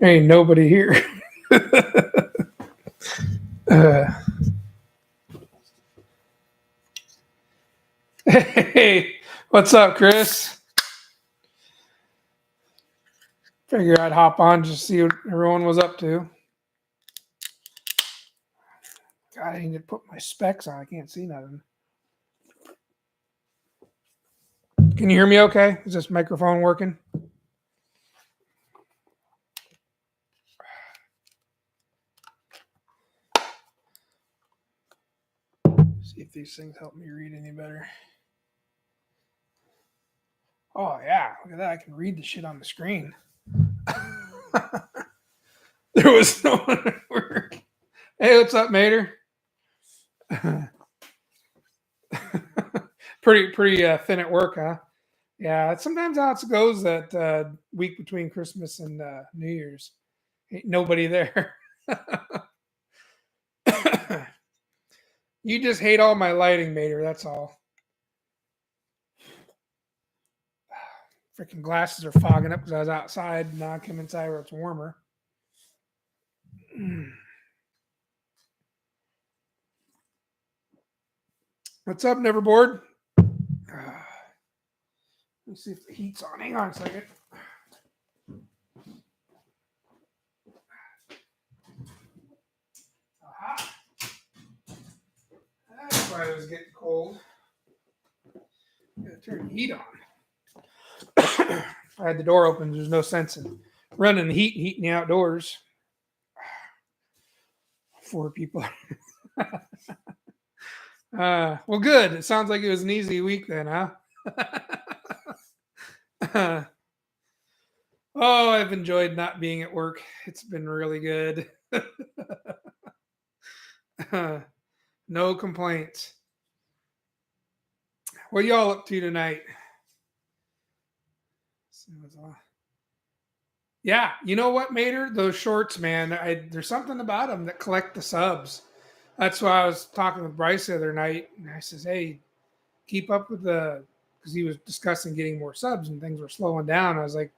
Ain't nobody here. uh, hey, what's up, Chris? Figure I'd hop on just to see what everyone was up to. God, I need to put my specs on. I can't see nothing. Can you hear me okay? Is this microphone working? See if these things help me read any better. Oh, yeah. Look at that. I can read the shit on the screen. There was no one at work. Hey, what's up, Mater? pretty thin at work, huh? Yeah, it's sometimes how it goes that week between Christmas and New Year's. Ain't nobody there. You just hate all my lighting, Mater. That's all. Freaking glasses are fogging up because I was outside. Now I come inside where it's warmer. What's up, Neverboard? Let's see if the heat's on. Hang on a second. Aha. That's why it was getting cold. Gotta turn the heat on. I had the door open. There's no sense in running the heat in the outdoors. 4 people. Well, good. It sounds like it was an easy week then, huh? Oh, I've enjoyed not being at work. It's been really good. No complaints. What y'all up to tonight? Yeah, you know what, Mater? Those shorts, man. There's something about them that collect the subs. That's why I was talking with Bryce the other night, and I says, "Hey, keep up with the," because he was discussing getting more subs and things were slowing down. I was like,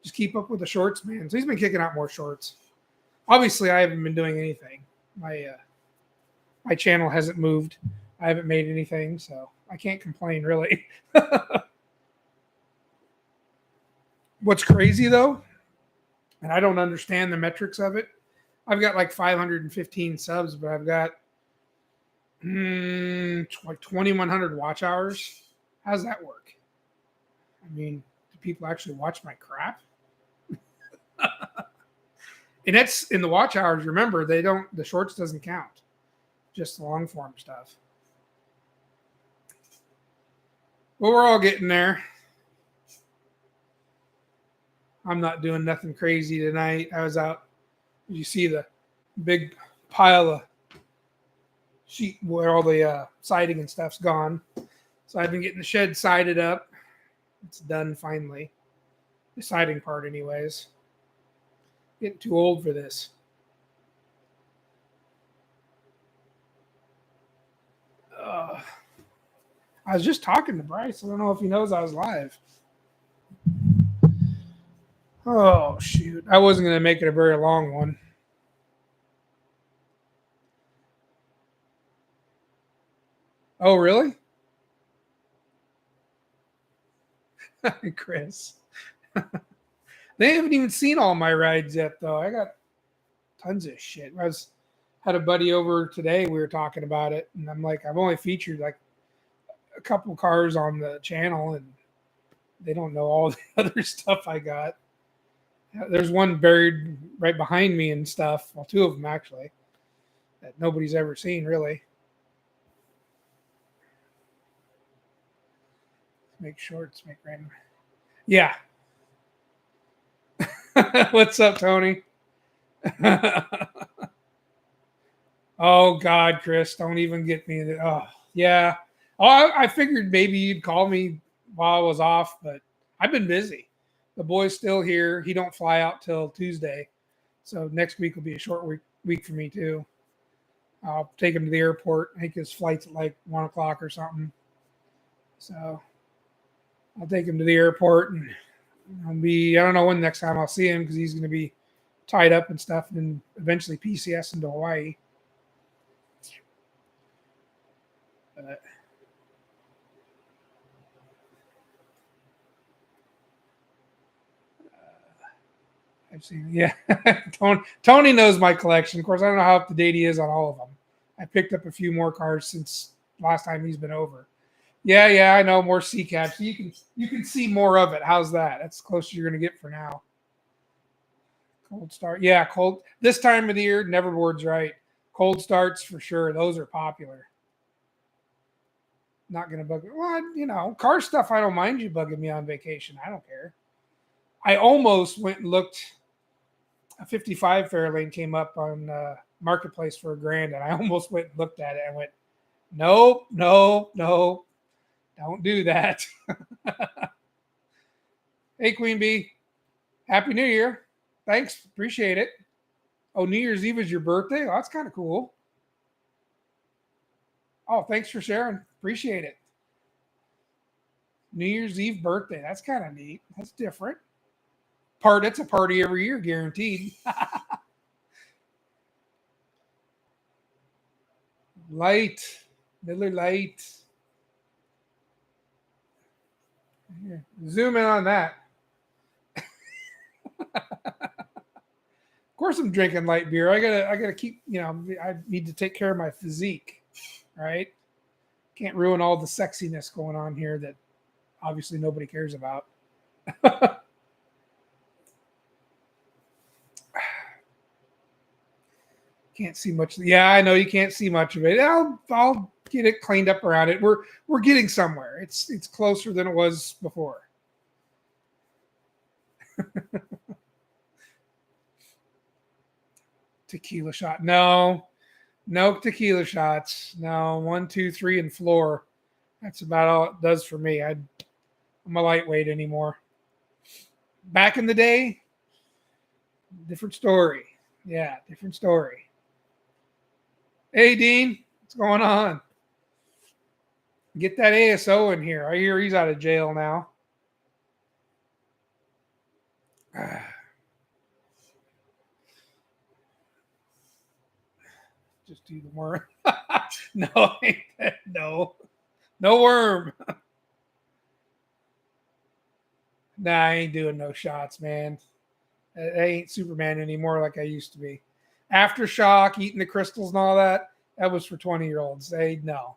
"Just keep up with the shorts, man." So he's been kicking out more shorts. Obviously, I haven't been doing anything. My channel hasn't moved. I haven't made anything, so I can't complain really. What's crazy though, and I don't understand the metrics of it. I've got like 515 subs, but I've got like 2,100 watch hours. How's that work? I mean, do people actually watch my crap? And that's in the watch hours. Remember, the shorts doesn't count, just the long form stuff. Well, we're all getting there. I'm not doing nothing crazy tonight. I was out. You see the big pile of sheet where all the siding and stuff's gone. So I've been getting the shed sided up. It's done finally. The siding part, anyways. Getting too old for this. I was just talking to Bryce. I don't know if he knows I was live. Oh, shoot. I wasn't going to make it a very long one. Oh, really? Chris. They haven't even seen all my rides yet, though. I got tons of shit. Had a buddy over today. We were talking about it, and I'm like, I've only featured like a couple cars on the channel, and they don't know all the other stuff I got. There's one buried right behind me and stuff. Well, 2 of them actually that nobody's ever seen really. Make shorts, make random. Yeah. What's up, Tony? Oh God, Chris, don't even get me. Oh yeah. Oh, I figured maybe you'd call me while I was off, but I've been busy. The boy's still here. He don't fly out till Tuesday, so next week will be a short week for me too. I'll take him to the airport. I think his flight's at like 1 o'clock or something. So I'll take him to the airport, and I don't know when next time I'll see him because he's going to be tied up and stuff, and then eventually PCS into Hawaii. But I've seen, yeah. Tony knows my collection. Of course, I don't know how up to date he is on all of them. I picked up a few more cards since last time he's been over. Yeah, I know more sea caps. You can see more of it. How's that? That's the closest you're gonna get for now. Cold start. Yeah, cold. This time of the year, Neverboard's right. Cold starts for sure. Those are popular. Not gonna bug me. Well, car stuff. I don't mind you bugging me on vacation. I don't care. I almost went and looked. A 55 Fairlane came up on Marketplace for $1,000, and I almost went and looked at it. And went, nope, no, don't do that. Hey, Queen Bee, Happy New Year. Thanks, appreciate it. Oh, New Year's Eve is your birthday? Oh, that's kind of cool. Oh, thanks for sharing. Appreciate it. New Year's Eve birthday. That's kind of neat. That's different. It's a party every year, guaranteed. Light. Miller Light. Here, zoom in on that. Of course I'm drinking light beer. I gotta keep, I need to take care of my physique. Right? Can't ruin all the sexiness going on here that obviously nobody cares about. Can't see much. Yeah, I know you can't see much of it. I'll get it cleaned up around it. We're getting somewhere. It's closer than it was before. Tequila shot. No tequila shots. No, 1, 2, 3, and floor. That's about all it does for me. I'm a lightweight anymore. Back in the day, different story. Yeah, different story. Hey, Dean, what's going on? Get that ASO in here. I hear he's out of jail now. Just do the worm. No worm. Nah, I ain't doing no shots, man. I ain't Superman anymore like I used to be. Aftershock, eating the crystals and all that, that was for 20-year-olds. No,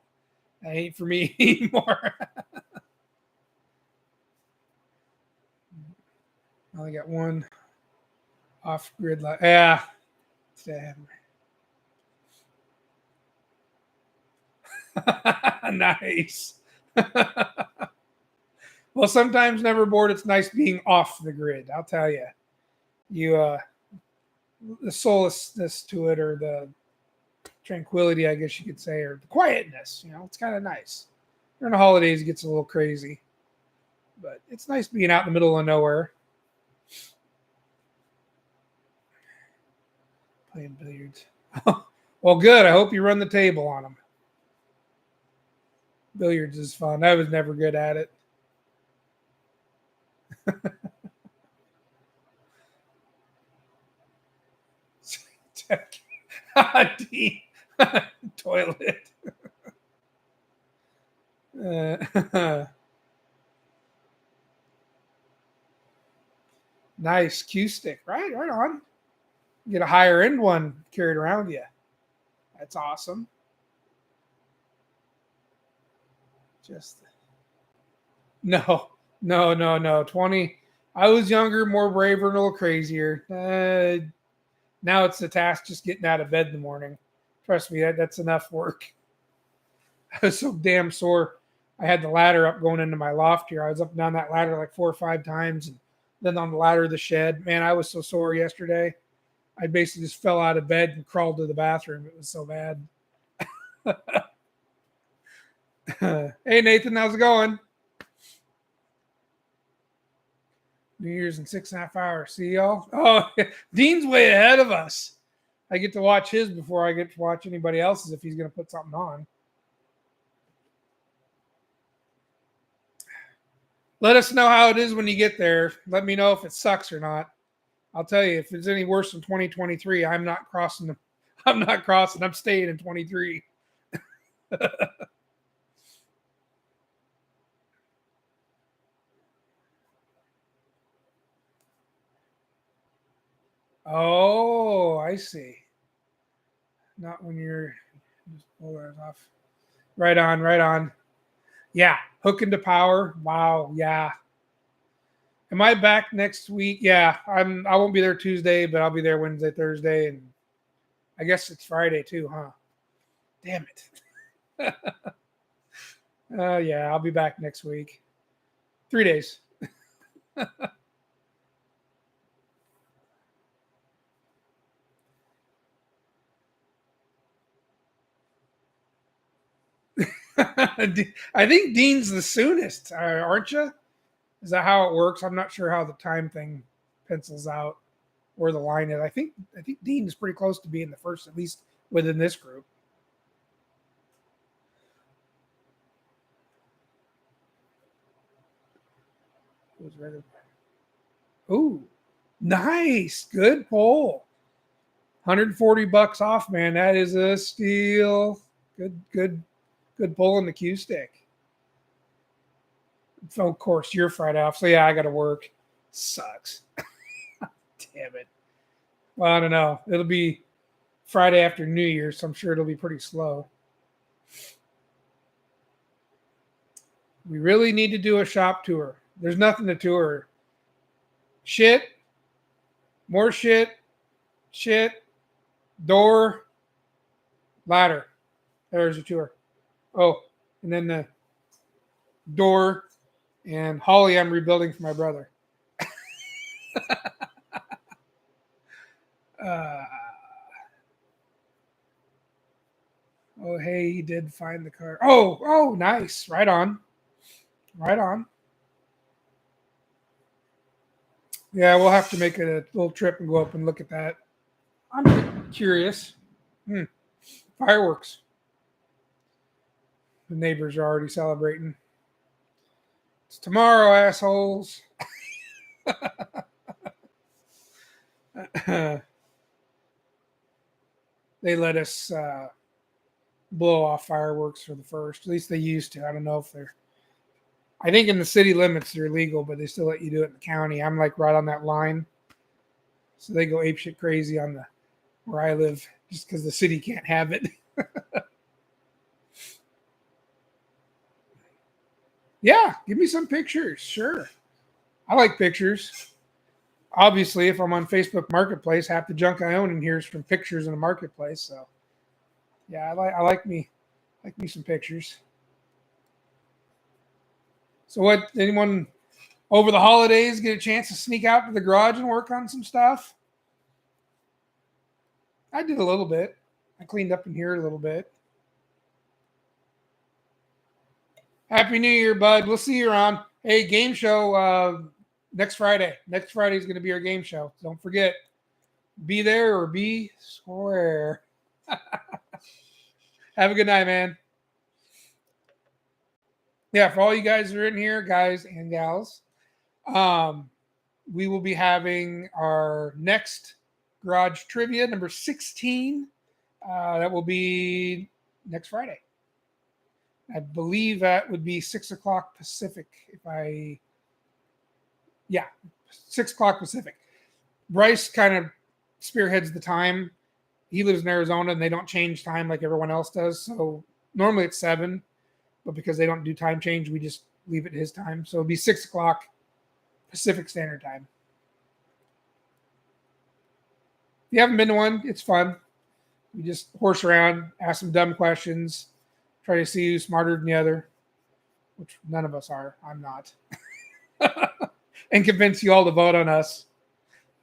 that ain't for me anymore. I only got one off-grid light. Yeah. Damn. Nice. Well, sometimes Neverboard, it's nice being off the grid. I'll tell you. The solaceness to it, or the tranquility, I guess you could say, or the quietness. It's kind of nice. During the holidays, it gets a little crazy, but it's nice being out in the middle of nowhere. Playing billiards. Well, good. I hope you run the table on them. Billiards is fun. I was never good at it. Toilet. Nice Q stick. Right on. Get a higher end one carried around you. That's awesome. Just no. 20. I was younger, more braver, and a little crazier. Now it's the task just getting out of bed in the morning. Trust me, that's enough work. I was so damn sore. I had the ladder up going into my loft here. I was up and down that ladder like 4 or 5 times, and then on the ladder of the shed. Man, I was so sore yesterday. I basically just fell out of bed and crawled to the bathroom. It was so bad. Hey, Nathan, how's it going? New Year's in 6.5 hours. See y'all? Oh, Dean's way ahead of us. I get to watch his before I get to watch anybody else's if he's going to put something on. Let us know how it is when you get there. Let me know if it sucks or not. I'll tell you, if it's any worse than 2023, I'm not crossing. I'm not crossing. I'm staying in 23. Oh, I see. Not when you're just pull that off. Right on, right on. Yeah, hook into power. Wow, yeah. Am I back next week? Yeah, I won't be there Tuesday, but I'll be there Wednesday, Thursday, and I guess it's Friday too, huh? Damn it. Yeah, I'll be back next week. 3 days. I think Dean's the soonest, aren't you? Is that how it works? I'm not sure how the time thing pencils out where the line is. I think Dean is pretty close to being the first, at least within this group. Ooh, nice, good pull. $140 off, man. That is a steal. Good pull on the cue stick. So of course you're Friday off. So yeah, I gotta work. Sucks. Damn it. Well, I don't know. It'll be Friday after New Year's, so I'm sure it'll be pretty slow. We really need to do a shop tour. There's nothing to tour. Shit, more shit, shit, door, ladder. There's a tour. Oh, and then the door and Holly I'm rebuilding for my brother. Uh, oh, hey, he did find the car. Oh, nice. Right on. Right on. Yeah, we'll have to make a little trip and go up and look at that. I'm curious. Fireworks. The neighbors are already celebrating. It's tomorrow, assholes. They let us blow off fireworks for the first. At least they used to. I don't know if they're. I think in the city limits they're legal, but they still let you do it in the county. I'm like right on that line, so they go apeshit crazy on the where I live just because the city can't have it. Yeah, give me some pictures. Sure, I like pictures. Obviously, if I'm on Facebook Marketplace, half the junk I own in here is from pictures in the marketplace. So yeah, I like me some pictures. So what? Anyone over the holidays get a chance to sneak out to the garage and work on some stuff? I did a little bit. I cleaned up in here a little bit. Happy New Year, bud. We'll see you around. Hey, game show next Friday. Next Friday is going to be our game show. Don't forget, be there or be square. Have a good night, man. Yeah, for all you guys that are in here, guys and gals, um, we will be having our next garage trivia number 16. That will be next Friday. I believe that would be 6 o'clock Pacific. Yeah, 6 o'clock Pacific. Bryce kind of spearheads the time. He lives in Arizona and they don't change time like everyone else does. So normally it's 7, but because they don't do time change, we just leave it his time. So it'll be 6 o'clock Pacific Standard Time. If you haven't been to one, it's fun. We just horse around, ask some dumb questions, try to see who's smarter than the other, which none of us are. I'm not. And convince you all to vote on us.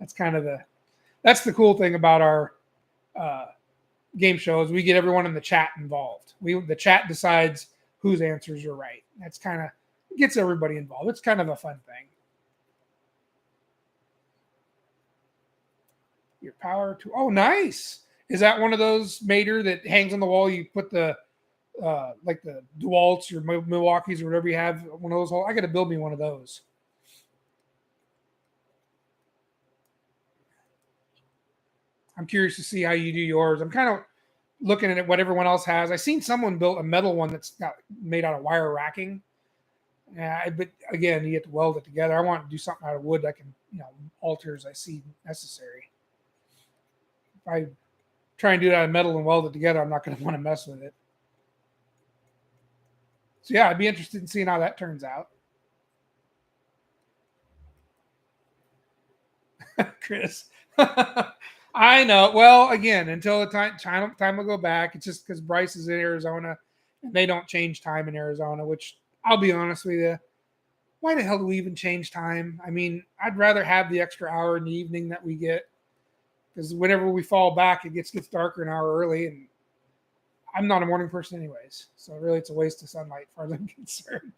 That's the cool thing about our game show is we get everyone in the chat involved. The chat decides whose answers are right. That's kind of gets everybody involved. It's kind of a fun thing. Your power to nice. Is that one of those Mater that hangs on the wall? You put the like the DeWalt's or Milwaukee's or whatever you have. One of those. I got to build me one of those. I'm curious to see how you do yours. I'm kind of looking at what everyone else has. I seen someone built a metal one that's got made out of wire racking. Yeah, but again, you have to weld it together. I want to do something out of wood that can, alter as I see necessary. If I try and do it out of metal and weld it together, I'm not going to want to mess with it. So yeah, I'd be interested in seeing how that turns out. Chris. I know. Well, again, until the time will go back. It's just because Bryce is in Arizona and they don't change time in Arizona, which I'll be honest with you. Why the hell do we even change time? I mean, I'd rather have the extra hour in the evening that we get because whenever we fall back, it gets darker an hour early, and I'm not a morning person anyways. So really, it's a waste of sunlight, as far as I'm concerned.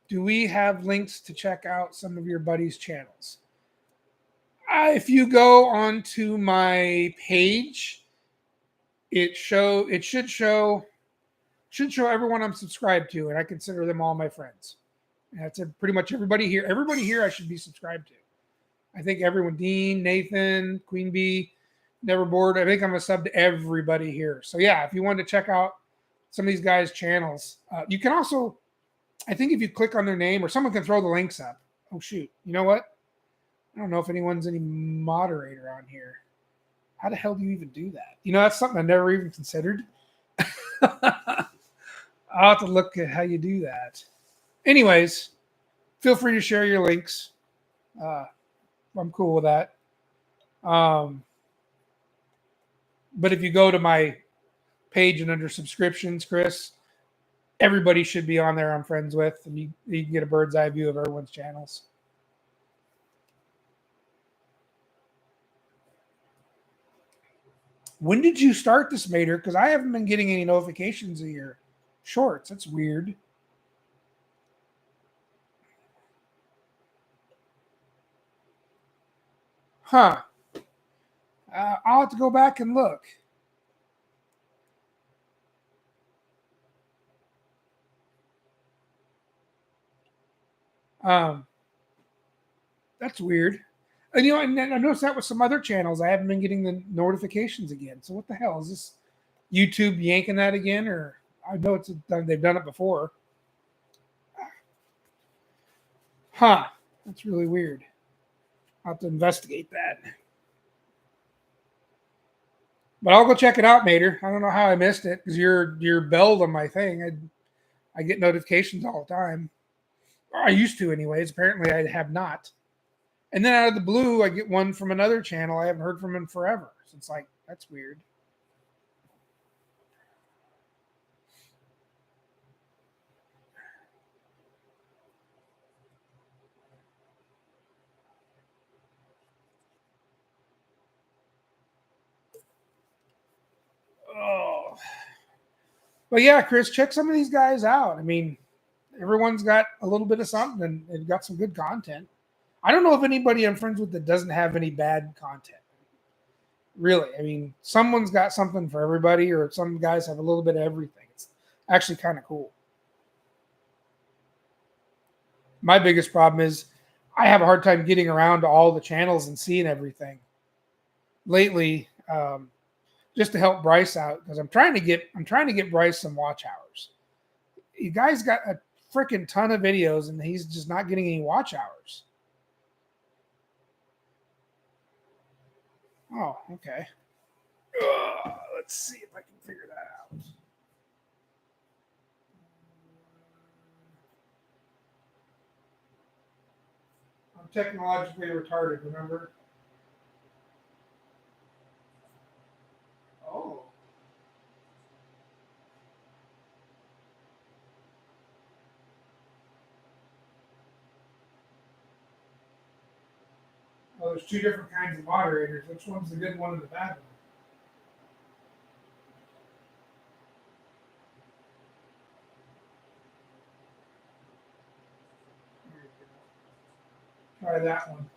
Do we have links to check out some of your buddies' channels? If you go onto my page, it should show everyone I'm subscribed to, and I consider them all my friends. And that's pretty much everybody here. Everybody here I should be subscribed to. I think everyone, Dean, Nathan, Queen Bee, Never Bored. I think I'm a sub to everybody here. So yeah, if you wanted to check out some of these guys' channels, you can also, I think if you click on their name, or someone can throw the links up. Oh shoot, you know what? I don't know if anyone's any moderator on here. How the hell do you even do that? That's something I never even considered. I'll have to look at how you do that. Anyways, feel free to share your links. I'm cool with that. But if you go to my page and under subscriptions, Chris, everybody should be on there I'm friends with, and you can get a bird's eye view of everyone's channels. When did you start this, Mater? Because I haven't been getting any notifications of your shorts. That's weird. Huh. I'll have to go back and look. That's weird. And and I noticed that with some other channels. I haven't been getting the notifications again. So what the hell is this? YouTube yanking that again, or I know they've done it before. Huh. That's really weird. I'll have to investigate that. But I'll go check it out, Mater. I don't know how I missed it because you're belled on my thing. I get notifications all the time. Or I used to, anyways. Apparently, I have not. And then out of the blue, I get one from another channel I haven't heard from in forever. So it's like, that's weird. Oh. But yeah, Chris, check some of these guys out. I mean, everyone's got a little bit of something and they've got some good content. I don't know if anybody I'm friends with that doesn't have any bad content. Really. I mean, someone's got something for everybody, or some guys have a little bit of everything. It's actually kind of cool. My biggest problem is I have a hard time getting around to all the channels and seeing everything. Lately, just to help Bryce out, because I'm trying to get Bryce some watch hours. You guys got a freaking ton of videos, and he's just not getting any watch hours. Oh, okay. Let's see if I can figure that out. I'm technologically retarded, remember? Oh. Well, there's two different kinds of moderators. Which one's the good one and the bad one? Try that one.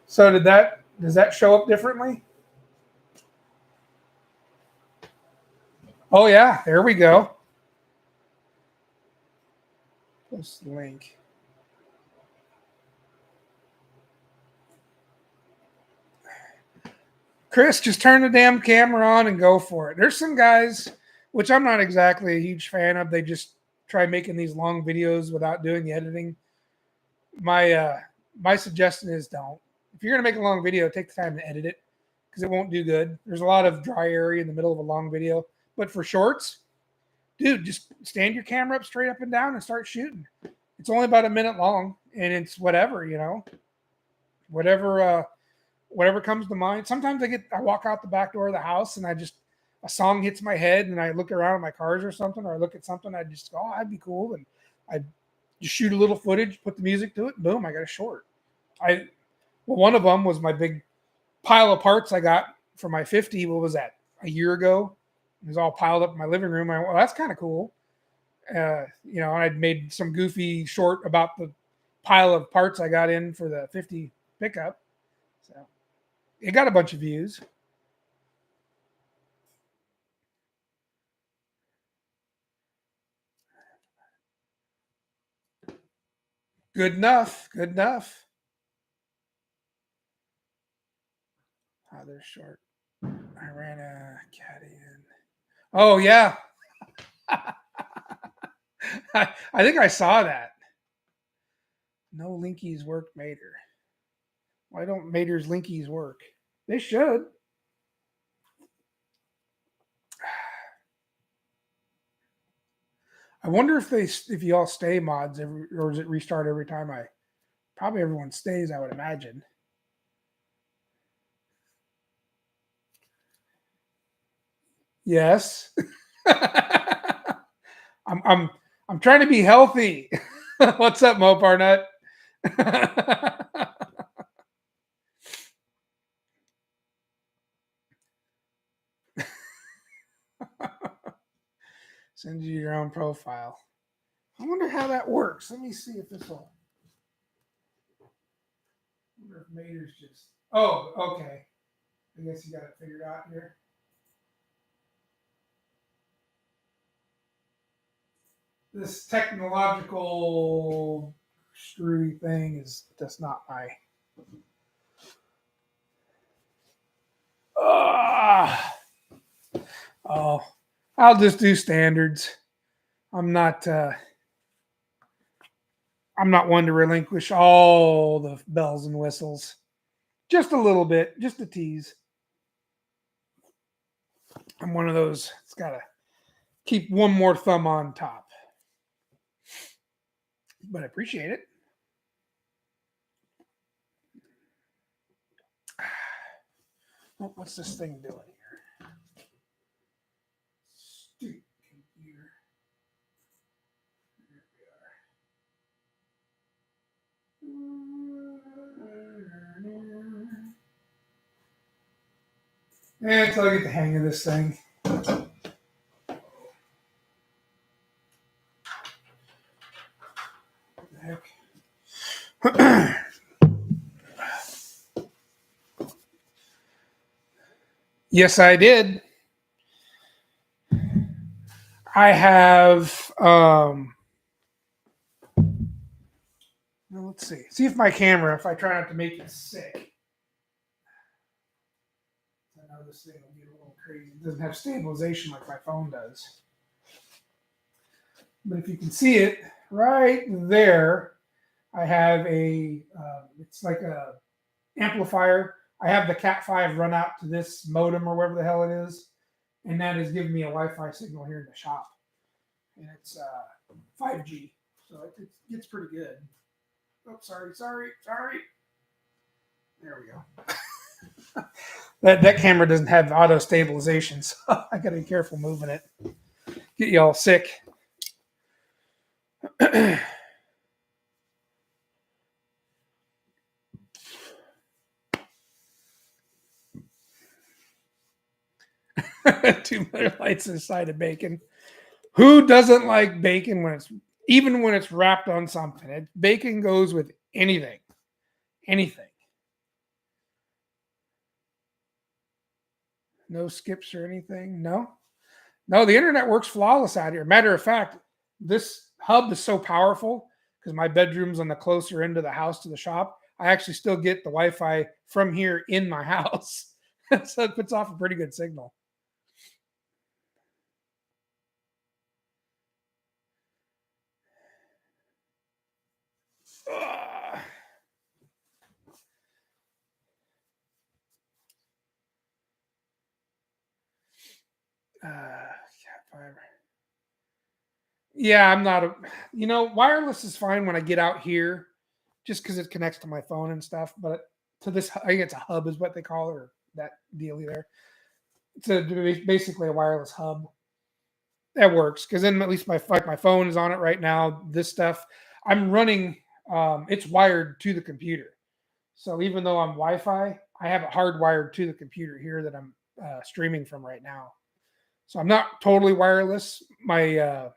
So does that show up differently? Oh yeah, there we go. Post the link. Chris, just turn the damn camera on and go for it. There's some guys, which I'm not exactly a huge fan of. They just try making these long videos without doing the editing. My suggestion is don't. If you're gonna make a long video, take the time to edit it because it won't do good. There's a lot of dry area in the middle of a long video. But for shorts, dude, just stand your camera up straight up and down and start shooting. It's only about a minute long, and it's whatever, whatever whatever comes to mind. Sometimes I walk out the back door of the house and a song hits my head and I look around at my cars or something, or I look at something, I just go, oh, that'd be cool. And I just shoot a little footage, put the music to it, boom, I got a short. One of them was my big pile of parts I got for my 50. What was that? A year ago? It was all piled up in my living room. I went, well, that's kind of cool. I'd made some goofy short about the pile of parts I got in for the 50 pickup. So it got a bunch of views. Good enough. Good enough. Oh, they're short. I ran a caddy in. Oh, yeah. I think I saw that. No linkies work, Mater. Why don't Mater's linkies work? They should. I wonder if you all stay mods or does it restart every time probably everyone stays, I would imagine. Yes. I'm trying to be healthy. What's up, Mopar Nut? Send you your own profile. I wonder how that works. Let me see if this will. I wonder if Mater's just. Oh, okay. I guess you got it figured out here. This technological screwy thing is just not my. Oh, I'll just do standards. I'm not. I'm not one to relinquish all the bells and whistles. Just a little bit, just a tease. I'm one of those. It's got to keep one more thumb on top. But I appreciate it. What's this thing doing here? Stupid computer. Until I get the hang of this thing. What the heck? Yes, I did. I have. Let's see. See if my camera, if I try not to make it sick. I know this thing will get a little crazy. It doesn't have stabilization like my phone does. But if you can see it right there, I have it's like a amplifier. I have the Cat5 run out to this modem or whatever the hell it is, and that is giving me a Wi-Fi signal here in the shop, and it's 5G, so it gets pretty good. Oh, sorry. There we go. that camera doesn't have auto stabilization, so I got to be careful moving it. Get you all sick. Two Miller Lights inside of bacon. Who doesn't like bacon when it's wrapped on something? Bacon goes with anything. Anything. No skips or anything? No? No, the internet works flawless out here. Matter of fact, this hub is so powerful because my bedroom's on the closer end of the house to the shop. I actually still get the Wi-Fi from here in my house. So it puts off a pretty good signal. Uh, fiber. Yeah, I'm not a. Wireless is fine when I get out here, just because it connects to my phone and stuff. But to this, I think it's a hub, is what they call it, or that dealie there. Basically a wireless hub that works because then at least my phone is on it right now. This stuff I'm running, it's wired to the computer. So even though I'm Wi-Fi, I have it hardwired to the computer here that I'm streaming from right now. So I'm not totally wireless. I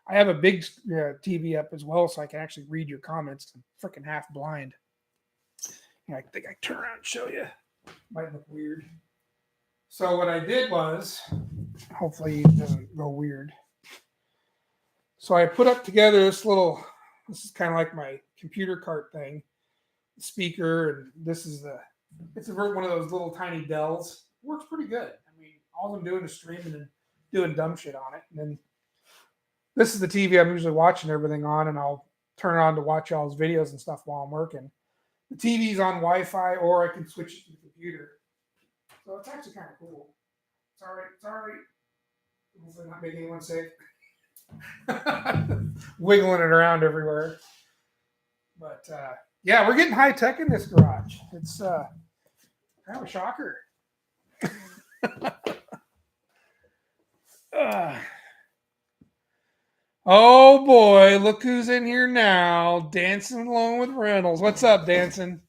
have a big TV up as well, so I can actually read your comments. I'm freaking half blind. I think I can turn around and show you. Might look weird. So what I did was, hopefully it doesn't go weird. So I put up together this little. This is kind of like my computer cart thing, speaker, and this is it's one of those little tiny Dells. Works pretty good. I mean, all I'm doing is streaming and doing dumb shit on it. And then this is the TV I'm usually watching everything on, and I'll turn it on to watch y'all's videos and stuff while I'm working. The TV's on Wi-Fi, or I can switch it to the computer. So it's actually kind of cool. Sorry. Hopefully not making anyone sick. Wiggling it around everywhere. But yeah, we're getting high tech in this garage. It's kind of a shocker. Oh boy, look who's in here now, dancing along with Reynolds. What's up, dancing?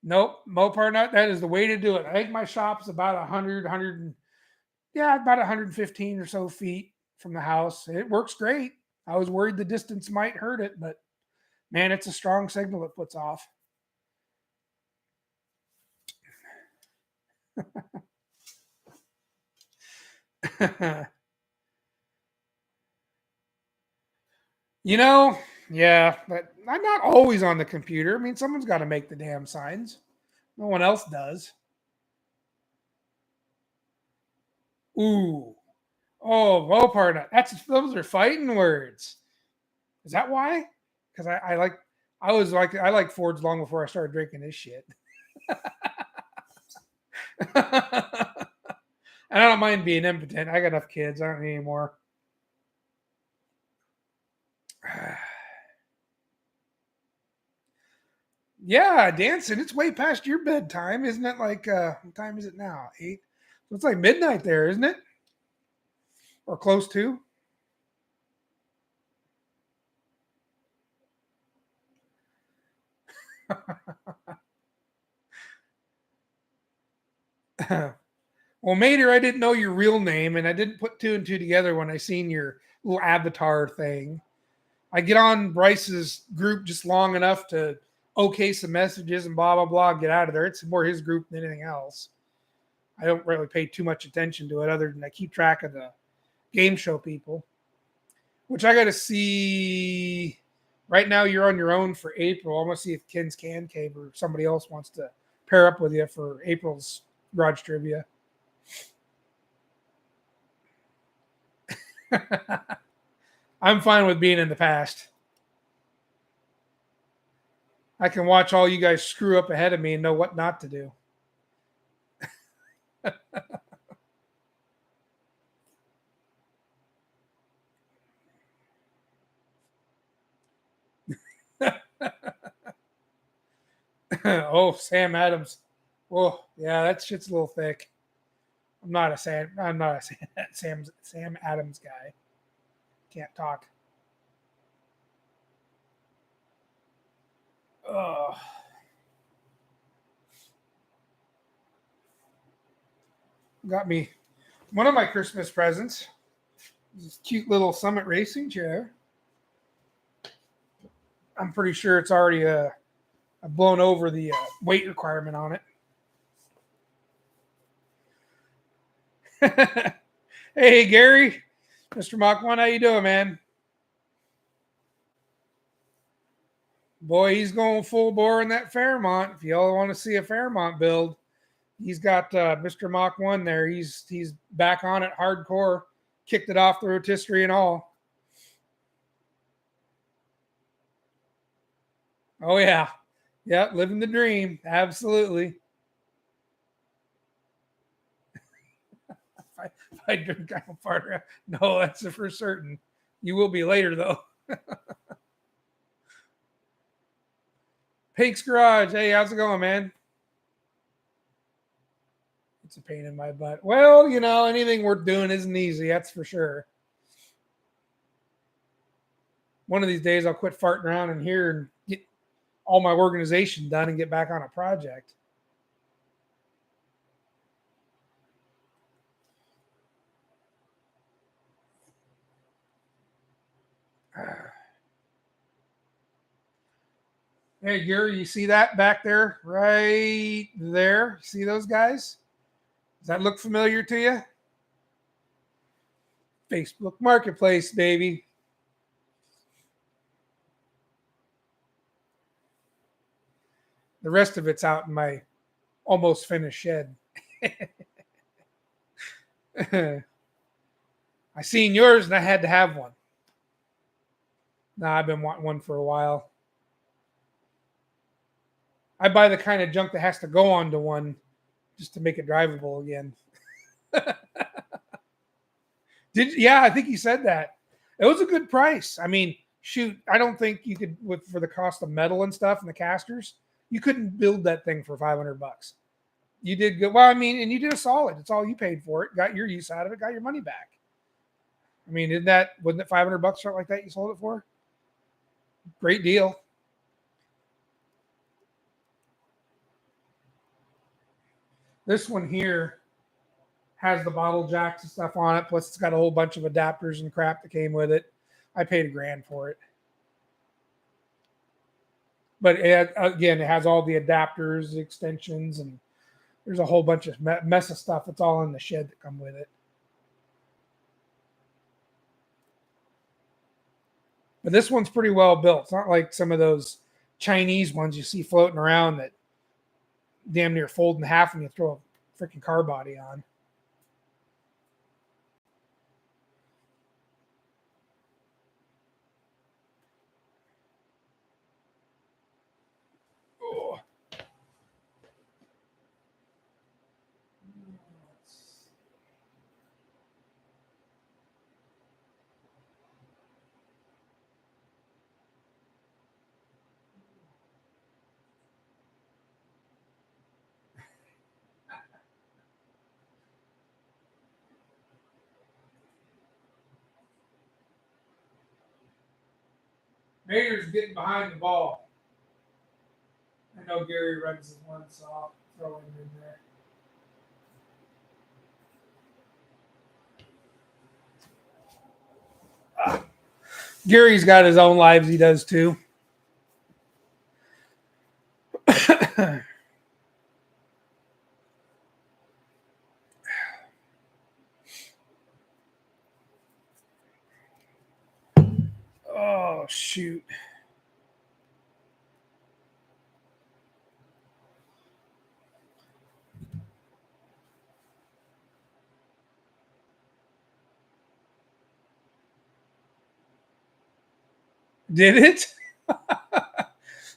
Nope, Mopar nut. That is the way to do it. I think my shop's about 100, about 115 or so feet from the house. It works great. I was worried the distance might hurt it, but man, it's a strong signal it puts off. Yeah, but I'm not always on the computer. I mean, someone's got to make the damn signs. No one else does. Ooh. Oh, Mopar nut. Those are fighting words. Is that why? Because I like Fords long before I started drinking this shit. And I don't mind being impotent. I got enough kids. I don't need any more. Yeah, dancing. It's way past your bedtime, isn't it? Like, what time is it now? 8. So it's like midnight there, isn't it? Or close to. Well, Mater, I didn't know your real name, and I didn't put two and two together when I seen your little avatar thing. I get on Bryce's group just long enough to okay some messages and blah blah blah, get out of there. It's more his group than anything else. I don't really pay too much attention to it, other than I keep track of the game show people, which I got to see. Right now, you're on your own for April. I'm gonna see if Ken's Can Cave or somebody else wants to pair up with you for April's garage trivia. I'm fine with being in the past. I can watch all you guys screw up ahead of me and know what not to do. Oh, Sam Adams. Oh, yeah, that shit's a little thick. I'm not a Sam Adams guy. Can't talk. Oh, got me one of my Christmas presents. This cute little Summit racing chair. I'm pretty sure it's already blown over the weight requirement on it. Hey, Gary, Mr. Mach 1, how you doing, man? Boy, he's going full bore in that Fairmont. If y'all want to see a Fairmont build, he's got Mr. Mach 1 there. He's back on it hardcore. Kicked it off the rotisserie and all. Oh yeah. Yep, living the dream. Absolutely. If I drink, I don't fart around. No, that's for certain. You will be later though. Pink's Garage. Hey, how's it going, man? It's a pain in my butt. Well, anything worth doing isn't easy. That's for sure. One of these days, I'll quit farting around in here and get all my organization done and get back on a project. Hey, Gary, you see that back there? Right there? See those guys? Does that look familiar to you? Facebook Marketplace, baby. The rest of it's out in my almost finished shed. I seen yours and I had to have one. Nah, I've been wanting one for a while. I buy the kind of junk that has to go onto one just to make it drivable again. Yeah, I think he said that. It was a good price. I mean, shoot, I don't think you could for the cost of metal and stuff and the casters, you couldn't build that thing for $500. You did good. Well, I mean, and you did a solid. It's all you paid for it. Got your use out of it. Got your money back. I mean, wasn't it $500 something like that you sold it for? Great deal. This one here has the bottle jacks and stuff on it. Plus, it's got a whole bunch of adapters and crap that came with it. I paid $1,000 for it. But again, it has all the adapters, the extensions, and there's a whole bunch of mess of stuff. It's all in the shed that come with it. But this one's pretty well built. It's not like some of those Chinese ones you see floating around that damn near fold in half and you throw a freaking car body on. Oh. Mayor's getting behind the ball. I know Gary runs his one, so I'll throw him in there. Gary's got his own lives he does too. Oh, shoot. Did it?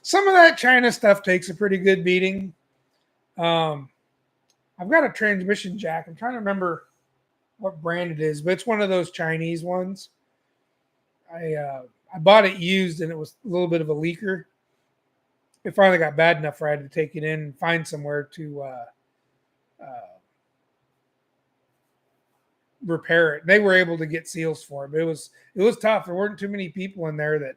Some of that China stuff takes a pretty good beating. I've got a transmission jack. I'm trying to remember what brand it is, but it's one of those Chinese ones. I bought it used and it was a little bit of a leaker. It finally got bad enough where I had to take it in and find somewhere to repair it. They were able to get seals for it, but it was tough. There weren't too many people in there that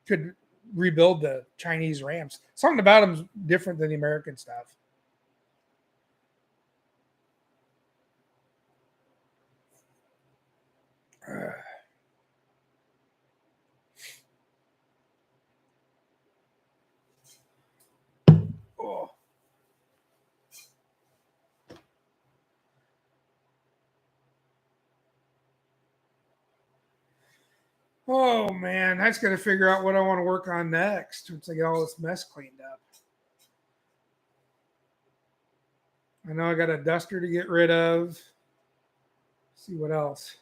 could rebuild the Chinese Rams. Something about them's different than the American stuff. Oh. Oh man, I just got to figure out what I want to work on next once I get all this mess cleaned up. I know I got a duster to get rid of. Let's see what else.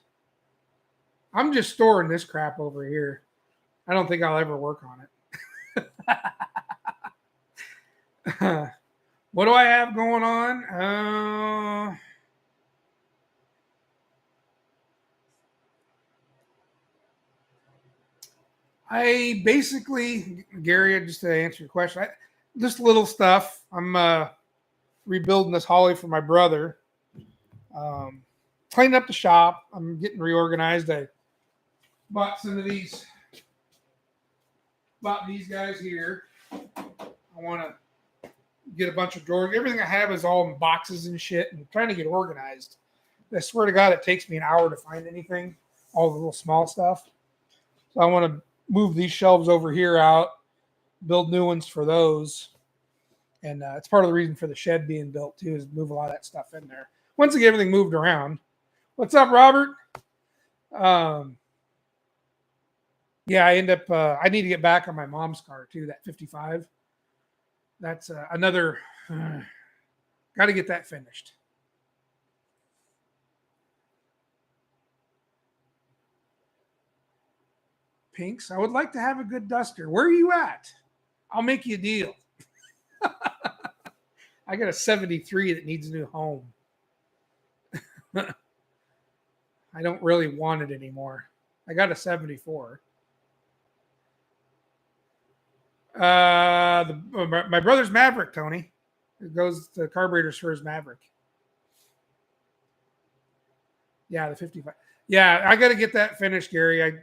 I'm just storing this crap over here. I don't think I'll ever work on it. What do I have going on? I basically, Gary, just to answer your question, just little stuff. I'm rebuilding this holly for my brother. Cleaning up the shop. I'm getting reorganized. I bought these guys here. I want to get a bunch of drawers. Everything I have is all in boxes and shit, and trying to get organized. I swear to God, it takes me an hour to find anything, all the little small stuff. So I want to move these shelves over here out, build new ones for those. And it's part of the reason for the shed being built, too, is move a lot of that stuff in there. Once I get everything moved around. What's up, Robert? Yeah, I end up, I need to get back on my mom's car, too, that 55. That's another, got to get that finished. Pinks, I would like to have a good duster. Where are you at? I'll make you a deal. I got a 73 that needs a new home. I don't really want it anymore. I got a 74. My brother's Maverick, Tony. It goes to carburetors for his Maverick. Yeah, the 55. Yeah, I got to get that finished, Gary.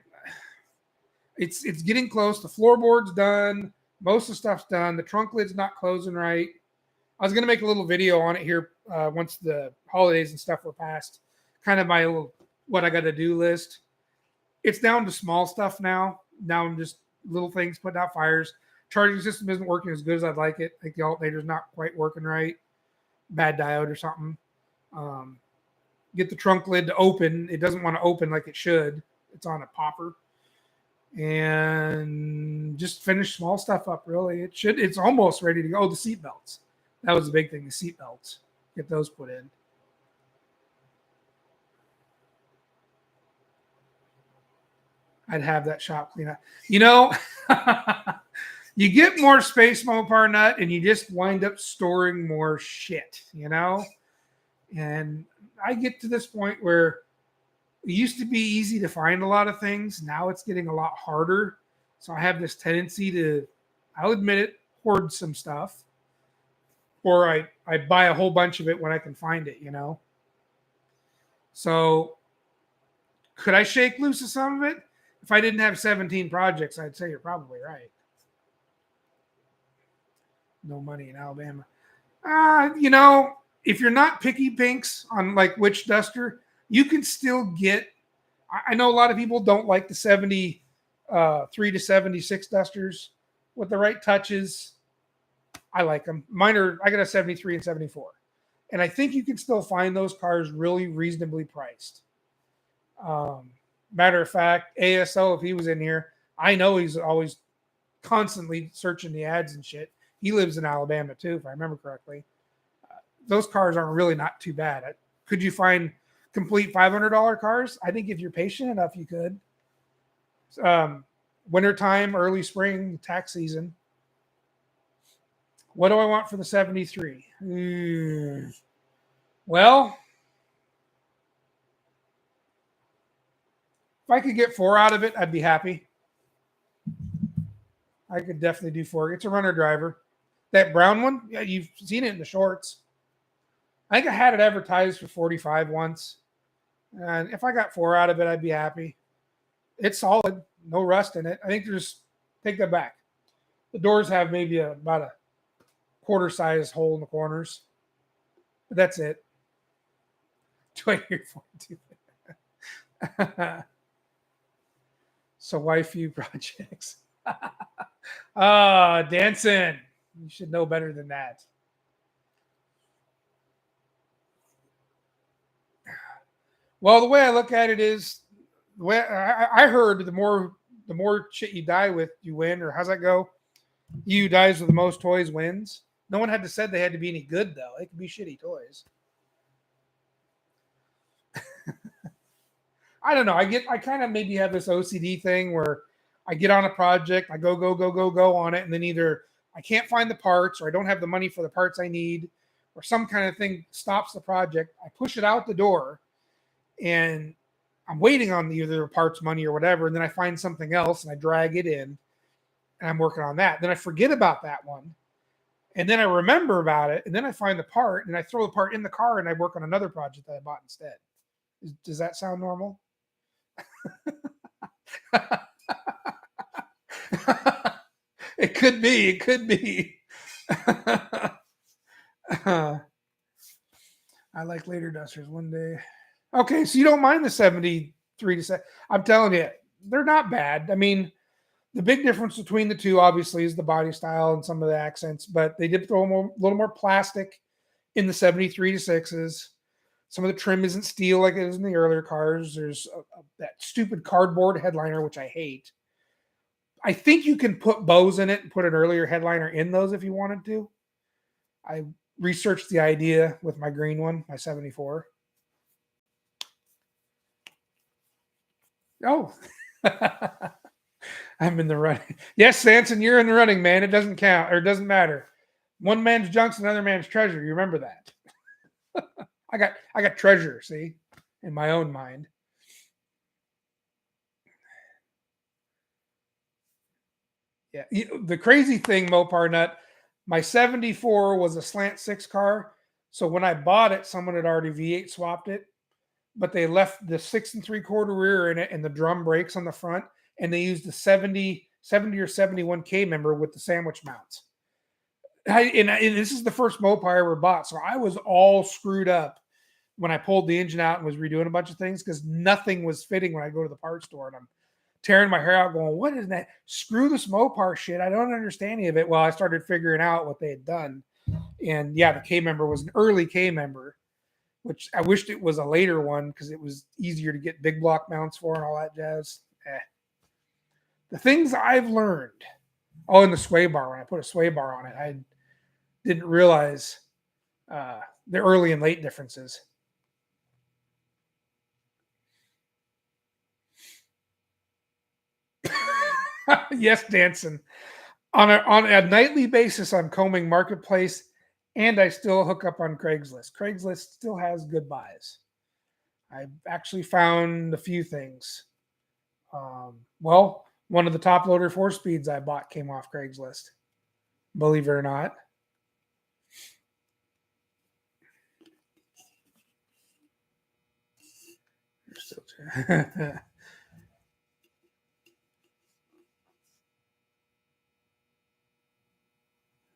It's getting close. The floorboard's done. Most of the stuff's done. The trunk lid's not closing right. I was going to make a little video on it here once the holidays and stuff were passed. Kind of my little what I got to do list. It's down to small stuff now. Now I'm just little things, putting out fires. Charging system isn't working as good as I'd like it. I think the alternator's not quite working right. Bad diode or something. Get the trunk lid to open. It doesn't want to open like it should. It's on a popper. And just finish small stuff up, really. It's almost ready to go. Oh, the seat belts. That was the big thing, the seat belts. Get those put in. I'd have that shop clean up. You know, you get more space, Mopar Nut, and you just wind up storing more shit, you know? And I get to this point where it used to be easy to find a lot of things. Now it's getting a lot harder. So I have this tendency to, I'll admit it, hoard some stuff. Or I buy a whole bunch of it when I can find it, you know? So could I shake loose of some of it? If I didn't have 17 projects, I'd say you're probably right. No money in Alabama. You know, if you're not picky pinks on like which duster, you can still get. I know a lot of people don't like the 73 to 76 dusters with the right touches. I like them. I got a 73 and 74. And I think you can still find those cars really reasonably priced. Matter of fact, ASO, if he was in here, I know he's always constantly searching the ads and shit. He lives in Alabama too, if I remember correctly. Those cars aren't really not too bad. Could you find complete $500 cars? I think if you're patient enough, you could. Wintertime, early spring, tax season. What do I want for the 73? Well, if I could get 4 out of it, I'd be happy. I could definitely do 4. It's a runner driver. That brown one, yeah, you've seen it in the shorts. I think I had it advertised for 45 once. And if I got 4 out of it, I'd be happy. It's solid. No rust in it. I think take that back. The doors have maybe about a quarter size hole in the corners. But that's it. Do I hear 42? So why few projects? Danson. You should know better than that. Well, the way I look at it is Well, I heard the more shit you die with, you win, or how's that go? You dies with the most toys wins. No one had to said they had to be any good though. It could be shitty toys. I don't know. I kind of maybe have this OCD thing where I get on a project, I go on it, and then either I can't find the parts or I don't have the money for the parts I need, or some kind of thing stops the project. I push it out the door and I'm waiting on either the parts money or whatever, and then I find something else and I drag it in and I'm working on that. Then I forget about that one. And then I remember about it, and then I find the part and I throw the part in the car and I work on another project that I bought instead. Does that sound normal? It could be. It could be. I like later dusters one day. Okay, so you don't mind the 73 to 7. I'm telling you, they're not bad. I mean, the big difference between the two, obviously, is the body style and some of the accents, but they did throw a little more plastic in the 73 to 6s. Some of the trim isn't steel like it is in the earlier cars. There's that stupid cardboard headliner, which I hate. I think you can put bows in it and put an earlier headliner in those if you wanted to. I researched the idea with my green one, my 74. Oh, I'm in the running. Yes, Sanson, you're in the running, man. It doesn't count or it doesn't matter. One man's junk's another man's treasure. You remember that? I got treasure, see, in my own mind. Yeah. The crazy thing, Mopar Nut, my 74 was a slant six car. So when I bought it, someone had already V8 swapped it, but they left the 6 3/4 rear in it and the drum brakes on the front. And they used the 70 or 71 K member with the sandwich mounts. And this is the first Mopar I ever bought. So I was all screwed up when I pulled the engine out and was redoing a bunch of things because nothing was fitting when I go to the parts store and I'm tearing my hair out going, what is that? Screw this Mopar shit. I don't understand any of it. Well, I started figuring out what they had done. And yeah, the K member was an early K member, which I wished it was a later one because it was easier to get big block mounts for and all that jazz. The things I've learned. Oh, and the sway bar. When I put a sway bar on it, I didn't realize the early and late differences. Yes, Danson. On a nightly basis, I'm combing Marketplace, and I still hook up on Craigslist. Craigslist still has good buys. I've actually found a few things. Well, one of the top loader 4-speeds I bought came off Craigslist. Believe it or not.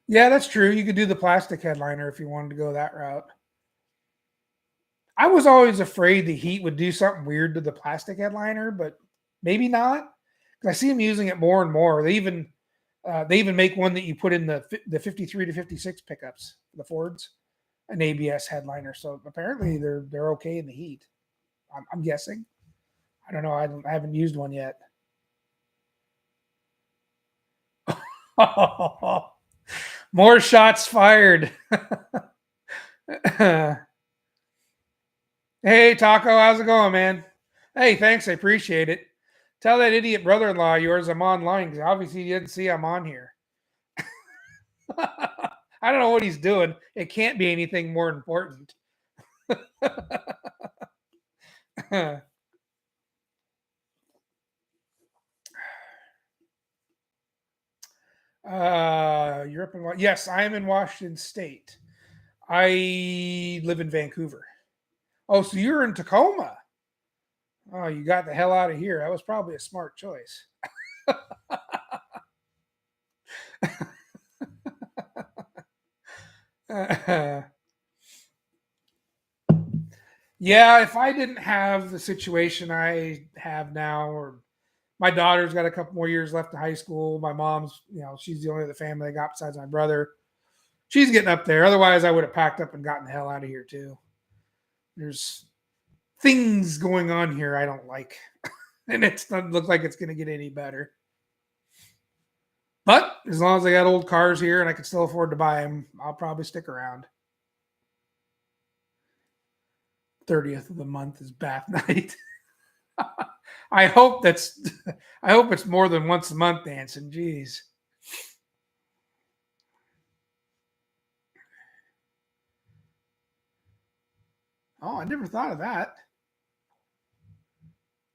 Yeah, that's true. You could do the plastic headliner if you wanted to go that route. I was always afraid the heat would do something weird to the plastic headliner, but maybe not. Because I see them using it more and more. They even make one that you put in the 53 to 56 pickups, the Fords, an ABS headliner. So apparently they're okay in the heat. I'm guessing. I don't know. I haven't used one yet. More shots fired. Hey, Taco, how's it going, man? Hey, thanks. I appreciate it. Tell that idiot brother-in-law of yours I'm online because obviously he didn't see I'm on here. I don't know what he's doing. It can't be anything more important. You're up in yes, I am in Washington State. I live in Vancouver. Oh, so you're in Tacoma? Oh, you got the hell out of here. That was probably a smart choice. Yeah, if I didn't have the situation I have now, or my daughter's got a couple more years left in high school, my mom's, she's the only other family I got besides my brother. She's getting up there. Otherwise, I would have packed up and gotten the hell out of here too. There's things going on here I don't like. and it doesn't look like it's going to get any better. But as long as I got old cars here and I can still afford to buy them, I'll probably stick around. 30th of the month is bath night. I hope it's more than once a month dancing. Jeez. Oh, I never thought of that.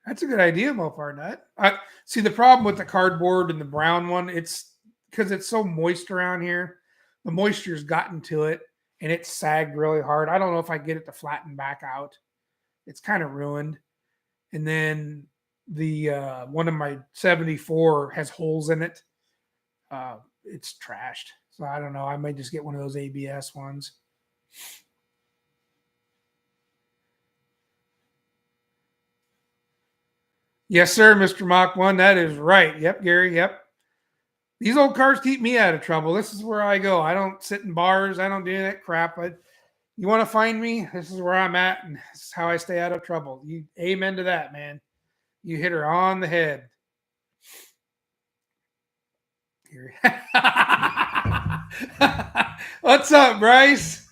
That's a good idea, Mopar Nut. I see the problem with the cardboard and the brown one. It's because it's so moist around here. The moisture's gotten to it and it's sagged really hard. I don't know if I get it to flatten back out. It's kind of ruined. And then the one of my 74 has holes in it. It's trashed. So I don't know. I might just get one of those ABS ones. Yes, sir, Mr. Mach 1. That is right. Yep, Gary. Yep. These old cars keep me out of trouble. This is where I go. I don't sit in bars. I don't do that crap. You want to find me? This is where I'm at, and this is how I stay out of trouble. You amen to that, man. You hit her on the head. Here. What's up, Bryce?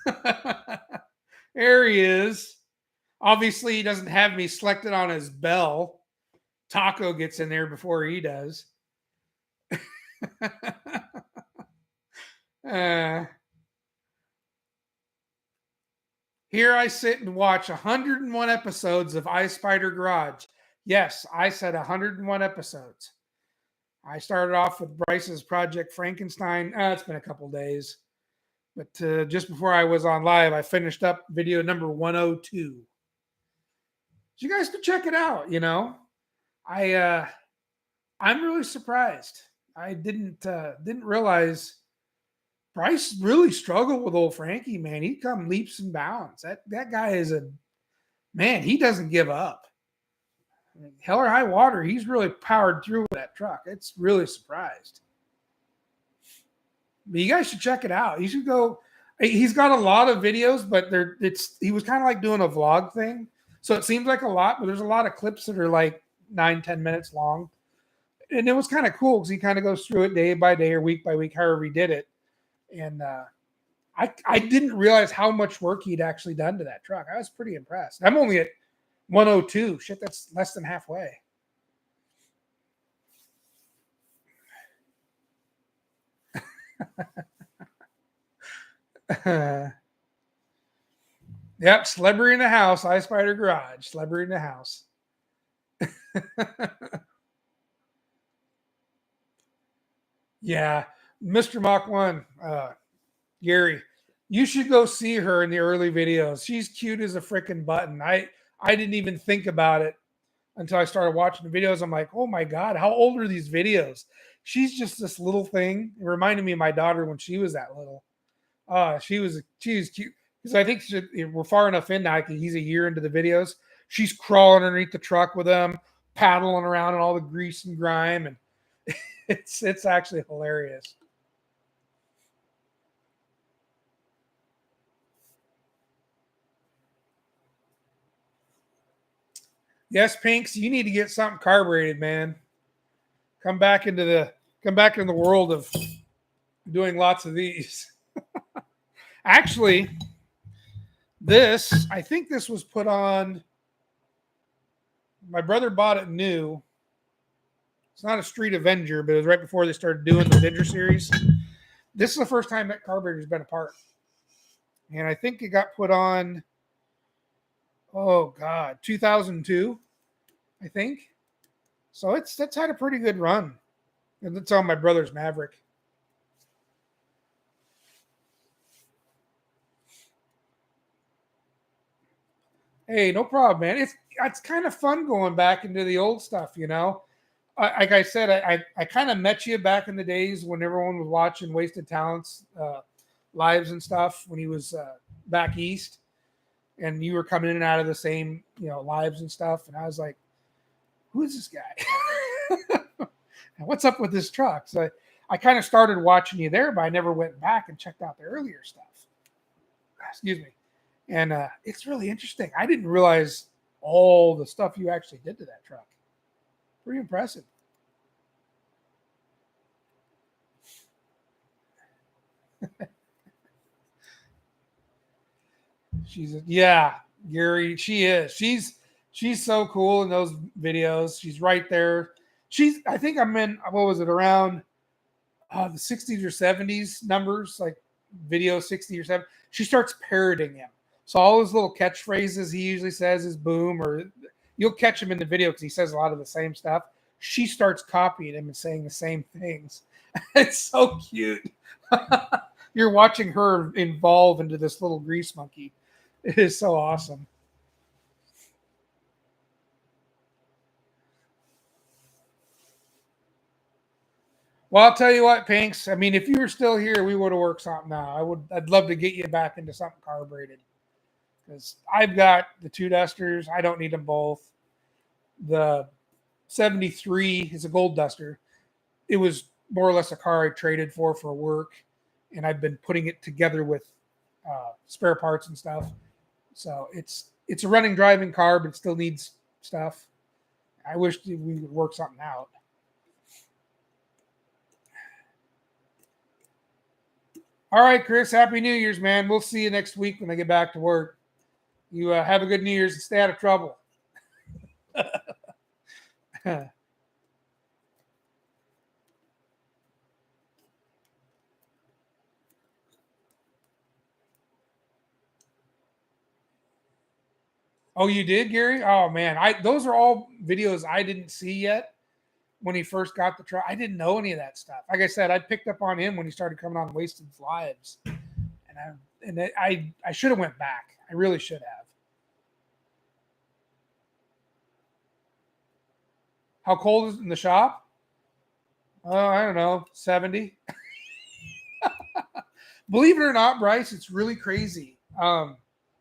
There he is. Obviously, he doesn't have me selected on his bell. Taco gets in there before he does. Here I sit and watch 101 episodes of I Spider Garage. Yes, I said 101 episodes. I started off with Bryce's Project Frankenstein. It's been a couple days. But just before I was on live, I finished up video number 102. You guys can check it out, you know. I'm really surprised. I didn't realize Bryce really struggled with old Frankie, man. He come leaps and bounds. That guy is a man. He doesn't give up. I mean, hell or high water, he's really powered through with that truck. It's really surprised. But you guys should check it out. You should go. He's got a lot of videos, but he was kind of like doing a vlog thing. So it seems like a lot, but there's a lot of clips that are like 9-10 minutes long. And it was kind of cool because he kind of goes through it day by day or week by week, however he did it. And I didn't realize how much work he'd actually done to that truck. I was pretty impressed. I'm only at 102. Shit, that's less than halfway. Yep, celebrity in the house. I Spider Garage. Celebrity in the house. Yeah, Mr. Mach 1, Gary, you should go see her in the early videos. She's cute as a freaking button. I didn't even think about it until I started watching the videos. I'm like, oh my God, how old are these videos? She's just this little thing. It reminded me of my daughter when she was that little. She was cute. Because I think we're far enough in now. He's a year into the videos. She's crawling underneath the truck with him, paddling around in all the grease and grime, and it's actually hilarious. Yes, Pinks, you need to get something carbureted, man. Come back into the world of doing lots of these. Actually, I think this was put on. My brother bought it new. It's not a Street Avenger, but it was right before they started doing the Avenger series. This is the first time that carburetor's been apart. And I think it got put on, 2002, I think. So that's had a pretty good run. And that's on my brother's Maverick. Hey, no problem, man. It's kind of fun going back into the old stuff, you know. Like I said, I kind of met you back in the days when everyone was watching Wasted Talents lives and stuff when he was back east, and you were coming in and out of the same lives and stuff, and I was like, who is this guy? And what's up with this truck? So I kind of started watching you there, but I never went back and checked out the earlier stuff. Excuse me. And it's really interesting. I didn't realize all the stuff you actually did to that truck. Pretty impressive. Yeah, Gary. She is. She's so cool in those videos. She's right there. I think I'm in. What was it around? The 60s or 70s numbers, like video 60 or 7. She starts parroting him. So all his little catchphrases he usually says is boom, or you'll catch him in the video because he says a lot of the same stuff. She starts copying him and saying the same things. It's so cute. You're watching her evolve into this little grease monkey. It is so awesome. Well, I'll tell you what, Pinks. I mean, if you were still here, we would have worked something out. I'd love to get you back into something carbureted because I've got the two dusters. I don't need them both. The 73 is a gold duster. It was more or less a car I traded for work, and I've been putting it together with spare parts and stuff. So it's a running driving car, but it still needs stuff. I wish we would work something out. All right, Chris. Happy New Year's, man. We'll see you next week when I get back to work. You have a good New Year's and stay out of trouble. Oh, you did, Gary? Oh man, I those are all videos I didn't see yet when he first got the truck. I didn't know any of that stuff. Like I said, I picked up on him when he started coming on Wasted Lives, and I should have went back. I really should have. How cold is it in the shop? Oh, I don't know, 70. Believe it or not, Bryce, it's really crazy.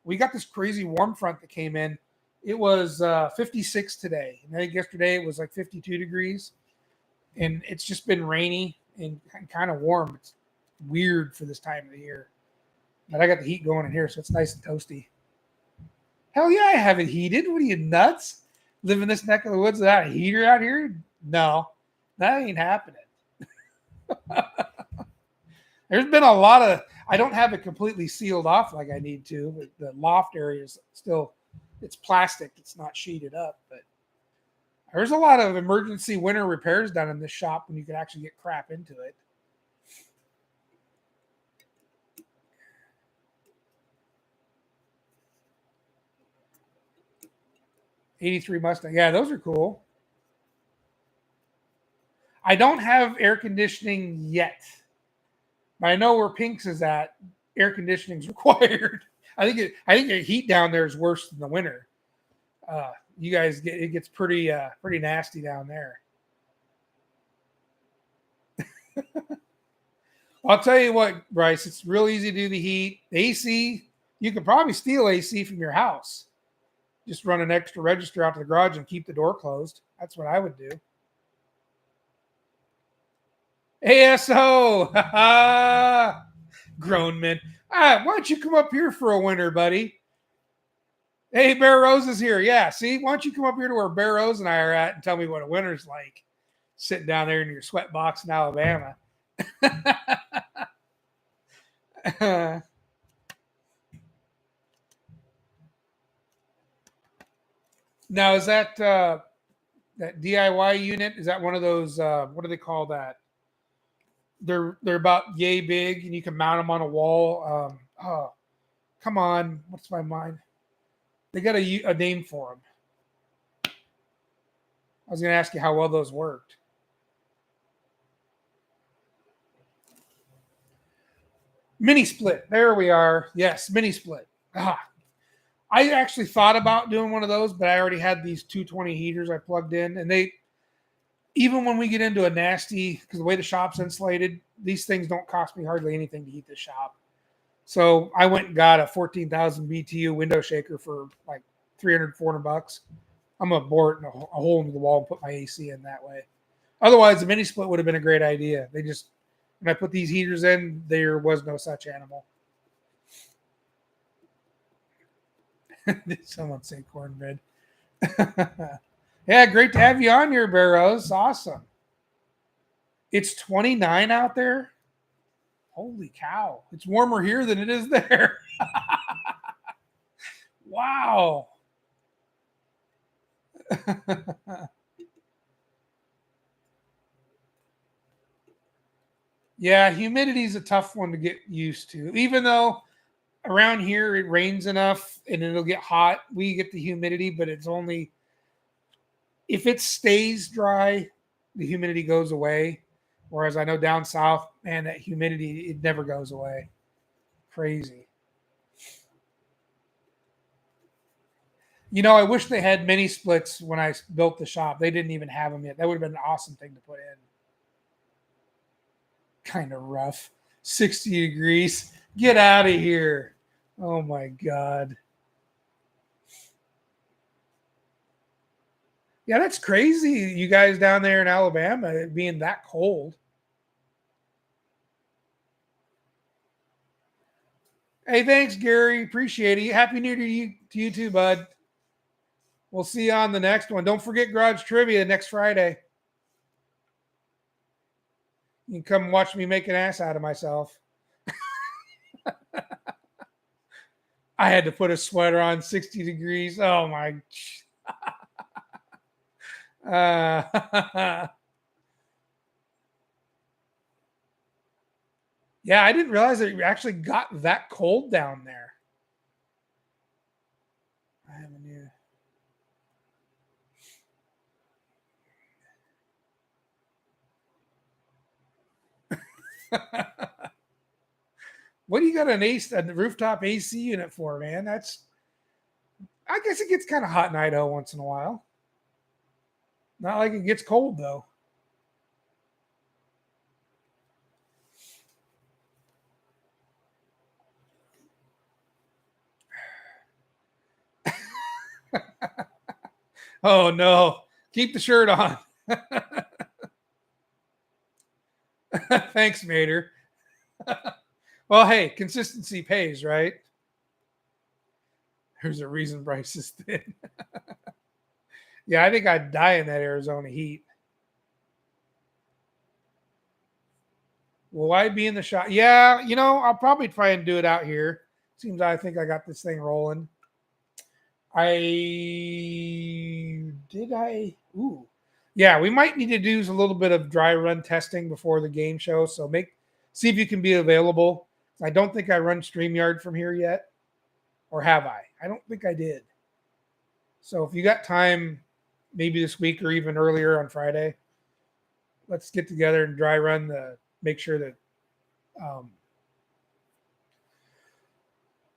We got this crazy warm front that came in. It was 56 today. And I think yesterday it was like 52 degrees. And it's just been rainy and kind of warm. It's weird for this time of the year. But I got the heat going in here, so it's nice and toasty. Hell yeah, I have it heated. What are you, nuts? Live in this neck of the woods without a heater out here? No, that ain't happening. There's been a lot of, I don't have it completely sealed off like I need to, but the loft area is still, it's plastic. It's not sheeted up, but there's a lot of emergency winter repairs done in this shop when you can actually get crap into it. '83 Mustang. Yeah, those are cool. I don't have air conditioning yet, but I know where Pink's is at. Air conditioning is required. I think the heat down there is worse than the winter. You guys it gets pretty nasty down there. I'll tell you what, Bryce, it's real easy to do the heat. AC, you could probably steal AC from your house. Just run an extra register out to the garage and keep the door closed. That's what I would do. ASO, grown men. Why don't you come up here for a winter, buddy? Hey, Bear Rose is here. Yeah, see, why don't you come up here to where Bear Rose and I are at and tell me what a winter's like, sitting down there in your sweat box in Alabama. Now, is that DIY unit? Is that one of those? What do they call that? They're about yay big, and you can mount them on a wall. Oh, come on, what's my mind? They got a name for them. I was going to ask you how well those worked. Mini split. There we are. Yes, mini split. I actually thought about doing one of those, but I already had these 220 heaters I plugged in, and they, even when we get into a nasty, because the way the shop's insulated, these things don't cost me hardly anything to heat the shop. So I went and got a 14,000 BTU window shaker for like 300, $400. I'm going to bore it in a hole into the wall and put my AC in that way. Otherwise, the mini split would have been a great idea. When I put these heaters in, there was no such animal. Did someone say cornbread? Yeah, great to have you on here, Barrows. Awesome. It's 29 out there. Holy cow. It's warmer here than it is there. Wow. Yeah, humidity is a tough one to get used to. Even though around here it rains enough and it'll get hot, we get the humidity, but it's only if it stays dry, the humidity goes away. Whereas I know down south, man, that humidity it never goes away. Crazy. I wish they had mini splits when I built the shop. They didn't even have them yet. That would have been an awesome thing to put in. Kind of rough. 60 degrees. Get out of here. Oh my God. Yeah, that's crazy. You guys down there in Alabama it being that cold. Hey, thanks, Gary. Appreciate it. Happy New Year to you too, bud. We'll see you on the next one. Don't forget Garage Trivia next Friday. You can come watch me make an ass out of myself. I had to put a sweater on 60 degrees. Oh my. Yeah, I didn't realize that it actually got that cold down there. I haven't either. What do you got a rooftop AC unit for, man? I guess it gets kind of hot in Idaho once in a while. Not like it gets cold though. Oh no. Keep the shirt on. Thanks, Mater. Well, hey, consistency pays, right? There's a reason Bryce is thin. Yeah, I think I'd die in that Arizona heat. Will I be in the shot? Yeah, I'll probably try and do it out here. Seems I think I got this thing rolling. Ooh. Yeah, we might need to do a little bit of dry run testing before the game show. So see if you can be available. I don't think I run StreamYard from here yet. Or have I? I don't think I did. So if you got time, maybe this week or even earlier on Friday, let's get together and dry run make sure that um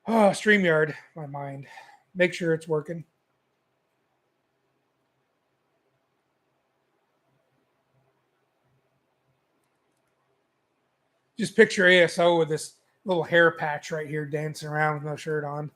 StreamYard, my mind. Make sure it's working. Just picture ASO with this little hair patch right here dancing around with no shirt on.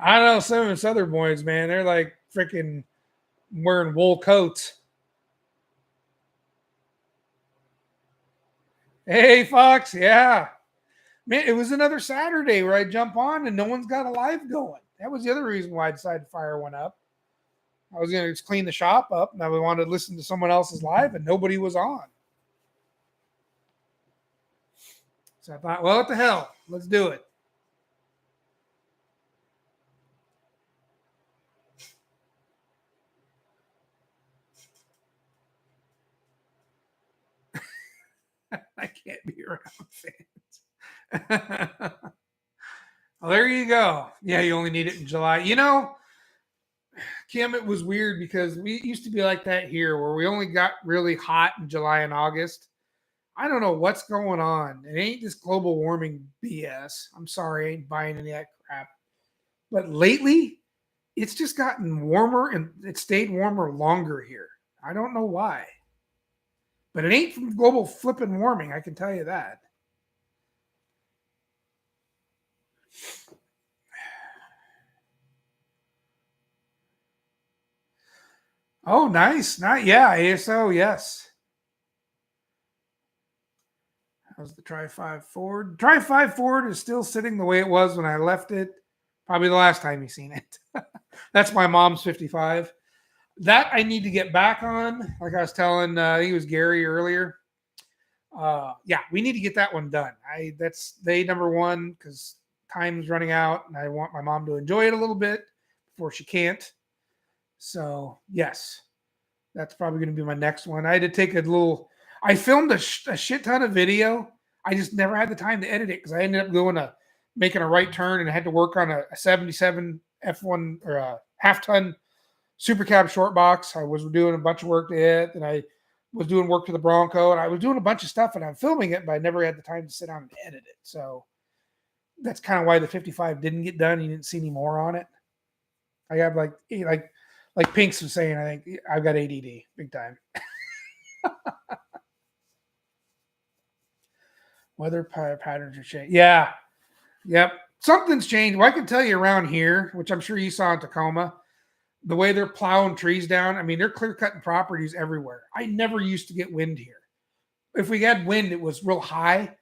I don't know some of the Southern boys, man. They're like freaking wearing wool coats. Hey, Fox, yeah, man. It was another Saturday where I jump on and no one's got a live going. That was the other reason why I decided to fire one up. I was going to just clean the shop up, and I wanted to listen to someone else's live, and nobody was on. So I thought, well, what the hell? Let's do it. I can't be around fans. Well, there you go. Yeah, you only need it in July. Kim, it was weird because we used to be like that here where we only got really hot in July and August. I don't know what's going on. It ain't this global warming BS. I'm sorry, I ain't buying any of that crap. But lately, it's just gotten warmer and it stayed warmer longer here. I don't know why. But it ain't from global flipping warming, I can tell you that. Oh, nice. Not yeah, ASO, yes. How's the Tri 5 Ford? Tri 5 Ford is still sitting the way it was when I left it. Probably the last time you seen it. That's my mom's 55. That I need to get back on. Like I was telling, he was Gary earlier. Yeah, we need to get that one done. That's day number one because time's running out, and I want my mom to enjoy it a little bit before she can't. So yes, that's probably going to be my next one. I had to take a little. I filmed a shit ton of video. I just never had the time to edit it because I ended up going to making a right turn and I had to work on a 77 F1 or a half ton super cab short box. I was doing a bunch of work to it, and I was doing work to the Bronco, and I was doing a bunch of stuff, and I'm filming it, but I never had the time to sit down and edit it. So that's kind of why the 55 didn't get done. You didn't see any more on it. I have like Pinks was saying. I think I've got ADD big time. Weather patterns are changing. Yeah, yep. Something's changed. Well, I can tell you around here, which I'm sure you saw in Tacoma, the way they're plowing trees down. I mean, they're clear cutting properties everywhere. I never used to get wind here. If we had wind, it was real high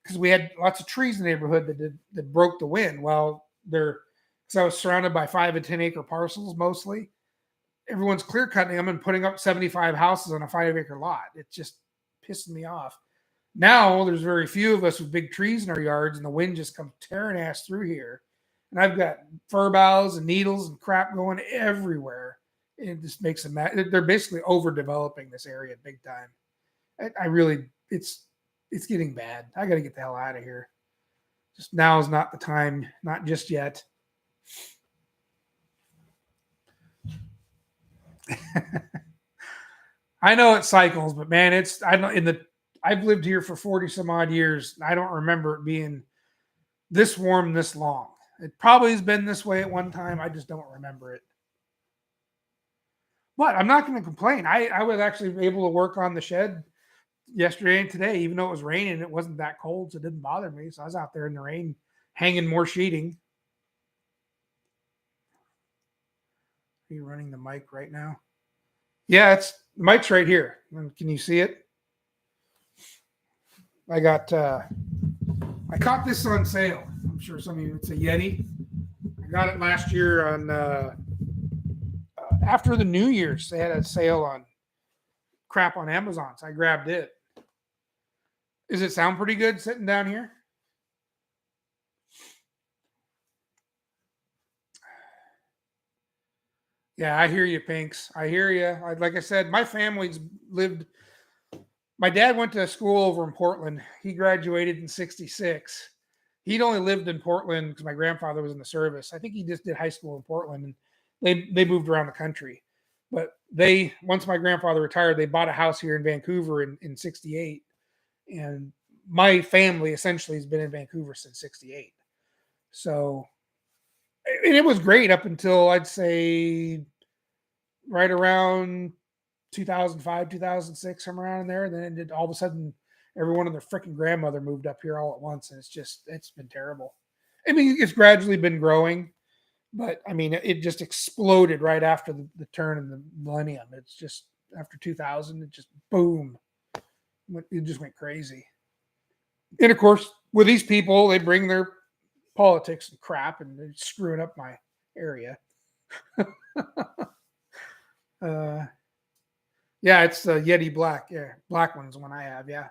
because we had lots of trees in the neighborhood that broke the wind. Well, they're because I was surrounded by 5 and 10 acre parcels mostly. Everyone's clear cutting them and putting up 75 houses on a 5 acre lot. It's just pissing me off. Now there's very few of us with big trees in our yards, and the wind just comes tearing ass through here. And I've got fir boughs and needles and crap going everywhere. It just makes them mad. They're basically overdeveloping this area big time. I really, it's getting bad. I got to get the hell out of here. Just now is not the time, not just yet. I know it cycles, but man, it's I don't in the I've lived here for 40 some odd years. I don't remember it being this warm this long. It probably has been this way at one time. I just don't remember it. But I'm not going to complain. I was actually able to work on the shed yesterday and today, even though it was raining. It wasn't that cold, so it didn't bother me. So I was out there in the rain hanging more sheeting. Are you running the mic right now? Yeah, it's the mic's right here. Can you see it? I got I caught this on sale. I'm sure some of you, it's a Yeti. I got it last year on after the New Year's. They had a sale on crap on Amazon, so I grabbed it. Does it sound pretty good sitting down here? Yeah, I hear you, Pinks. I hear you. Like I said, my family's lived. My dad went to school over in Portland. He graduated in '66. He'd only lived in Portland because my grandfather was in the service. I think he just did high school in Portland, and they moved around the country. But they once my grandfather retired, they bought a house here in Vancouver in '68, and my family essentially has been in Vancouver since '68. So, and it was great up until I'd say right around 2005, 2006, somewhere around in there. And then it did, all of a sudden, everyone and their freaking grandmother moved up here all at once. And it's been terrible. I mean, it's gradually been growing, but I mean, it just exploded right after the turn of the millennium. It's just after 2000, it just boom. It just went crazy. And of course, with these people, they bring their politics and crap and they're screwing up my area. uh, Yeah, it's the Yeti Black. Yeah, black one's the one I have. Yeah.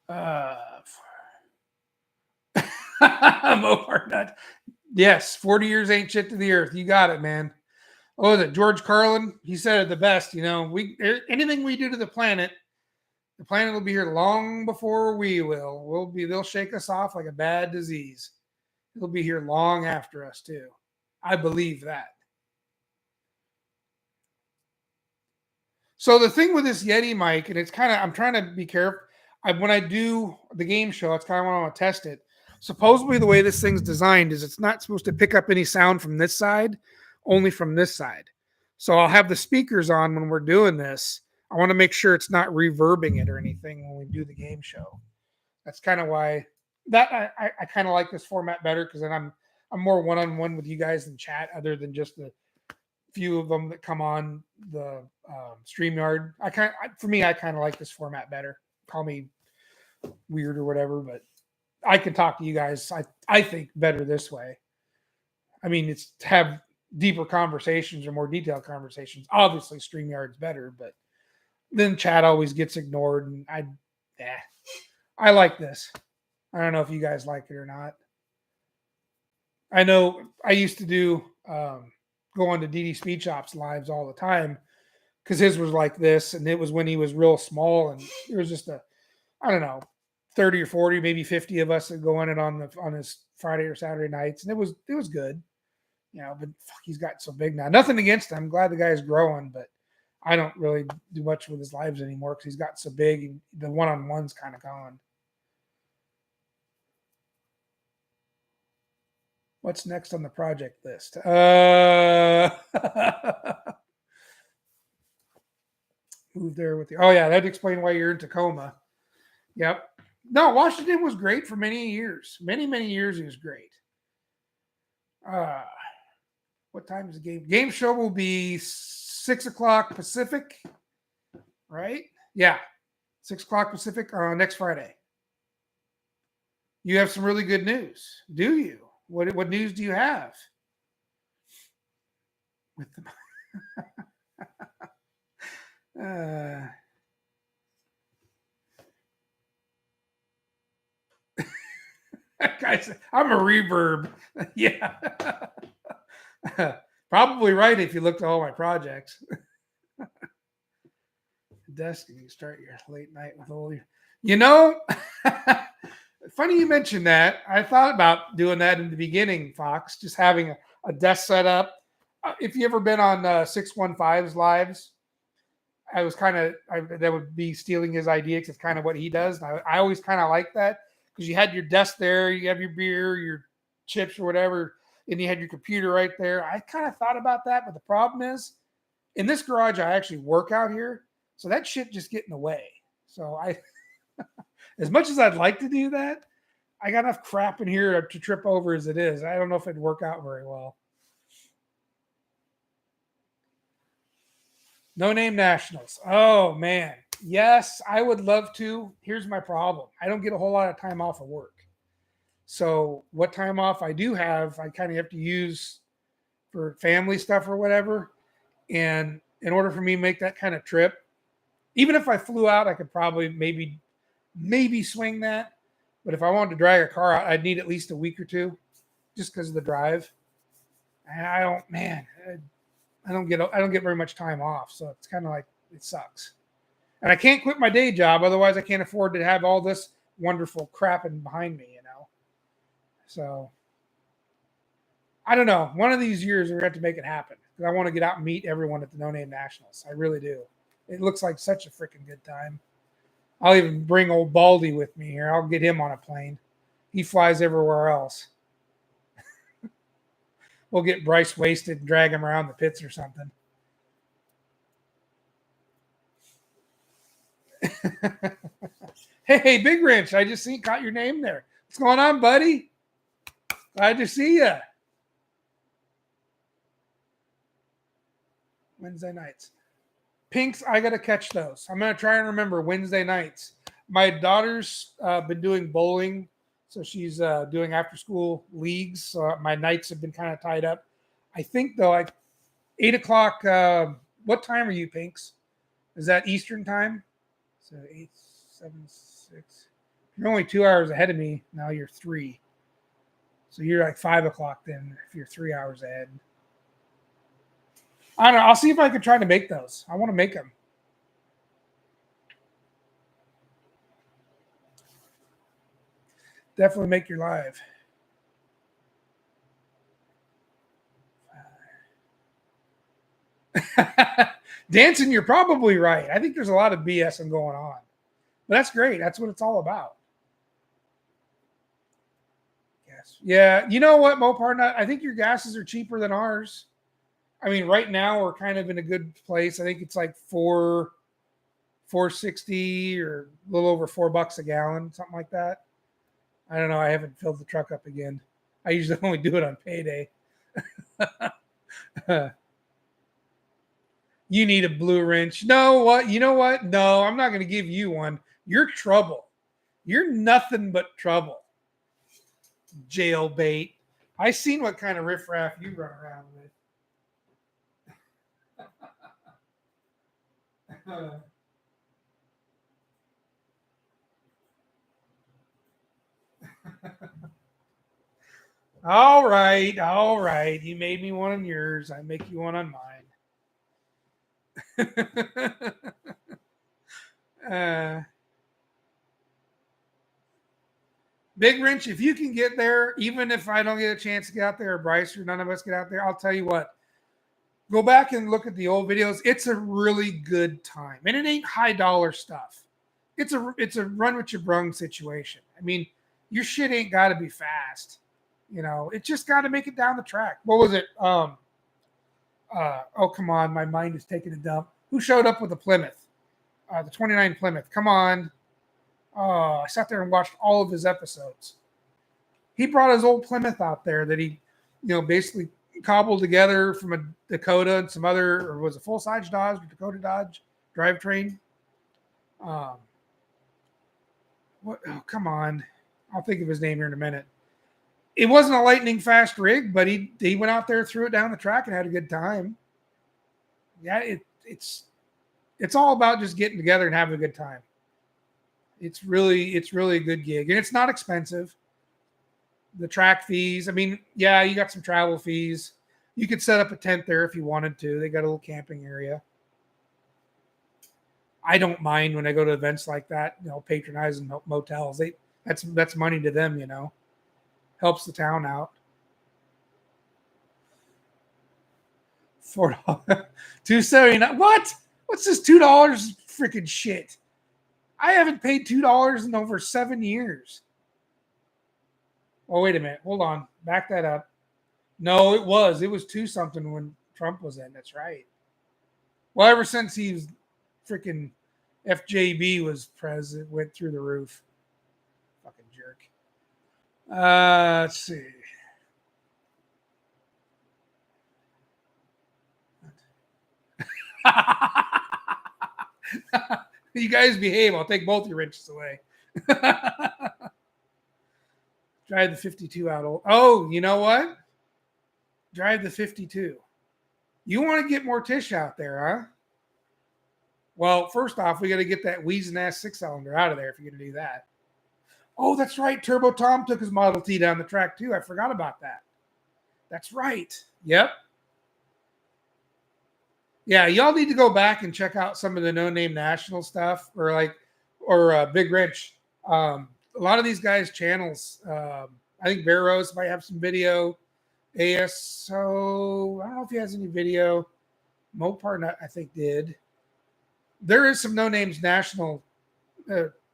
Uh, Mopar nut. Yes, 40 years ain't shit to the earth. You got it, man. Oh, that George Carlin? He said it the best. You know, anything we do to the planet will be here long before we will. They'll shake us off like a bad disease. It'll be here long after us too. I believe that. So the thing with this Yeti mic, and it's kind of I'm trying to be careful. When I do the game show, it's kind of when I want to test it. Supposedly, the way this thing's designed is it's not supposed to pick up any sound from this side, only from this side. So I'll have the speakers on when we're doing this. I want to make sure it's not reverbing it or anything when we do the game show. That's kind of why that I kind of like this format better because then I'm more one-on-one with you guys than chat, other than just the few of them that come on the StreamYard. For me, I kind of like this format better. Call me weird or whatever, but I can talk to you guys. I think better this way. I mean, it's to have deeper conversations or more detailed conversations. Obviously, StreamYard's better, but then chat always gets ignored, and I like this. I don't know if you guys like it or not. I know I used to do go on to DD Speed Shop's lives all the time because his was like this, and it was when he was real small, and there was just I don't know, 30 or 40, maybe 50 of us that go on it on his Friday or Saturday nights, and it was good, but fuck, he's gotten so big now. Nothing against him. I'm glad the guy's growing, but I don't really do much with his lives anymore because he's gotten so big, and the one-on-one's kind of gone. What's next on the project list? Move there with you. Oh yeah, that'd explain why you're in Tacoma. Yep. No, Washington was great for many years. Many years he was great. What time is the game? Game show will be 6:00 Pacific, right? Yeah, 6:00 Pacific next Friday. You have some really good news, do you? What news do you have? With the guys, I'm a reverb. Yeah. Probably right if you looked at all my projects. Desk and you start your late night with all funny you mentioned that. I thought about doing that in the beginning, Fox, just having a desk set up. If you ever been on 615's lives, I was that would be stealing his idea because it's kind of what he does. And I always kind of like that because you had your desk there, you have your beer, your chips or whatever, and you had your computer right there. I kind of thought about that, but the problem is in this garage, I actually work out here. So that shit just get in the way. So as much as I'd like to do that, I got enough crap in here to trip over as it is. I don't know if it'd work out very well. No Name Nationals. Oh, man. Yes, I would love to. Here's my problem. I don't get a whole lot of time off of work. So what time off I do have, I kind of have to use for family stuff or whatever. And in order for me to make that kind of trip, even if I flew out, I could probably maybe swing that. But if I wanted to drag a car out, I'd need at least a week or two just because of the drive. And I don't get very much time off. So it's kind of like it sucks. And I can't quit my day job. Otherwise I can't afford to have all this wonderful crap in behind me, So I don't know. One of these years we're going to have to make it happen because I want to get out and meet everyone at the No Name Nationals. I really do. It looks like such a freaking good time. I'll even bring old Baldy with me here. I'll get him on a plane. He flies everywhere else. We'll get Bryce wasted and drag him around the pits or something. Hey, Big Wrench, I just caught your name there. What's going on, buddy? Glad to see you. Wednesday nights. Pinks, I got to catch those. I'm going to try and remember Wednesday nights. My daughter's been doing bowling, so she's doing after-school leagues. So my nights have been kind of tied up. I think, though, 8 o'clock. What time are you, Pinks? Is that Eastern time? So 8, 7, 6. You're only 2 hours ahead of me. Now you're 3. So you're like 5 o'clock then if you're 3 hours ahead. I don't know. I'll see if I can try to make those. I want to make them. Definitely make your live. Dancing, you're probably right. I think there's a lot of BS going on. But that's great. That's what it's all about. Yes. Yeah. You know what, Mopar? I think your gases are cheaper than ours. I mean, right now we're kind of in a good place. I think it's like $4.60 or a little over $4 a gallon, something like that. I don't know. I haven't filled the truck up again. I usually only do it on payday. You need a blue wrench. No, what? You know what? No, I'm not going to give you one. You're trouble. You're nothing but trouble. Jailbait. I seen what kind of riffraff you run around with. All right, all right. You made me one on yours. I make you one on mine. uh, Big Wrench, if you can get there, even if I don't get a chance to get out there, or Bryce or none of us get out there, I'll tell you what. Go back and look at the old videos. It's a really good time, and it ain't high dollar stuff. It's a run with your brung situation. I mean, your shit ain't got to be fast. You know, it just got to make it down the track. What was it? Oh, come on. My mind is taking a dump. Who showed up with the Plymouth? The 29 Plymouth. Come on. Oh, I sat there and watched all of his episodes. He brought his old Plymouth out there that he, basically cobbled together from a Dakota and some other, or was it full-size Dodge, Dakota Dodge drivetrain. What? Oh, come on. I'll think of his name here in a minute. It wasn't a lightning fast rig, but he went out there, threw it down the track, and had a good time. Yeah, it's all about just getting together and having a good time. It's really a good gig, and it's not expensive. The track fees, I mean, yeah, you got some travel fees. You could set up a tent there if you wanted to. They got a little camping area. I don't mind when I go to events like that, patronizing motels. That's money to them, helps the town out. $4, $2.79. What? What's this $2 freaking shit? I haven't paid $2 in over 7 years. Oh, wait a minute. Hold on. Back that up. No, it was 2 something when Trump was in. That's right. Well, ever since he was freaking FJB was president, went through the roof. Fucking jerk. Let's see. You guys behave. I'll take both your wrenches away. Drive the 52 out. Oh, you know what? Drive the 52. You want to get more Tish out there, huh? Well, first off, we got to get that wheezing ass 6-cylinder out of there if you're going to do that. Oh, that's right. Turbo Tom took his Model T down the track too. I forgot about that. That's right. Yep. Yeah, y'all need to go back and check out some of the no-name national stuff, or Big Wrench. A lot of these guys' channels. I think Bear Rose might have some video. ASO, I don't know if he has any video. Mopar, I think, did. There is some no-names national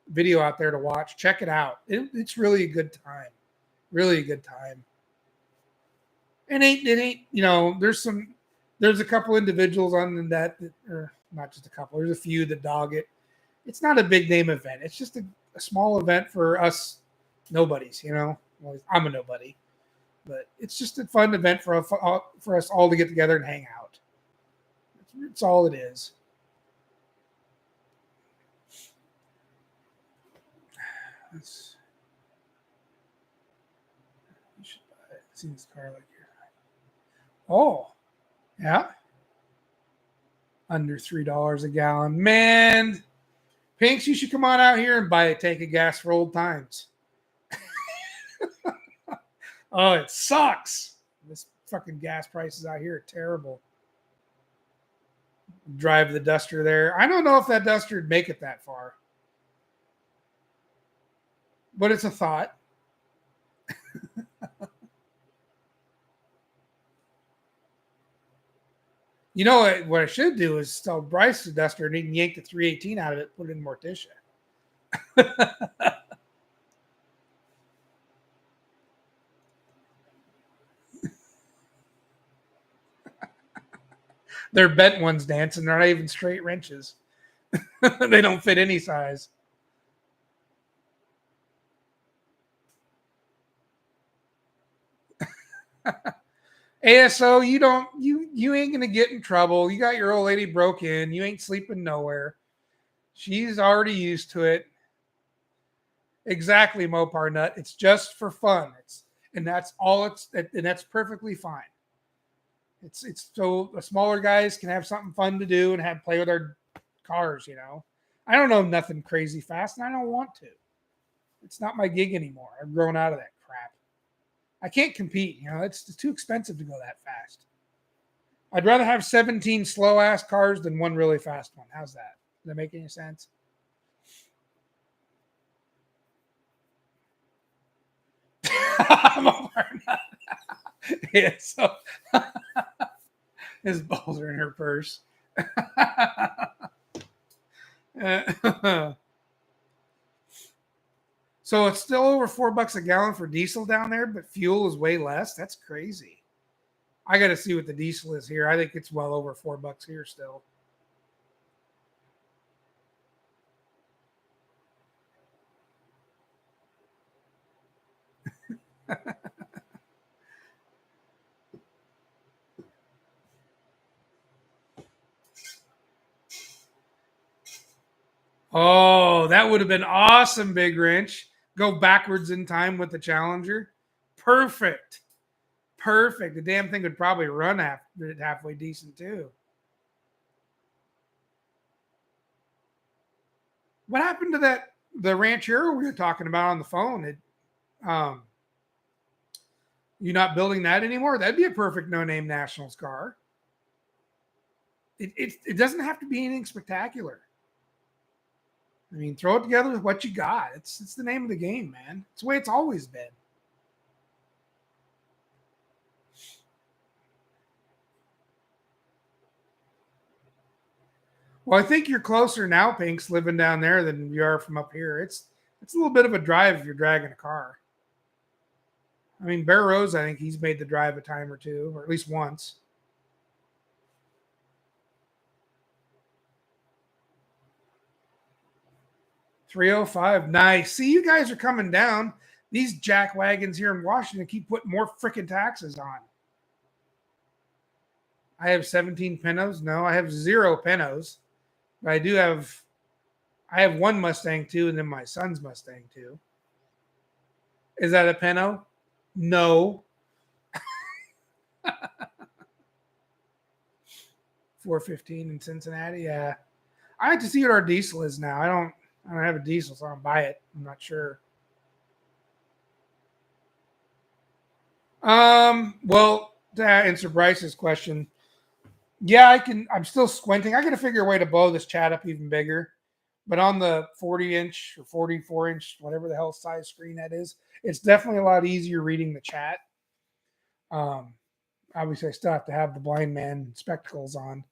video out there to watch. Check it out. It's really a good time. Really a good time. And it ain't, there's a couple individuals on the net that, or not just a couple, there's a few that dog it. It's not a big name event. It's just a small event for us nobodies, Well, I'm a nobody. But it's just a fun event for us all to get together and hang out. It's all it is. You should buy it. See this car like here. Oh, yeah. Under $3 a gallon. Man, Pinks, you should come on out here and buy a tank of gas for old times. Oh, it sucks. This fucking gas prices out here are terrible. Drive the Duster there. I don't know if that Duster would make it that far. But it's a thought. You know what I should do is tell Bryce the Duster and he can yank the 318 out of it, put it in Morticia. They're bent ones dancing. They're not even straight wrenches. They don't fit any size. ASO, you ain't gonna get in trouble. You got your old lady broke in. You ain't sleeping nowhere. She's already used to it. Exactly, Mopar Nut. It's just for fun. And that's all and that's perfectly fine. It's so the smaller guys can have something fun to do and have play with their cars. I don't know nothing crazy fast, and I don't want to. It's not my gig anymore. I've grown out of that crap. I can't compete. It's too expensive to go that fast. I'd rather have 17 slow ass cars than one really fast one. How's that? Does that make any sense? Yeah, so his balls are in her purse. So it's still over $4 a gallon for diesel down there, but fuel is way less. That's crazy. I got to see what the diesel is here. I think it's well over $4 here still. Oh, that would have been awesome, Big Wrench. Go backwards in time with the Challenger. Perfect. Perfect. The damn thing would probably run halfway decent too. What happened to the Ranchero we were talking about on the phone? Um, you not building that anymore? That'd be a perfect no-name Nationals car. It doesn't have to be anything spectacular. I mean, throw it together with what you got. It's the name of the game, man. It's the way it's always been. Well, I think you're closer now, Pinks, living down there than you are from up here. It's a little bit of a drive if you're dragging a car. I mean, Bear Rose, I think he's made the drive a time or two, or at least once. 305. Nice. See, you guys are coming down. These jack wagons here in Washington keep putting more freaking taxes on. I have 17 Pintos. No, I have 0 Pintos. But I have one Mustang too, and then my son's Mustang too. Is that a Pinto? No. 415 in Cincinnati. Yeah. I have to see what our diesel is now. I don't have a diesel, so I don't buy it. I'm not sure. Well, to answer Bryce's question, yeah, I'm still squinting. I got to figure a way to blow this chat up even bigger. But on the 40-inch or 44-inch, whatever the hell size screen that is, it's definitely a lot easier reading the chat. Um, Obviously, I still have to have the blind man spectacles on.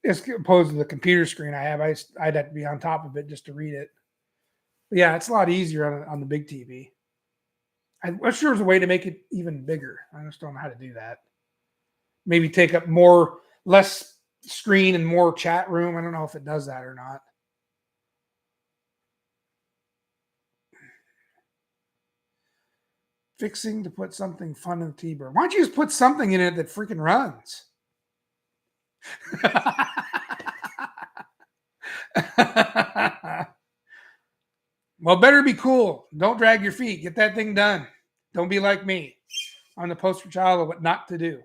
As opposed to the computer screen I have, I'd have to be on top of it just to read it. But yeah, it's a lot easier on the big TV. I'm sure there's a way to make it even bigger. I just don't know how to do that. Maybe take up less screen and more chat room. I don't know if it does that or not. Fixing to put something fun in the T-bird. Why don't you just put something in it that freaking runs? Well, better be cool. Don't drag your feet. Get that thing done. Don't be like me. I'm the poster child of what not to do.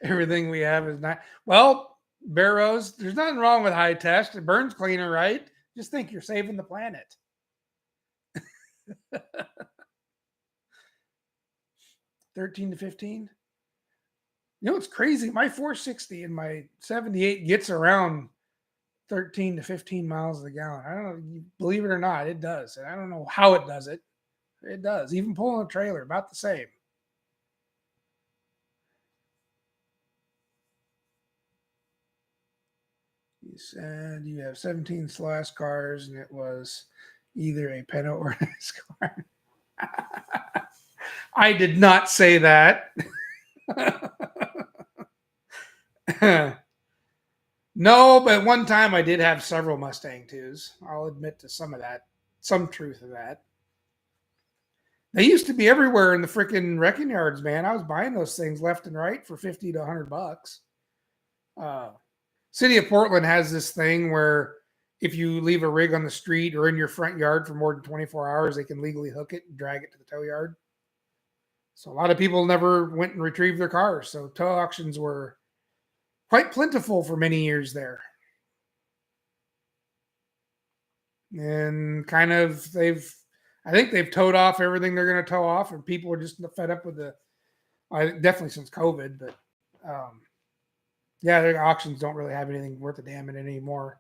Everything we have is not. Well, Barrows, there's nothing wrong with high test. It burns cleaner, right? Just think you're saving the planet. 13 to 15. It's crazy. My 460 and my 78 gets around 13 to 15 miles a gallon. I don't know. Believe it or not, it does. And I don't know how it does it. It does. Even pulling a trailer, about the same. You said you have 17 slash cars, and it was either a Pinto or a NASCAR. I did not say that. No, but one time I did have several Mustang twos. I'll admit to some of that, some truth of that. They used to be everywhere in the freaking wrecking yards, man. I was buying those things left and right for 50 to $100. Uh, City of Portland has this thing where if you leave a rig on the street or in your front yard for more than 24 hours, they can legally hook it and drag it to the tow yard. So a lot of people never went and retrieved their cars. So tow auctions were quite plentiful for many years there. And kind of I think they've towed off everything they're going to tow off, and people are just fed up with definitely since COVID, but yeah, their auctions don't really have anything worth a damn in it anymore.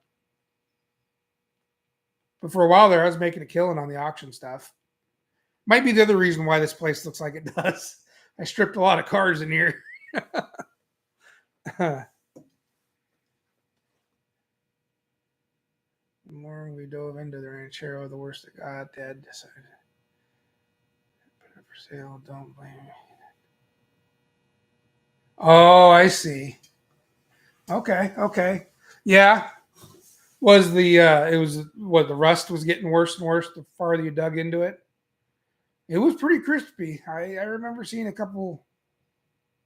But for a while there, I was making a killing on the auction stuff. Might be the other reason why this place looks like it does. I stripped a lot of cars in here. The more we dove into the ranchero, the worse it got. Dad decided put it for sale. Don't blame me. Oh, I see. Okay. Yeah. Was the it was what the rust was getting worse and worse the farther you dug into it? It was pretty crispy. I remember seeing a couple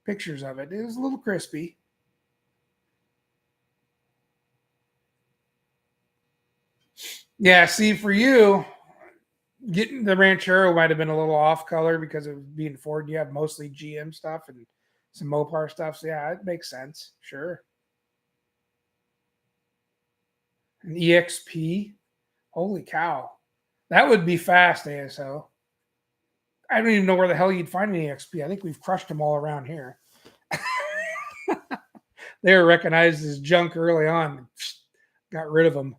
pictures of it. It was a little crispy. Yeah, see, for you, getting the Ranchero might have been a little off color because of being Ford. You have mostly GM stuff and some Mopar stuff. So yeah, it makes sense. Sure. An EXP. Holy cow. That would be fast, ASO. I don't even know where the hell you'd find an EXP. I think we've crushed them all around here. They were recognized as junk early on. Got rid of them.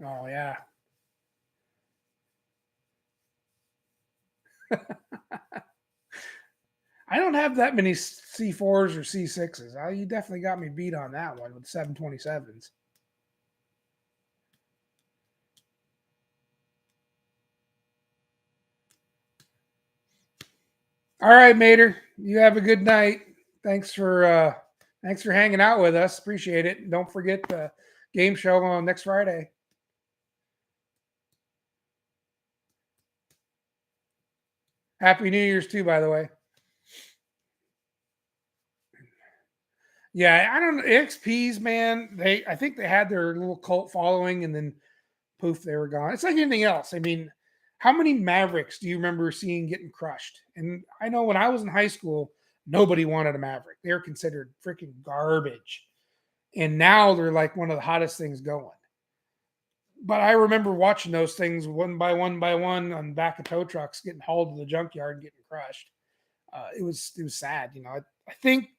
Oh, yeah. I don't have that many C4s or C6s. You definitely got me beat on that one with 727s. All right, Mater. You have a good night. Thanks for hanging out with us. Appreciate it. Don't forget the game show on next Friday. Happy New Year's too, by the way. Yeah, I don't know. XPs, man. I think they had their little cult following, and then poof, they were gone. It's like anything else. I mean, how many Mavericks do you remember seeing getting crushed? And I know when I was in high school, nobody wanted a Maverick. They were considered freaking garbage. And now they're like one of the hottest things going. But I remember watching those things one by one on the back of tow trucks getting hauled to the junkyard and getting crushed. It was sad. I think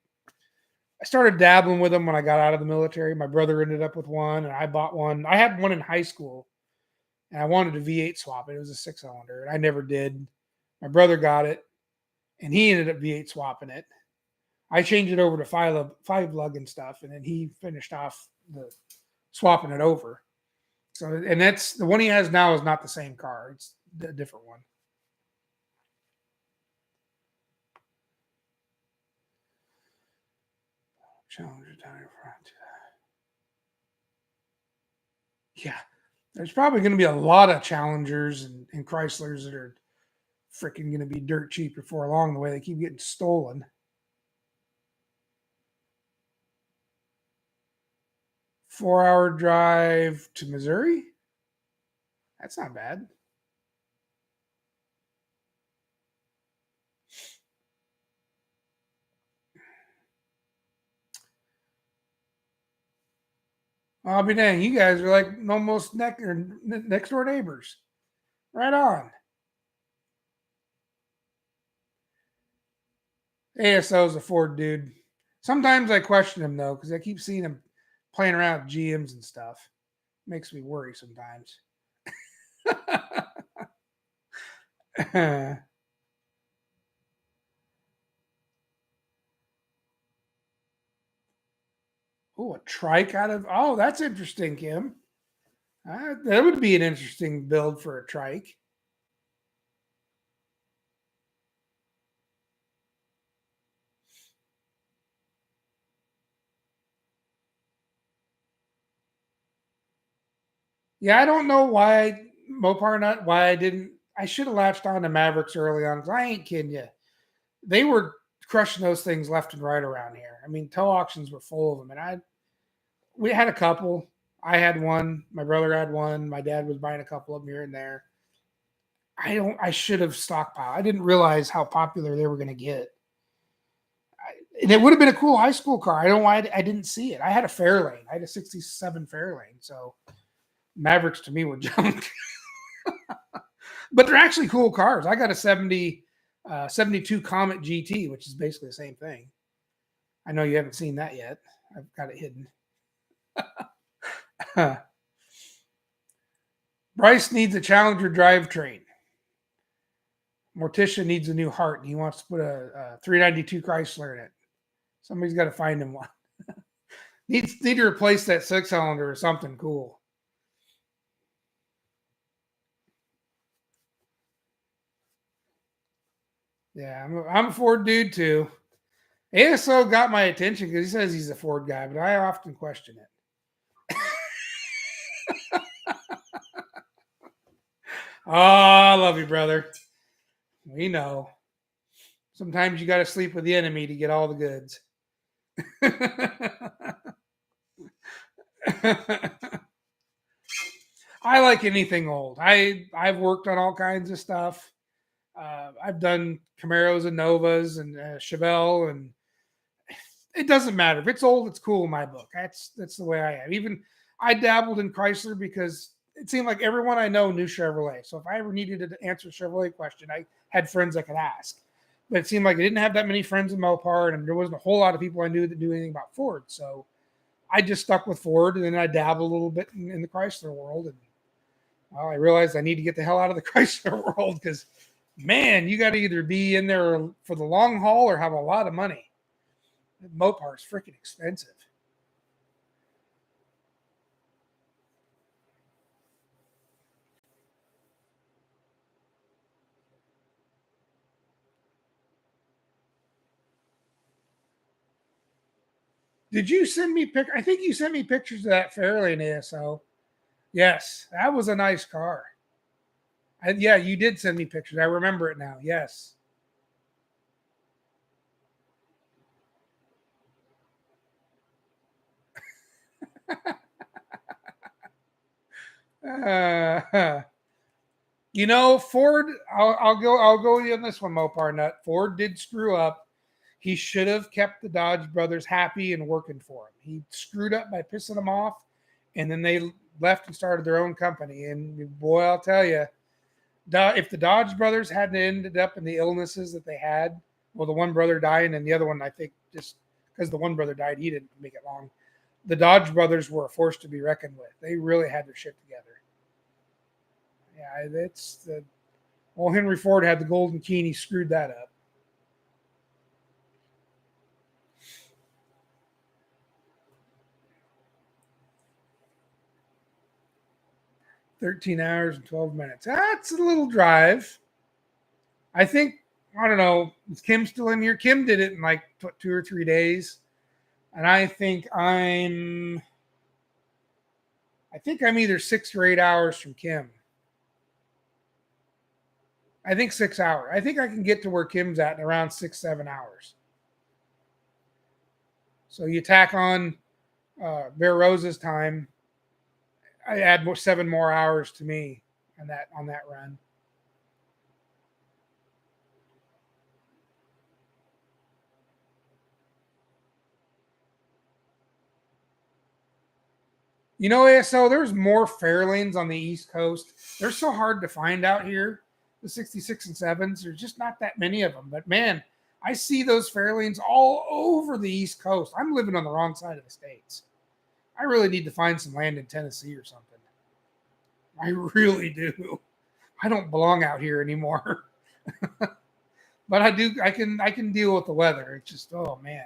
I started dabbling with them when I got out of the military. My brother ended up with one, and I bought one. I had one in high school, and I wanted a V8 swap it. It was a 6-cylinder, and I never did. My brother got it, and he ended up V8 swapping it. I changed it over to five lug and stuff, and then he finished off the swapping it over. So, and that's the one he has now is not the same car; it's a different one. Challenger down in front. Yeah, there's probably going to be a lot of Challengers and Chryslers that are freaking going to be dirt cheap before long. The way they keep getting stolen. 4-hour drive to Missouri. That's not bad. I'll be dang. You guys are like almost next door neighbors. Right on. ASO's a Ford dude. Sometimes I question him though, because I keep seeing him playing around with GMs and stuff. Makes me worry sometimes. Oh, a trike out of. Oh, that's interesting, Kim. That would be an interesting build for a trike. Yeah, I don't know why Mopar nut. Why I didn't. I should have latched on to Mavericks early on. 'Cause I ain't kidding you. They were crushing those things left and right around here. I mean, tow auctions were full of them, and we had a couple. I had one. My brother had one. My dad was buying a couple of them here and there. I should have stockpiled. I didn't realize how popular they were going to get. And it would have been a cool high school car. I don't know why I didn't see it. I had a Fairlane. I had a 67 Fairlane. So Mavericks to me were junk. But they're actually cool cars. I got a 72 Comet GT, which is basically the same thing. I know you haven't seen that yet. I've got it hidden. Bryce needs a Challenger drivetrain. Morticia needs a new heart, and he wants to put a 392 Chrysler in it. Somebody's got to find him one. Need to replace that 6-cylinder or something cool. Yeah, I'm a Ford dude too. ASO got my attention because he says he's a Ford guy, but I often question it. Oh, I love you, brother. We know. Sometimes you got to sleep with the enemy to get all the goods. I like anything old. I've worked on all kinds of stuff. I've done Camaros and Novas and Chevelle, and it doesn't matter if it's old. It's cool in my book. That's the way I am. Even I dabbled in Chrysler because it seemed like everyone I know knew Chevrolet. So if I ever needed to answer a Chevrolet question, I had friends I could ask. But it seemed like I didn't have that many friends in Mopar, and there wasn't a whole lot of people I knew that knew anything about Ford. So I just stuck with Ford, and then I dabbled a little bit in the Chrysler world. And well, I realized I need to get the hell out of the Chrysler world because, man, you got to either be in there for the long haul or have a lot of money. Mopar is freaking expensive. Did you send me I think you sent me pictures of that Fairlane ASO. Yes, that was a nice car. Yeah, you did send me pictures. I remember it now. Yes. Uh, Ford. I'll go with you on this one, Mopar Nut. Ford did screw up. He should have kept the Dodge brothers happy and working for him. He screwed up by pissing them off, and then they left and started their own company. And boy, I'll tell you, if the Dodge brothers hadn't ended up in the illnesses that they had, well, the one brother dying and the other one, I think, just because the one brother died, he didn't make it long. The Dodge brothers were a force to be reckoned with. They really had their shit together. Yeah, that's the. Well, Henry Ford had the golden key, and he screwed that up. 13 hours and 12 minutes. That's a little drive. I think, I don't know, is Kim still in here? Kim did it in like 2 or 3 days. And I think I'm either 6 or 8 hours from Kim. I think 6 hours. I think I can get to where Kim's at in around 6, 7 hours. So you tack on Bear Rose's time. I add 7 more hours to me on that run. ASO, there's more Fairlanes on the East Coast. They're so hard to find out here. The 66 and 7s, there's just not that many of them. But man, I see those Fairlanes all over the East Coast. I'm living on the wrong side of the states. I really need to find some land in Tennessee or something. I really do. I don't belong out here anymore. But I do. I can deal with the weather. It's just, oh man.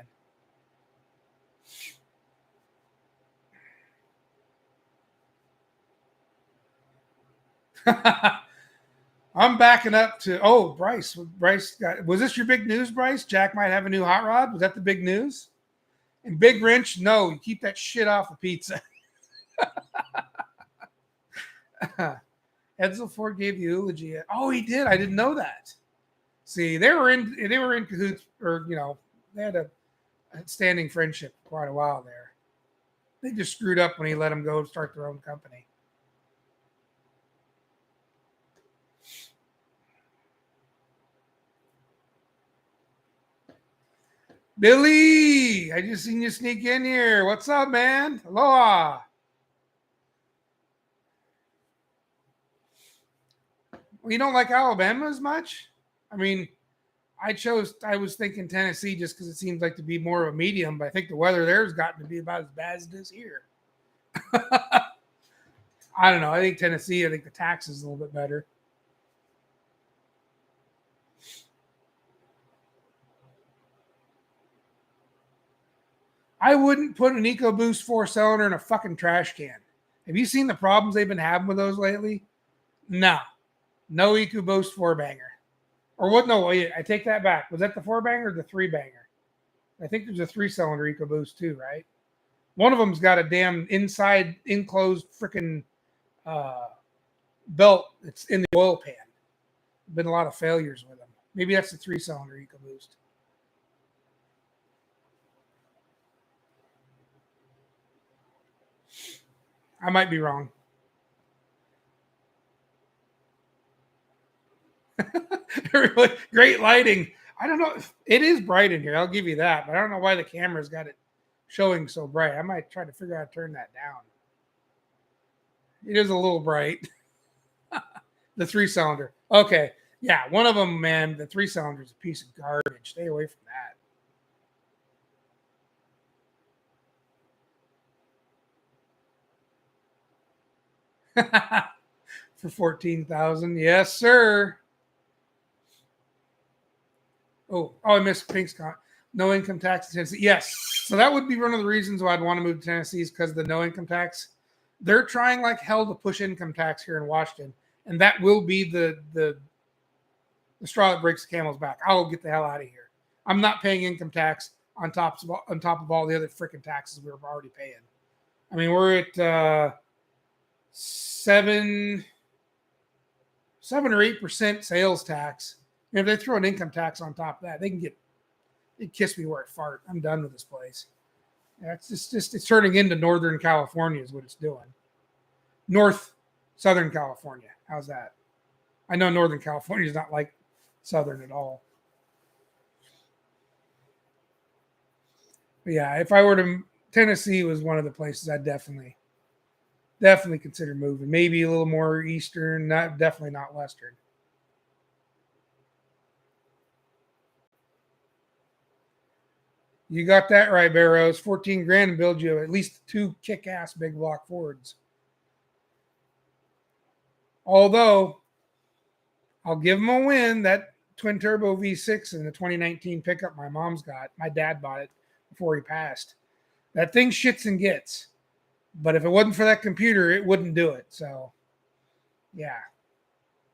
I'm backing up to Bryce. Was this your big news, Bryce? Jack might have a new hot rod. Was that the big news? And Big Wrench, no, you keep that shit off of pizza. Edsel Ford gave the eulogy. Oh, he did. I didn't know that. See, they were in cahoots, or they had a standing friendship for quite a while there. They just screwed up when he let them go start their own company. Billy, I just seen you sneak in here. What's up, man? Aloha. Well, you don't like Alabama as much? I mean, I was thinking Tennessee just because it seems like to be more of a medium, but I think the weather there has gotten to be about as bad as it is here. I don't know. I think Tennessee, I think the tax is a little bit better. I wouldn't put an EcoBoost 4-cylinder in a fucking trash can. Have you seen the problems they've been having with those lately? No. No EcoBoost 4-banger. Or what? No, wait, I take that back. Was that the 4-banger or the 3-banger? I think there's a 3-cylinder EcoBoost too, right? One of them's got a damn inside enclosed freaking belt that's in the oil pan. Been a lot of failures with them. Maybe that's the 3-cylinder EcoBoost. I might be wrong. Really great lighting. I don't know. It is bright in here. I'll give you that. But I don't know why the camera's got it showing so bright. I might try to figure out how to turn that down. It is a little bright. The 3-cylinder. Okay. Yeah, one of them, man, the 3-cylinder is a piece of garbage. Stay away from that. For 14,000. Yes, sir. Oh, I missed Pink's no income tax in Tennessee. Yes. So that would be one of the reasons why I'd want to move to Tennessee is because of the no income tax. They're trying like hell to push income tax here in Washington. And that will be the straw that breaks the camel's back. I'll get the hell out of here. I'm not paying income tax on top of all the other freaking taxes we were already paying. I mean, we're at 7 or 8% sales tax. And if they throw an income tax on top of that, they kiss me where it fart. I'm done with this place. Yeah, it's turning into Northern California is what it's doing. Southern California. How's that? I know Northern California is not like Southern at all. But yeah, if I were to Tennessee was one of the places I'd definitely consider moving. Maybe a little more Eastern, definitely not Western. You got that right, Barrows. 14 grand and build you at least 2 kick-ass big block Fords. Although, I'll give them a win. That twin turbo V6 in the 2019 pickup my dad bought it before he passed. That thing shits and gets. But if it wasn't for that computer, it wouldn't do it. So, yeah.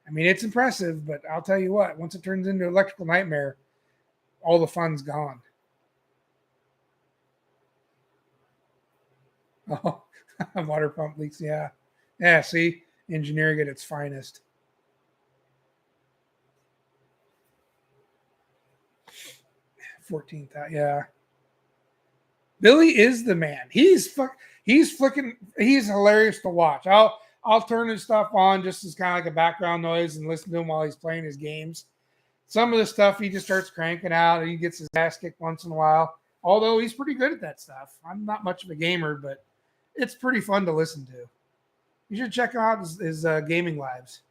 I mean, it's impressive, but I'll tell you what, once it turns into electrical nightmare, all the fun's gone. Oh, water pump leaks. Yeah. Yeah. See, engineering at its finest. 14,000. Yeah. Billy is the man. He's flicking. He's hilarious to watch. I'll turn his stuff on just as kind of like a background noise and listen to him while he's playing his games. Some of the stuff he just starts cranking out and he gets his ass kicked once in a while. Although he's pretty good at that stuff. I'm not much of a gamer, but it's pretty fun to listen to. You should check out his gaming lives.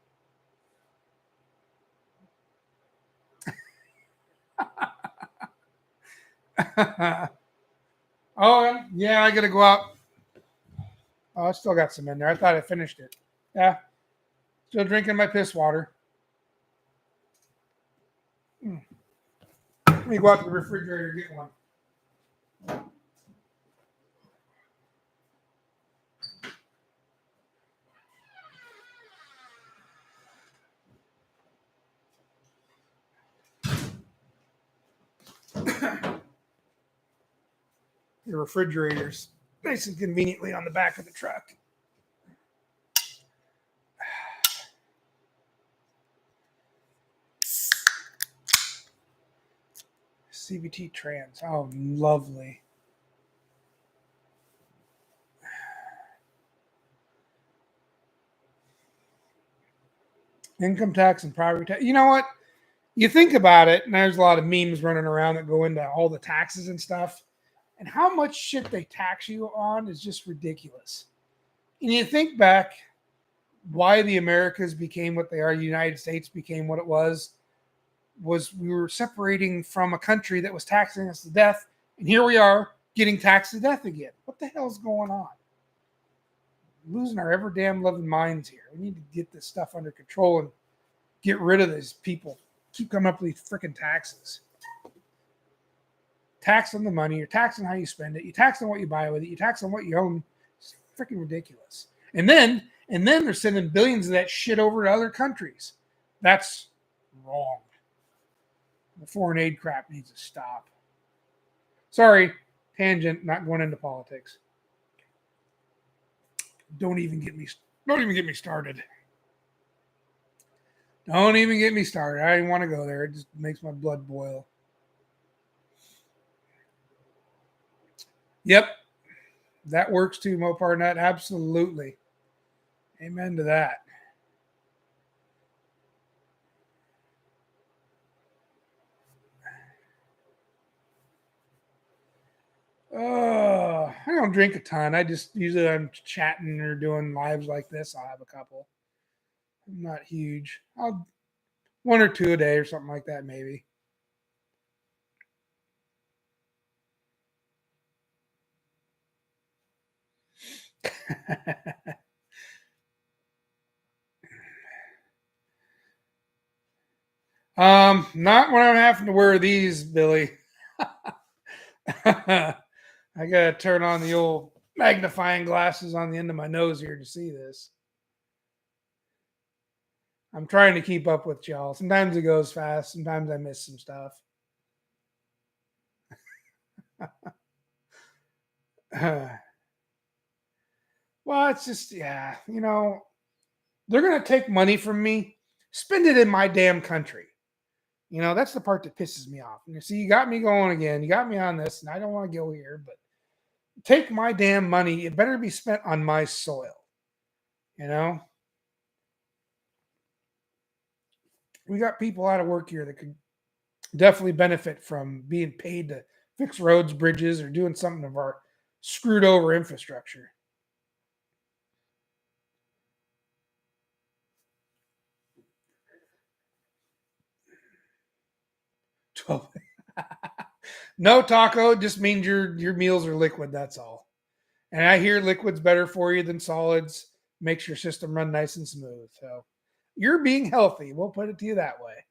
Oh, yeah, I got to go out. Oh, I still got some in there. I thought I finished it. Yeah, still drinking my piss water. Let me go out to the refrigerator and get one. The refrigerator's nice and conveniently on the back of the truck. CBT trans. Oh, lovely. Income tax and property tax. You know what? You think about it, and there's a lot of memes running around that go into all the taxes and stuff. And how much shit they tax you on is just ridiculous. And you think back why the Americas became what they are, the United States became what it was we were separating from a country that was taxing us to death, and here we are getting taxed to death again. What the hell's going on? Losing our ever damn loving minds here. We need to get this stuff under control and get rid of these people. Keep coming up with these freaking taxes. Tax on the money, you're taxing how you spend it, you tax on what you buy with it, you tax on what you own. It's freaking ridiculous. And then they're sending billions of that shit over to other countries. That's wrong. The foreign aid crap needs to stop. Sorry, tangent, not going into politics. Don't even get me started. Don't even get me started. I didn't want to go there. It just makes my blood boil. Yep. That works too, Mopar Nut. Absolutely. Amen to that. I don't drink a ton. I just usually I'm chatting or doing lives like this. I'll have a couple. I'm not huge. I'll one or two a day or something like that, maybe. Not when I'm having to wear these, Billy. I gotta turn on the old magnifying glasses on the end of my nose here to see this. I'm trying to keep up with y'all. Sometimes it goes fast. Sometimes I miss some stuff. Well, it's just, yeah, they're going to take money from me, spend it in my damn country. That's the part that pisses me off. And you see, you got me going again. You got me on this, and I don't want to go here, but take my damn money. It better be spent on my soil. You know, we got people out of work here that could definitely benefit from being paid to fix roads, bridges, or doing something of our screwed over infrastructure. 12. No taco just means your meals are liquid. That's all. And I hear liquid's better for you than solids. Makes your system run nice and smooth. So you're being healthy. We'll put it to you that way.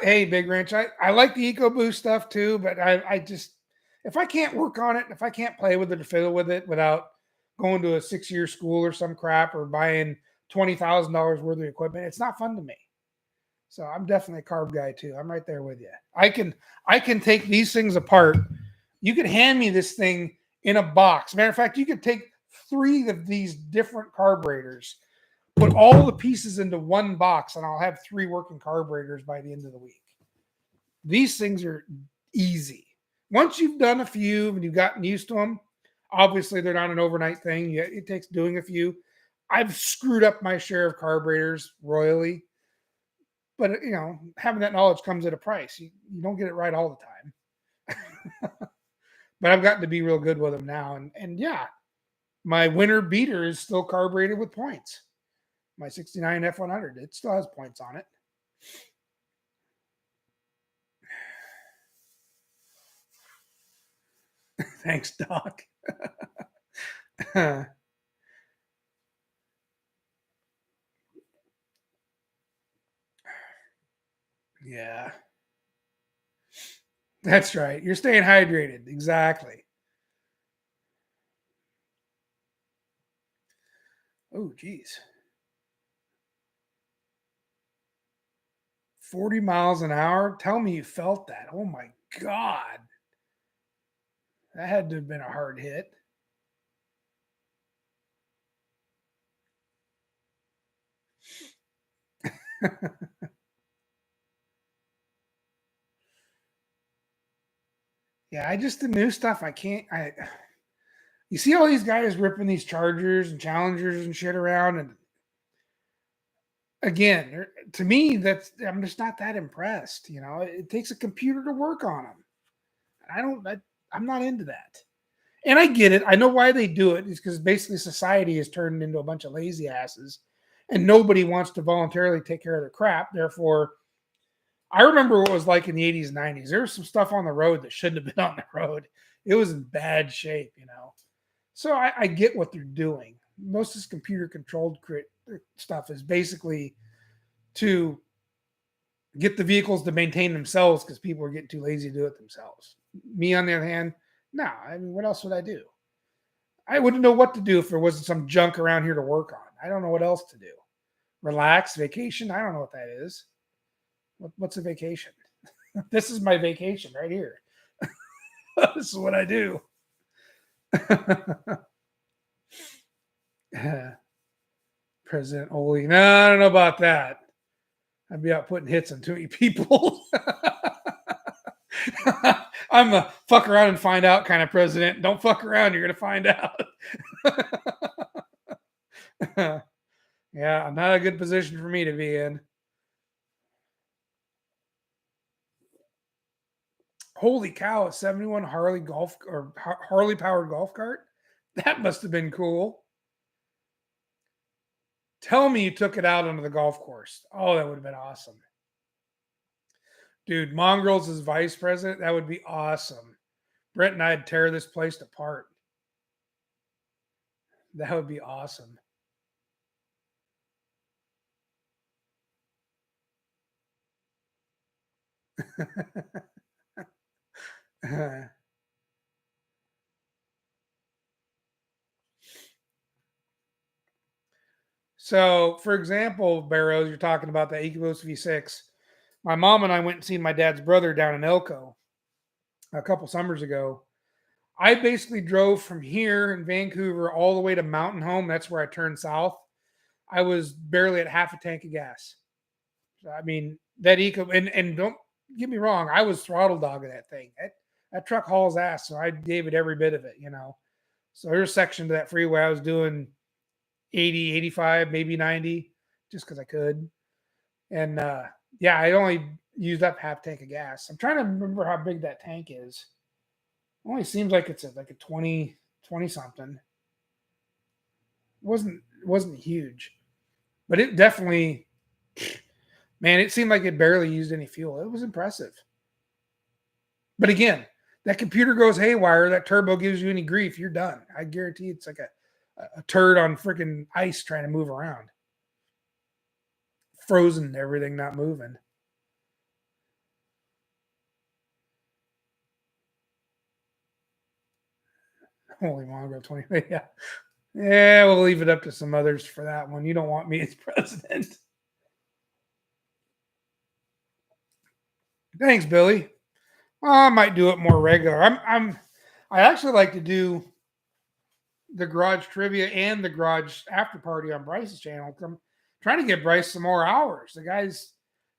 Hey, Big Ranch, I like the EcoBoost stuff too, but I just, if I can't work on it, if I can't play with it or fiddle with it without going to a 6-year school or some crap or buying $20,000 worth of equipment, it's not fun to me. So I'm definitely a carb guy too. I'm right there with you. I can take these things apart. You could hand me this thing in a box. Matter of fact, you could take 3 of these different carburetors, put all the pieces into one box, and I'll have 3 working carburetors by the end of the week. These things are easy. Once you've done a few and you've gotten used to them, obviously they're not an overnight thing. It takes doing a few. I've screwed up my share of carburetors royally, but having that knowledge comes at a price. You don't get it right all the time. But I've gotten to be real good with them now. And yeah, my winter beater is still carbureted with points. My 69 F100, it still has points on it. Thanks, Doc. Yeah, that's right. You're staying hydrated. Exactly. Oh, geez. 40 miles an hour? Tell me you felt that. Oh, my God. That had to have been a hard hit. Yeah, I just the new stuff. I can't. I You see all these guys ripping these Chargers and Challengers and shit around, and again, to me, that's I'm just not that impressed. It takes a computer to work on them. I don't. I'm not into that. And I get it. I know why they do it. It's because basically society is turned into a bunch of lazy asses, and nobody wants to voluntarily take care of their crap. Therefore, I remember what it was like in the 80s and 90s. There was some stuff on the road that shouldn't have been on the road. It was in bad shape. So I get what they're doing. Most of this computer controlled stuff is basically to get the vehicles to maintain themselves because people are getting too lazy to do it themselves. Me, on the other hand, no. I mean, what else would I do? I wouldn't know what to do if there wasn't some junk around here to work on. I don't know what else to do. Relax, vacation. I don't know what that is. What's a vacation? This is my vacation right here. This is what I do. President Oli. No, I don't know about that. I'd be out putting hits on too many people. I'm a fuck around and find out kind of president. Don't fuck around. You're going to find out. Yeah, not a good position for me to be in. Holy cow, a 71 Harley Harley powered golf cart? That must have been cool. Tell me you took it out onto the golf course. Oh, that would have been awesome. Dude, Mongrels as vice president, that would be awesome. Brett and I'd tear this place apart. That would be awesome. So, for example, Barrows, you're talking about the Ecoboost V6. My mom and I went and seen my dad's brother down in Elko a couple summers ago. I basically drove from here in Vancouver all the way to Mountain Home. That's where I turned south. I was barely at half a tank of gas. So, I mean, that and don't get me wrong, I was throttle dogging that thing. That truck hauls ass, so I gave it every bit of it. So there's a section to that freeway I was doing 80, 85, maybe 90, just because I could. And yeah, I only used up half tank of gas. I'm trying to remember how big that tank is. It only seems like it's like a 20 something. It wasn't huge, but it definitely, man, it seemed like it barely used any fuel. It was impressive. But again, that computer goes haywire, that turbo gives you any grief, you're done. I guarantee it's like a turd on freaking ice trying to move around. Frozen, everything not moving. Holy mongrel 20. Yeah. Yeah, we'll leave it up to some others for that one. You don't want me as president. Thanks, Billy. Well, I might do it more regular. I actually like to do the garage trivia and the garage after party on Bryce's channel. I'm trying to get Bryce some more hours.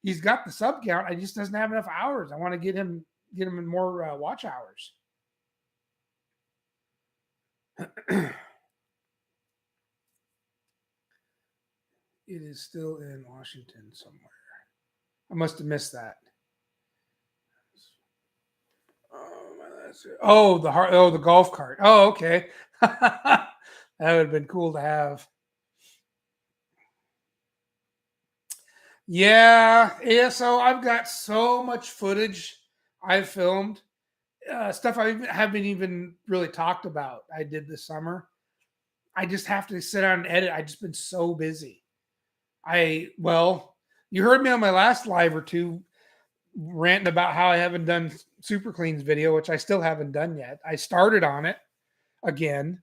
He's got the sub count. I just doesn't have enough hours. I want to get him in more watch hours. It is still in Washington somewhere. I must have missed that. The golf cart. Oh, okay. That would have been cool to have. Yeah. So I've got so much footage I've filmed, stuff I haven't even really talked about. I did this summer. I just have to sit down and edit. I just been so busy. You heard me on my last live or two ranting about how I haven't done Super Clean's video, which I still haven't done yet. I started on it again,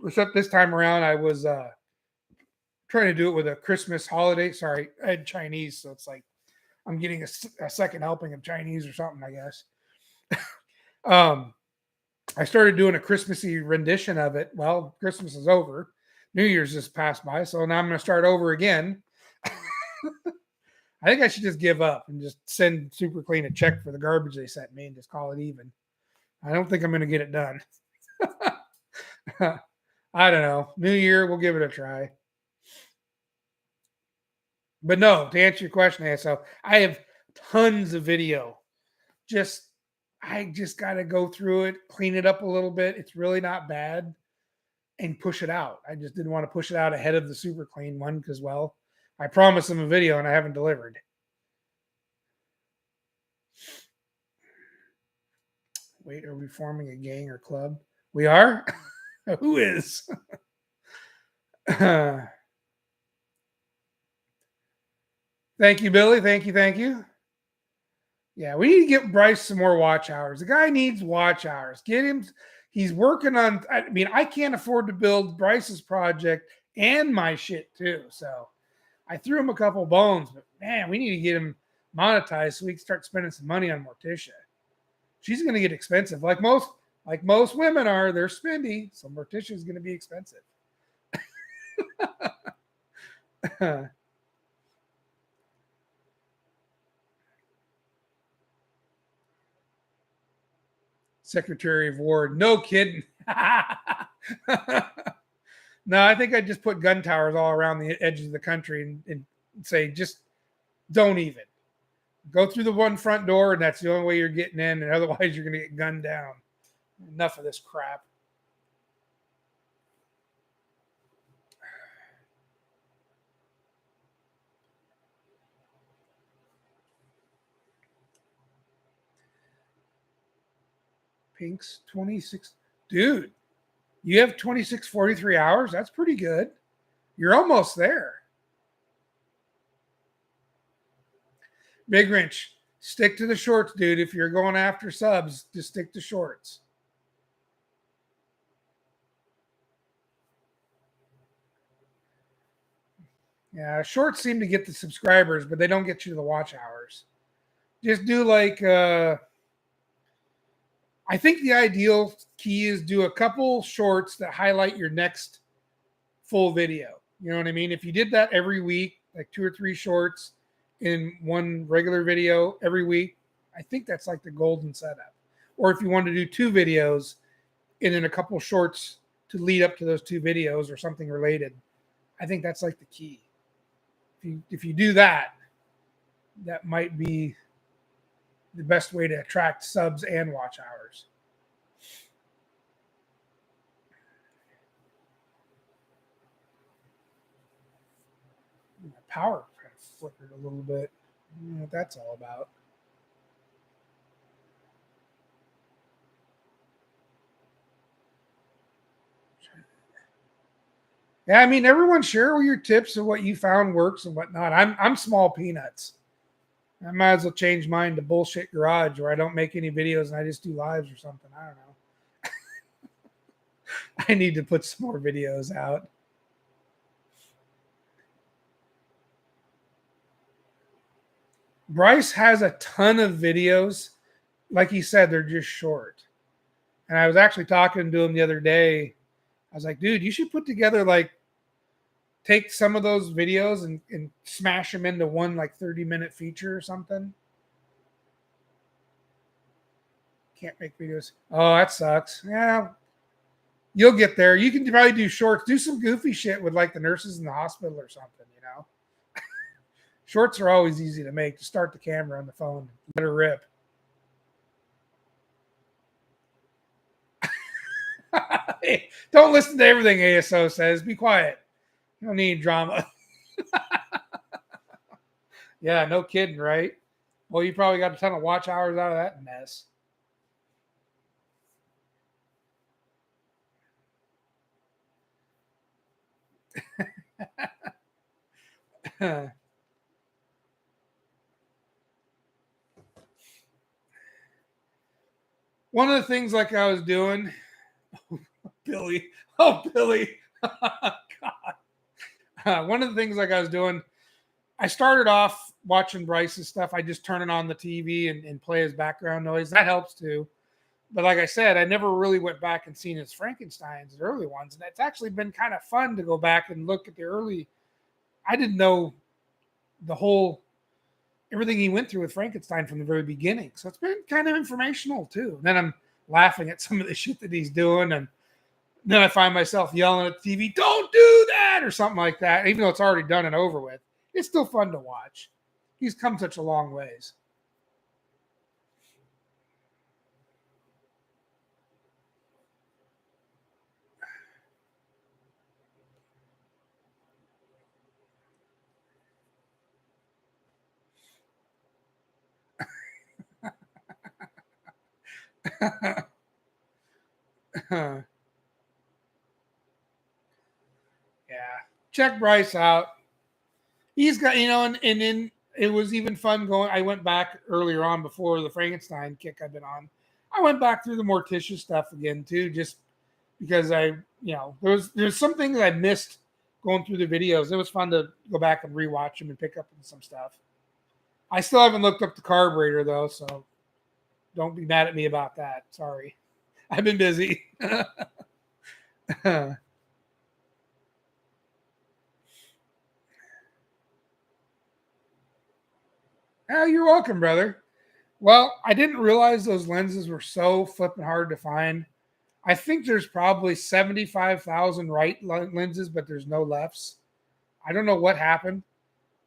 except this time around I was trying to do it with a Christmas holiday. Sorry, I had Chinese, so it's like I'm getting a second helping of Chinese or something, I guess. I started doing a Christmassy rendition of it. Well, Christmas is over. New Year's just passed by. So now I'm going to start over again. I think I should just give up and just send Super Clean a check for the garbage they sent me and just call it even. I don't think I'm going to get it done. I don't know. New Year, we'll give it a try. But no, to answer your question, ASL, I have tons of video. I just got to go through it, clean it up a little bit. It's really not bad, and push it out. I just didn't want to push it out ahead of the Super Clean one because, well, I promised them a video and I haven't delivered. Wait, are we forming a gang or club? We are? Who is? Thank you, Billy. Thank you. Thank you. Yeah, we need to get Bryce some more watch hours. The guy needs watch hours. Get him. He's working on, I mean, I can't afford to build Bryce's project and my shit too. So I threw him a couple bones, but man, we need to get him monetized so we can start spending some money on Morticia. She's going to get expensive. Like most women are, they're spendy. So Morticia is going to be expensive. Secretary of War. No kidding. No, I think I just put gun towers all around the edges of the country and say, just don't even. Go through the one front door, and that's the only way you're getting in, and otherwise you're going to get gunned down. Enough of this crap. Pink's 26. Dude, you have 26:43 hours? That's pretty good. You're almost there. Big Wrench, stick to the shorts, dude. If you're going after subs, just stick to shorts. Yeah, shorts seem to get the subscribers, but they don't get you the watch hours. Just do like I think the ideal key is do a couple shorts that highlight your next full video. You know what I mean? If you did that every week, like 2 or 3 shorts in one regular video every week, I think that's like the golden setup. Or if you want to do 2 videos and then a couple shorts to lead up to those 2 videos or something related, I think that's like the key. If you do that, that might be the best way to attract subs and watch hours. My power kind of flickered a little bit. I don't know what that's all about. Yeah, I mean, everyone share your tips of what you found works and whatnot. I'm small peanuts. I might as well change mine to bullshit garage where I don't make any videos and I just do lives or something. I don't know. I need to put some more videos out. Bryce has a ton of videos. Like he said, they're just short. And I was actually talking to him the other day. I was like, dude, you should put together take some of those videos and smash them into one 30-minute feature or something. Can't make videos. Oh, that sucks. Yeah, you'll get there. You can probably do shorts. Do some goofy shit with the nurses in the hospital or something, Shorts are always easy to make. Just start the camera on the phone. Let her rip. Hey, don't listen to everything ASO says. Be quiet. You don't need drama. Yeah, no kidding, right? Well, you probably got a ton of watch hours out of that mess. One of the things I was doing, Billy. Oh, Billy. God. One of the things I was doing, I started off watching Bryce's stuff. I just turn it on the TV and play his background noise. That helps too. But like I said, I never really went back and seen his Frankensteins, the early ones, and it's actually been kind of fun to go back and look at the early. I didn't know the whole everything he went through with Frankenstein from the very beginning, so it's been kind of informational too. And then I'm laughing at some of the shit that he's doing, and then I find myself yelling at the TV, "Don't do that!" or something like that, even though it's already done and over with. It's still fun to watch. He's come such a long ways. Yeah. Check Bryce out. He's got, and then it was even fun going. I went back earlier on before the Frankenstein kick I've been on. I went back through the Morticia stuff again too, just because there's some things I missed going through the videos. It was fun to go back and rewatch them and pick up on some stuff. I still haven't looked up the carburetor though, so don't be mad at me about that. Sorry, I've been busy. Oh, you're welcome, brother. Well, I didn't realize those lenses were so flipping hard to find. I think there's probably 75,000 right lenses, but there's no lefts. I don't know what happened.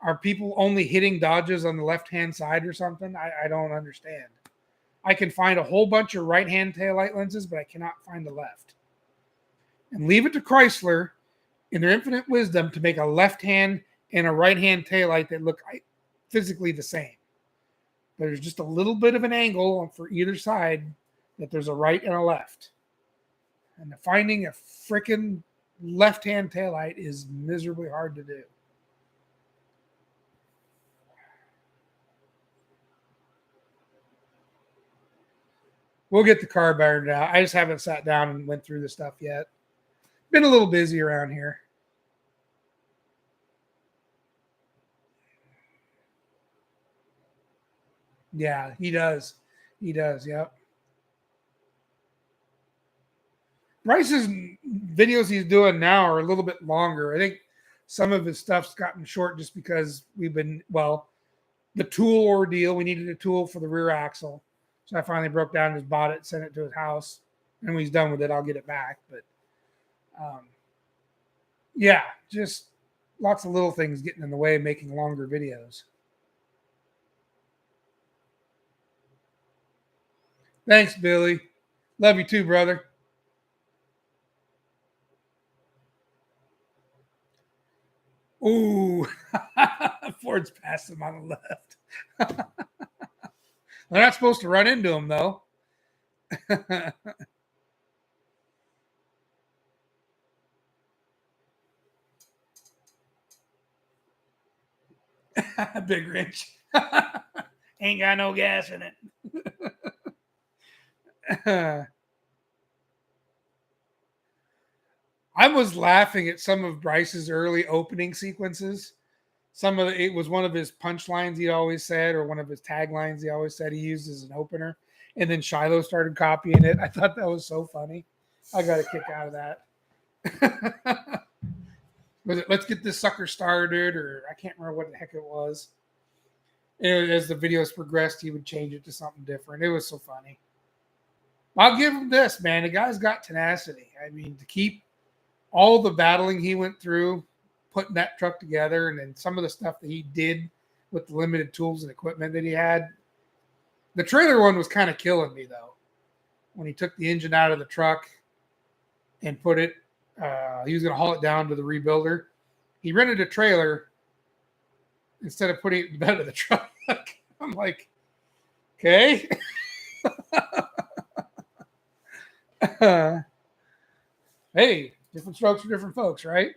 Are people only hitting dodges on the left-hand side or something? I don't understand. I can find a whole bunch of right-hand taillight lenses, but I cannot find the left. And leave it to Chrysler in their infinite wisdom to make a left-hand and a right-hand taillight that look physically the same. There's just a little bit of an angle for either side that there's a right and a left. And finding a freaking left-hand taillight is miserably hard to do. We'll get the car burned out. I just haven't sat down and went through the stuff yet. Been a little busy around here. Yeah, he does. He does, yep. Bryce's videos he's doing now are a little bit longer. I think some of his stuff's gotten short just because the tool ordeal. We needed a tool for the rear axle. So I finally broke down and just bought it, sent it to his house. And when he's done with it, I'll get it back. But yeah, just lots of little things getting in the way of making longer videos. Thanks, Billy. Love you too, brother. Ooh, Ford's passed him on the left. They're not supposed to run into him, though. Big wrench. Ain't got no gas in it. I was laughing at some of Bryce's early opening sequences. It was one of his punchlines he always said, or one of his taglines he always said he used as an opener. And then Shiloh started copying it. I thought that was so funny. I got a kick out of that. Was it "Let's get this sucker started," or I can't remember what the heck it was. And as the videos progressed, he would change it to something different. It was so funny. I'll give him this, man. The guy's got tenacity. I mean, to keep all the battling he went through, putting that truck together, and then some of the stuff that he did with the limited tools and equipment that he had. The trailer one was kind of killing me, though. When he took the engine out of the truck and put it, he was going to haul it down to the rebuilder. He rented a trailer instead of putting it in the bed of the truck. I'm like, okay. Hey, different strokes for different folks, right?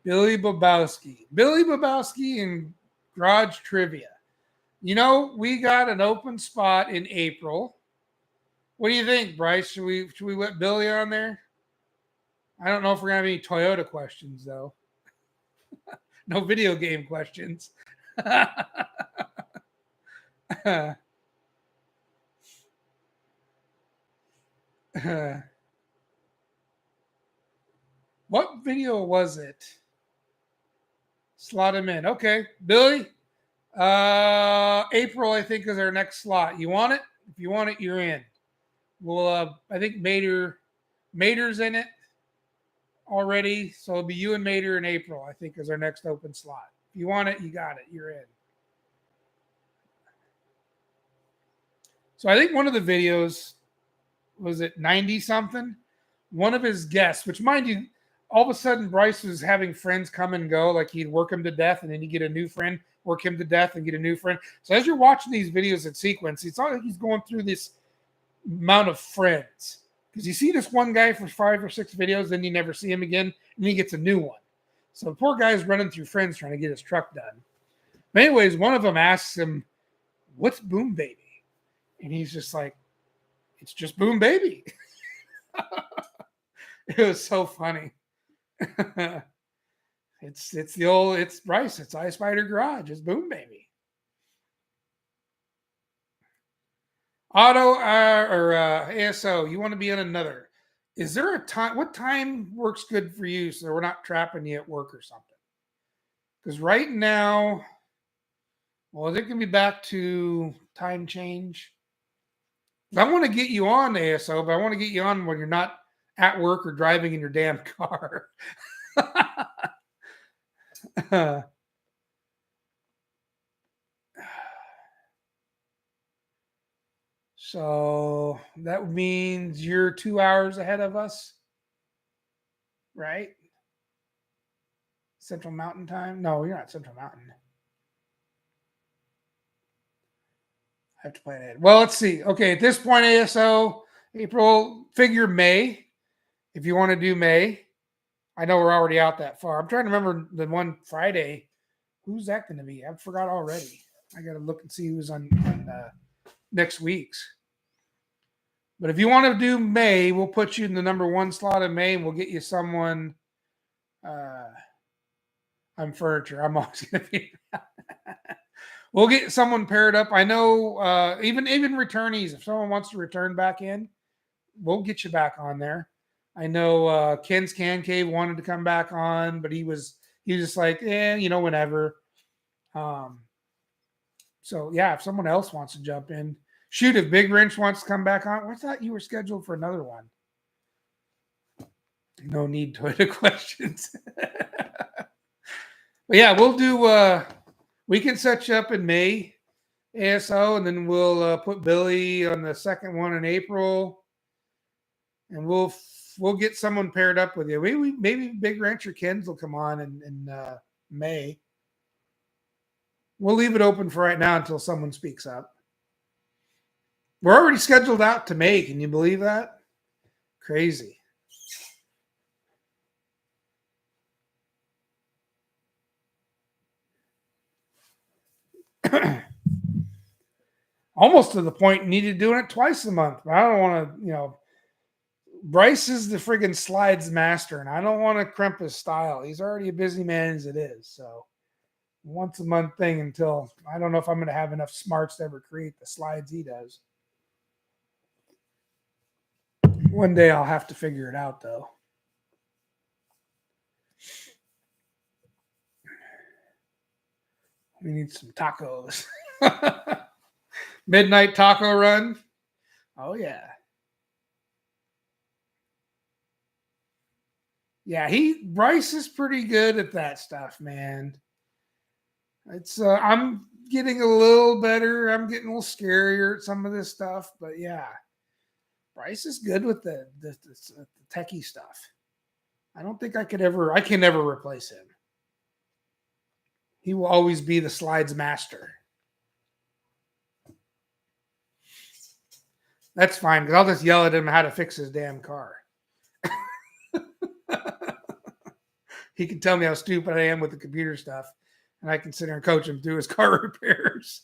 Billy Bobowski and Garage Trivia. We got an open spot in April. What do you think, Bryce? Should we let Billy on there? I don't know if we're gonna have any Toyota questions though. No video game questions. What video was it? Slot him in. Okay, Billy. April, I think, is our next slot. You want it? If you want it, you're in. Well, I think Mater's in it already, so it'll be you and Mater in April. I think is our next open slot. If you want it, you got it. You're in. So I think one of the videos was it 90 something. One of his guests, which mind you, all of a sudden Bryce was having friends come and go, like he'd work him to death, and then he'd get a new friend, work him to death, and get a new friend. So as you're watching these videos in sequence, it's not like he's going through this amount of friends. Because you see this one guy for 5 or 6 videos, then you never see him again, and he gets a new one. So the poor guy's running through friends trying to get his truck done. But anyways, one of them asks him, "What's Boom Baby?" And he's just like, "It's just Boom Baby." It was so funny. It's Bryce. It's I Spider Garage. It's Boom Baby. Auto or ASO, you want to be in another. Is there a time? What time works good for you so we're not trapping you at work or something? Because right now, well, they can be back to time change. I want to get you on ASO, but I want to get you on when you're not at work or driving in your damn car. So that means you're 2 hours ahead of us, right? Central Mountain Time? No, you're not Central Mountain. I have to plan ahead. Well, let's see. Okay, at this point, ASO, April, figure May. If you want to do May, I know we're already out that far. I'm trying to remember the one Friday. Who's that going to be? I forgot already. I got to look and see who's on next week's. But if you want to do May, we'll put you in the number 1 slot in May, and we'll get you someone. I'm furniture. I'm always going to be. We'll get someone paired up. I know even returnees. If someone wants to return back in, we'll get you back on there. I know Ken's Can Cave wanted to come back on, but he was just like, whenever. So yeah, if someone else wants to jump in, shoot. If Big Wrench wants to come back on, I thought you were scheduled for another one. No need to questions. But yeah, we'll do. We can set you up in May, ASO, and then we'll put Billy on the second one in April, and we'll get someone paired up with you. Maybe Big Rancher Ken's will come on in May. We'll leave it open for right now until someone speaks up. We're already scheduled out to May. Can you believe that? Crazy. Almost to the point you needed doing it twice a month. But I don't want to, Bryce is the friggin' slides master, and I don't want to crimp his style. He's already a busy man as it is. So once a month thing until I don't know if I'm going to have enough smarts to ever create the slides he does. One day I'll have to figure it out, though. We need some tacos. Midnight taco run. Oh, yeah. Yeah, Bryce is pretty good at that stuff, man. It's I'm getting a little better. I'm getting a little scarier at some of this stuff, but yeah. Bryce is good with the techie stuff. I don't think I can never replace him. He will always be the slides master. That's fine, because I'll just yell at him how to fix his damn car. He can tell me how stupid I am with the computer stuff, and I can sit there and coach him through his car repairs.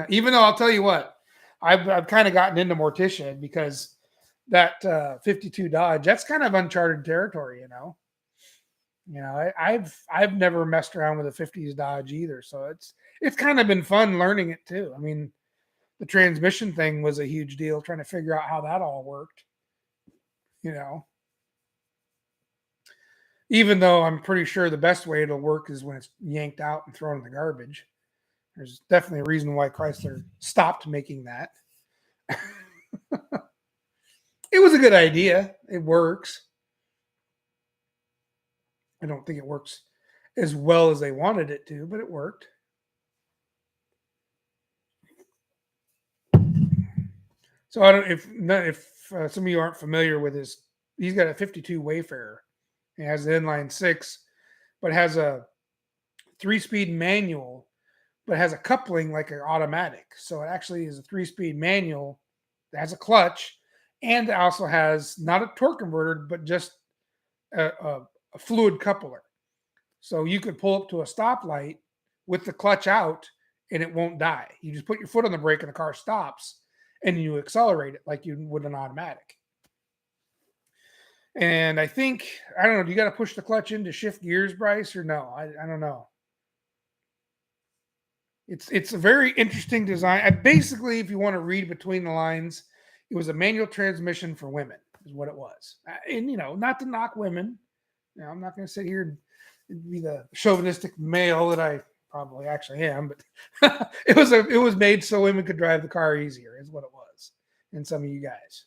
Even though I'll tell you what, I've kind of gotten into Morticia because that 52 Dodge, that's kind of uncharted territory, I've never messed around with a '50s Dodge either, so it's kind of been fun learning it too. I mean, the transmission thing was a huge deal, trying to figure out how that all worked. You know, even though I'm pretty sure the best way it'll work is when it's yanked out and thrown in the garbage. There's definitely a reason why Chrysler stopped making that. It was a good idea. It works. I don't think it works as well as they wanted it to, but it worked. So I don't if some of you aren't familiar with his, he's got a '52 Wayfarer. He has the inline six, but has a 3-speed manual, but has a coupling like an automatic. So it actually is a 3-speed manual that has a clutch, and it also has not a torque converter, but just a fluid coupler. So you could pull up to a stoplight with the clutch out and it won't die. You just put your foot on the brake and the car stops and you accelerate it like you would an automatic. And I think, I don't know, do you got to push the clutch in to shift gears, Bryce, or no? I don't know. It's a very interesting design. Basically, if you want to read between the lines, it was a manual transmission for women, is what it was. And, not to knock women. I'm not going to sit here and be the chauvinistic male that I probably actually am, but it was made so women could drive the car easier, is what it was. And some of you guys.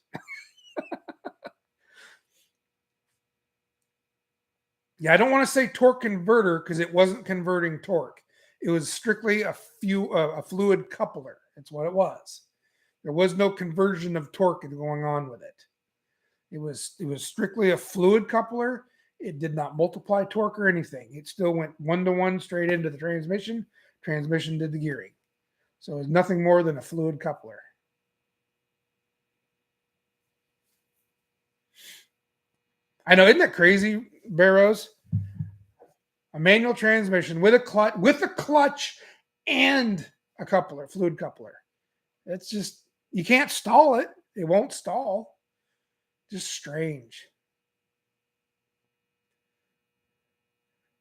Yeah, I don't want to say torque converter because it wasn't converting torque. It was strictly a fluid coupler. That's what it was. There was no conversion of torque going on with it. It was strictly a fluid coupler. It did not multiply torque or anything. It still went 1-to-1 straight into the transmission. Transmission did the gearing. So it was nothing more than a fluid coupler. I know, isn't that crazy, Barrows? A manual transmission with a clutch and a coupler, fluid coupler. It's just, you can't stall it. It won't stall. Just strange.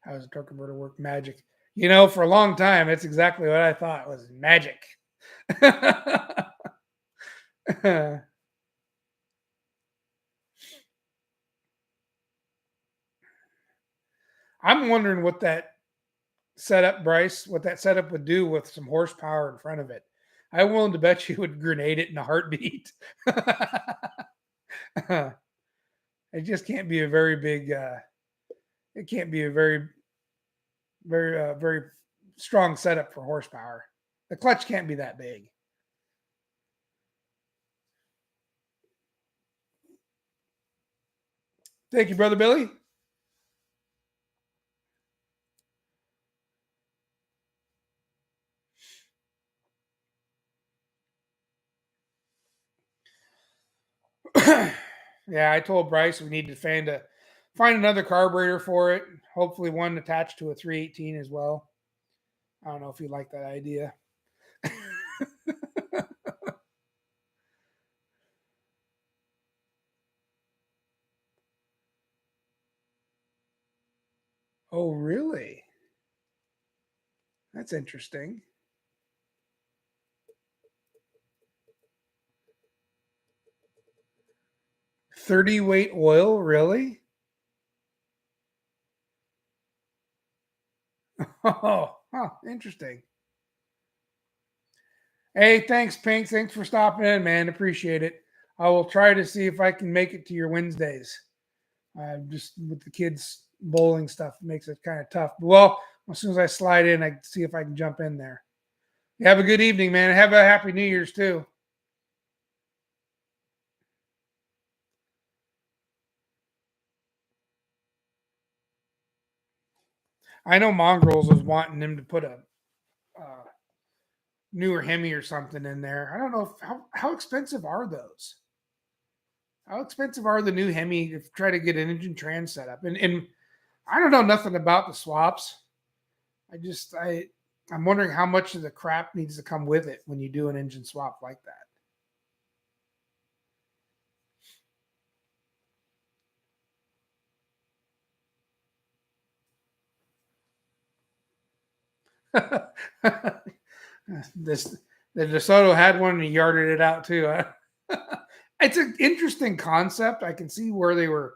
How does a torque converter work? Magic. For a long time, that's exactly what I thought was magic. I'm wondering what that setup, Bryce, what that setup would do with some horsepower in front of it. I'm willing to bet you would grenade it in a heartbeat. It just can't be a very big. It can't be a very, very strong setup for horsepower. The clutch can't be that big. Thank you, Brother Billy. Yeah, I told Bryce we need to find another carburetor for it. Hopefully, one attached to a 318 as well. I don't know if you like that idea. Oh, really? That's interesting. 30 weight oil, really? Oh, interesting. Hey, thanks, Pink. Thanks for stopping in, man. Appreciate it. I will try to see if I can make it to your Wednesdays. Just with the kids bowling stuff makes it kind of tough. Well, as soon as I slide in, I see if I can jump in there. You have a good evening, man. Have a happy New Year's too. I know Mongrels was wanting him to put a newer Hemi or something in there. I don't know how expensive are those. How expensive are the new Hemi if try to get an engine trans set up? And I don't know nothing about the swaps. I'm wondering how much of the crap needs to come with it when you do an engine swap like that. this the DeSoto had one and he yarded it out too. It's an interesting concept. I can see where they were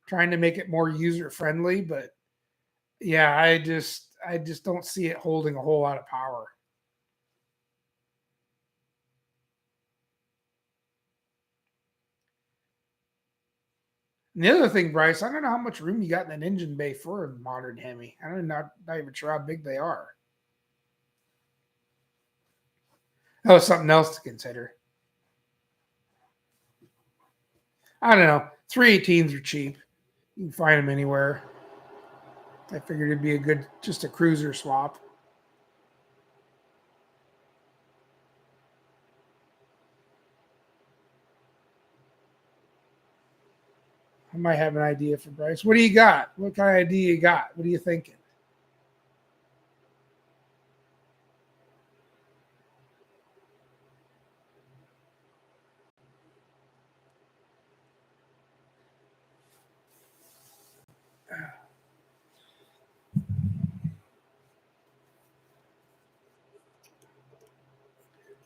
trying to make it more user friendly, but yeah, I just don't see it holding a whole lot of power. And the other thing, Bryce, I don't know how much room you got in an engine bay for a modern Hemi. I'm not even sure how big they are. That was something else to consider. I don't know. 318s are cheap. You can find them anywhere. I figured it'd be a good, just a cruiser swap. I might have an idea for Bryce. What do you got? What kind of idea you got? What are you thinking?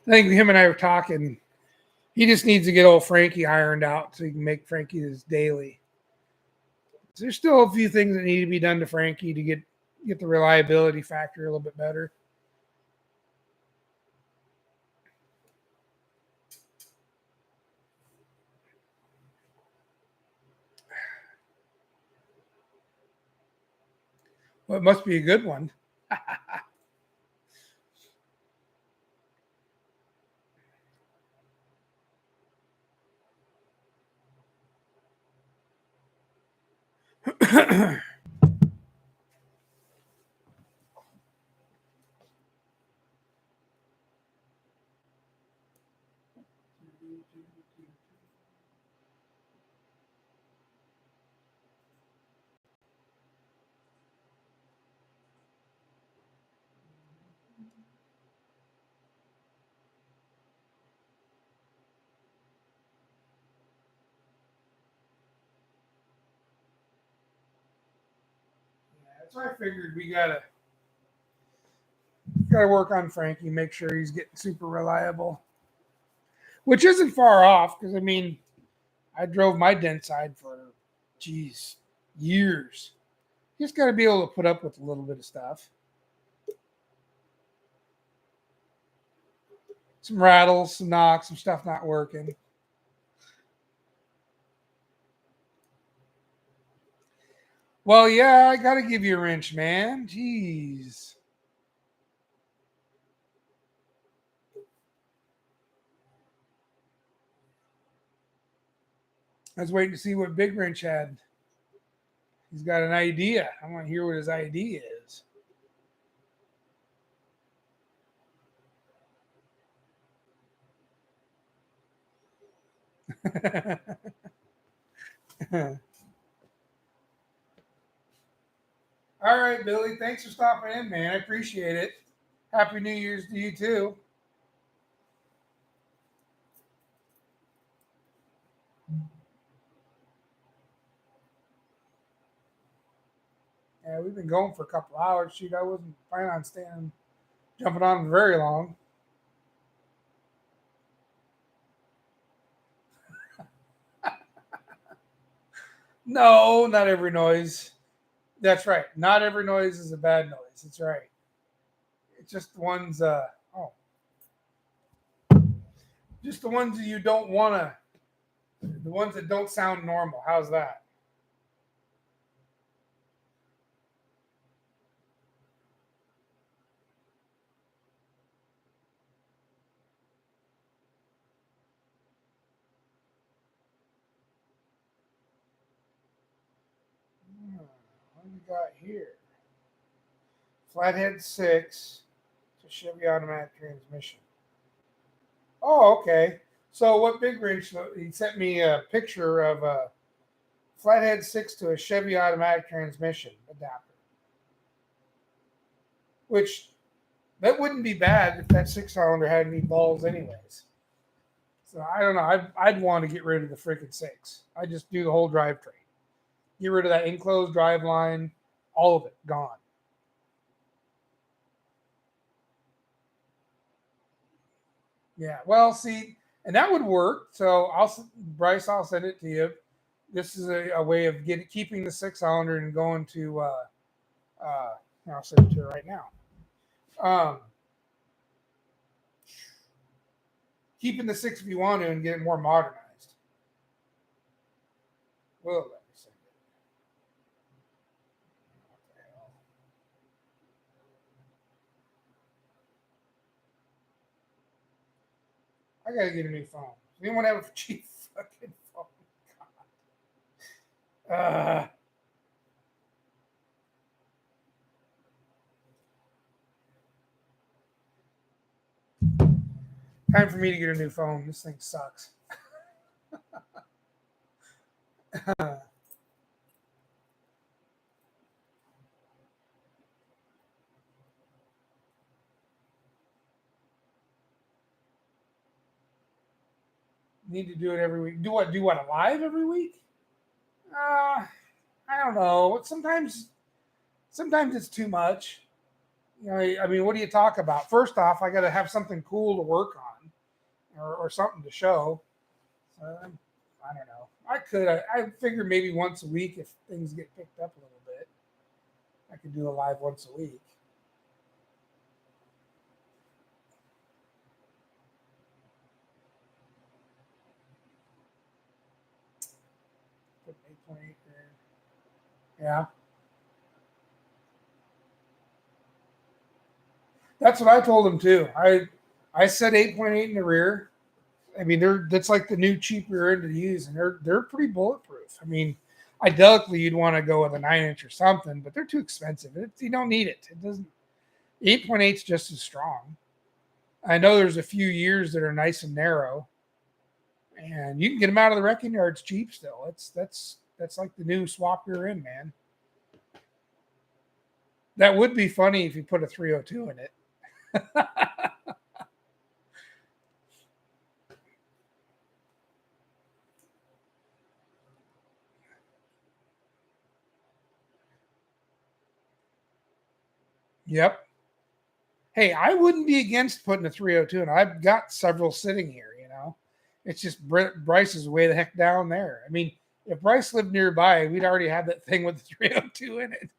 I think him and I were talking. He just needs to get old Frankie ironed out so he can make Frankie his daily. So there's still a few things that need to be done to Frankie to get the reliability factor a little bit better. Well, it must be a good one. That's why I figured we gotta work on Frankie, make sure he's getting super reliable, which isn't far off. Because I mean, I drove my dent side for, geez, years. You just got to be able to put up with a little bit of stuff. Some rattles, some knocks, some stuff not working. Well, yeah, I got to give you a wrench, man. Jeez. I was waiting to see what Big Wrench had. He's got an idea. I want to hear what his idea is. All right, Billy. Thanks for stopping in, man. I appreciate it. Happy New Year's to you too. Yeah, we've been going for a couple hours. Shoot, I wasn't planning on staying, jumping on very long. No, not every noise. That's right. Not every noise is a bad noise. That's right. It's just the ones. Oh, just the ones that you don't want to. The ones that don't sound normal. How's that? What do we got here? Flathead 6. It's a Chevy automatic transmission. Oh, okay. So what Big Ridge? He sent me a picture of a Flathead 6 to a Chevy automatic transmission adapter, which that wouldn't be bad if that six cylinder had any balls, anyways. So I don't know. I'd want to get rid of the freaking six. I just do the whole drivetrain. Get rid of that enclosed drive line, all of it gone. Yeah. Well, see, and that would work. So Bryce, I'll send it to you. This is a way of keeping the 6 cylinder and going to. Uh, I'll send it to you right now. Um, Keeping the six if you want to and get it more modernized. Well, let me send it. What the hell? I gotta get a new phone. We don't want to have a cheap fucking phone. Uh, Time for me to get a new phone. This thing sucks. Need to do it every week. Do what? Do what? A live every week? Uh, I don't know. Sometimes it's too much. You know, I mean, what do you talk about? First off, I got to have something cool to work on, or something to show. I don't know. I figure maybe once a week if things get picked up a little bit, I could do a live once a week. Put 8.8 there. Yeah, that's what I told them too. I said 8.8 in the rear. I mean, that's like the new cheap rear end to use, and they're pretty bulletproof. I mean, ideally you'd want to go with a 9 inch or something, but they're too expensive. You don't need it. It doesn't. 8.8 is just as strong. I know there's a few years that are nice and narrow, and you can get them out of the wrecking yards cheap still. That's like the new swap rear end, man. That would be funny if you put a 302 in it. Yep. Hey, I wouldn't be against putting a 302 in. I've got several sitting here, you know. It's just Bryce is way the heck down there. I mean, if Bryce lived nearby, we'd already have that thing with the 302 in it.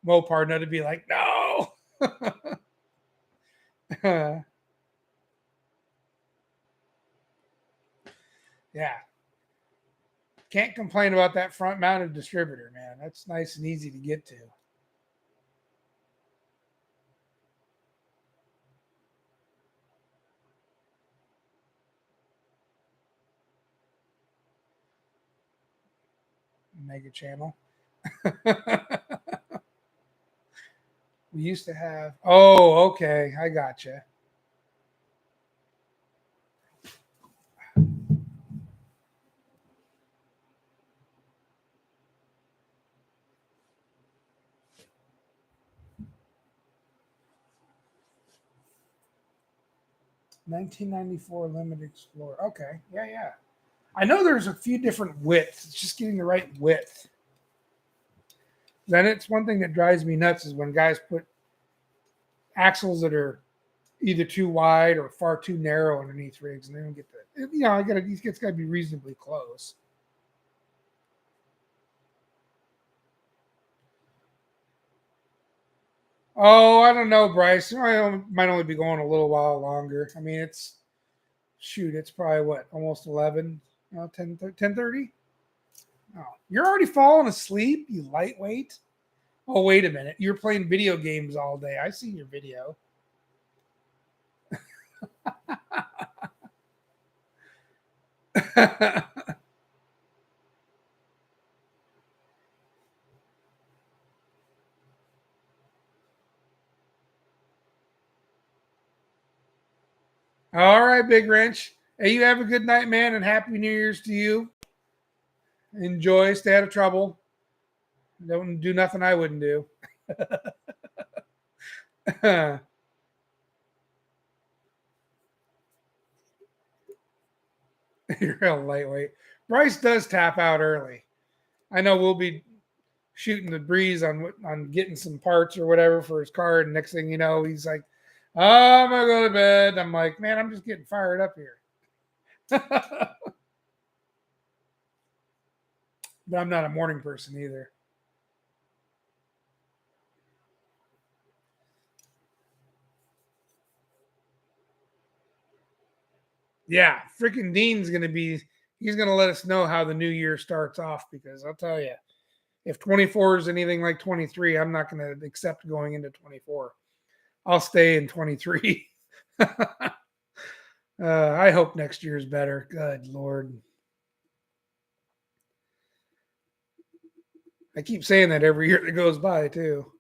Mopar would be like, no. Yeah. Can't complain about that front mounted distributor, man. That's nice and easy to get to. Mega channel. We used to have. Oh, okay. I gotcha. 1994 Limited Explorer. Okay. Yeah, yeah. I know there's a few different widths. It's just getting the right width. Then it's one thing that drives me nuts is when guys put axles that are either too wide or far too narrow underneath rigs, and they don't get the. You know, it's got to be reasonably close. Oh, I don't know, Bryce. Might only be going a little while longer. I mean, it's probably what, almost 11, 10:30. Oh, you're already falling asleep, you lightweight. Oh, wait a minute. You're playing video games all day. I seen your video. All right, Big Wrench. Hey, you have a good night, man, and happy New Year's to you. Enjoy, stay out of trouble. Don't do nothing I wouldn't do. You're real lightweight. Bryce does tap out early. I know we'll be shooting the breeze on getting some parts or whatever for his car, and next thing you know, he's like, Oh, I'm gonna go to bed. I'm like, man, I'm just getting fired up here. But I'm not a morning person either. Yeah, freaking Dean's gonna be. He's gonna let us know how the new year starts off because I'll tell you, if 24 is anything like 23, I'm not gonna accept going into 24. I'll stay in 23. I hope next year is better. Good Lord. I keep saying that every year that goes by, too.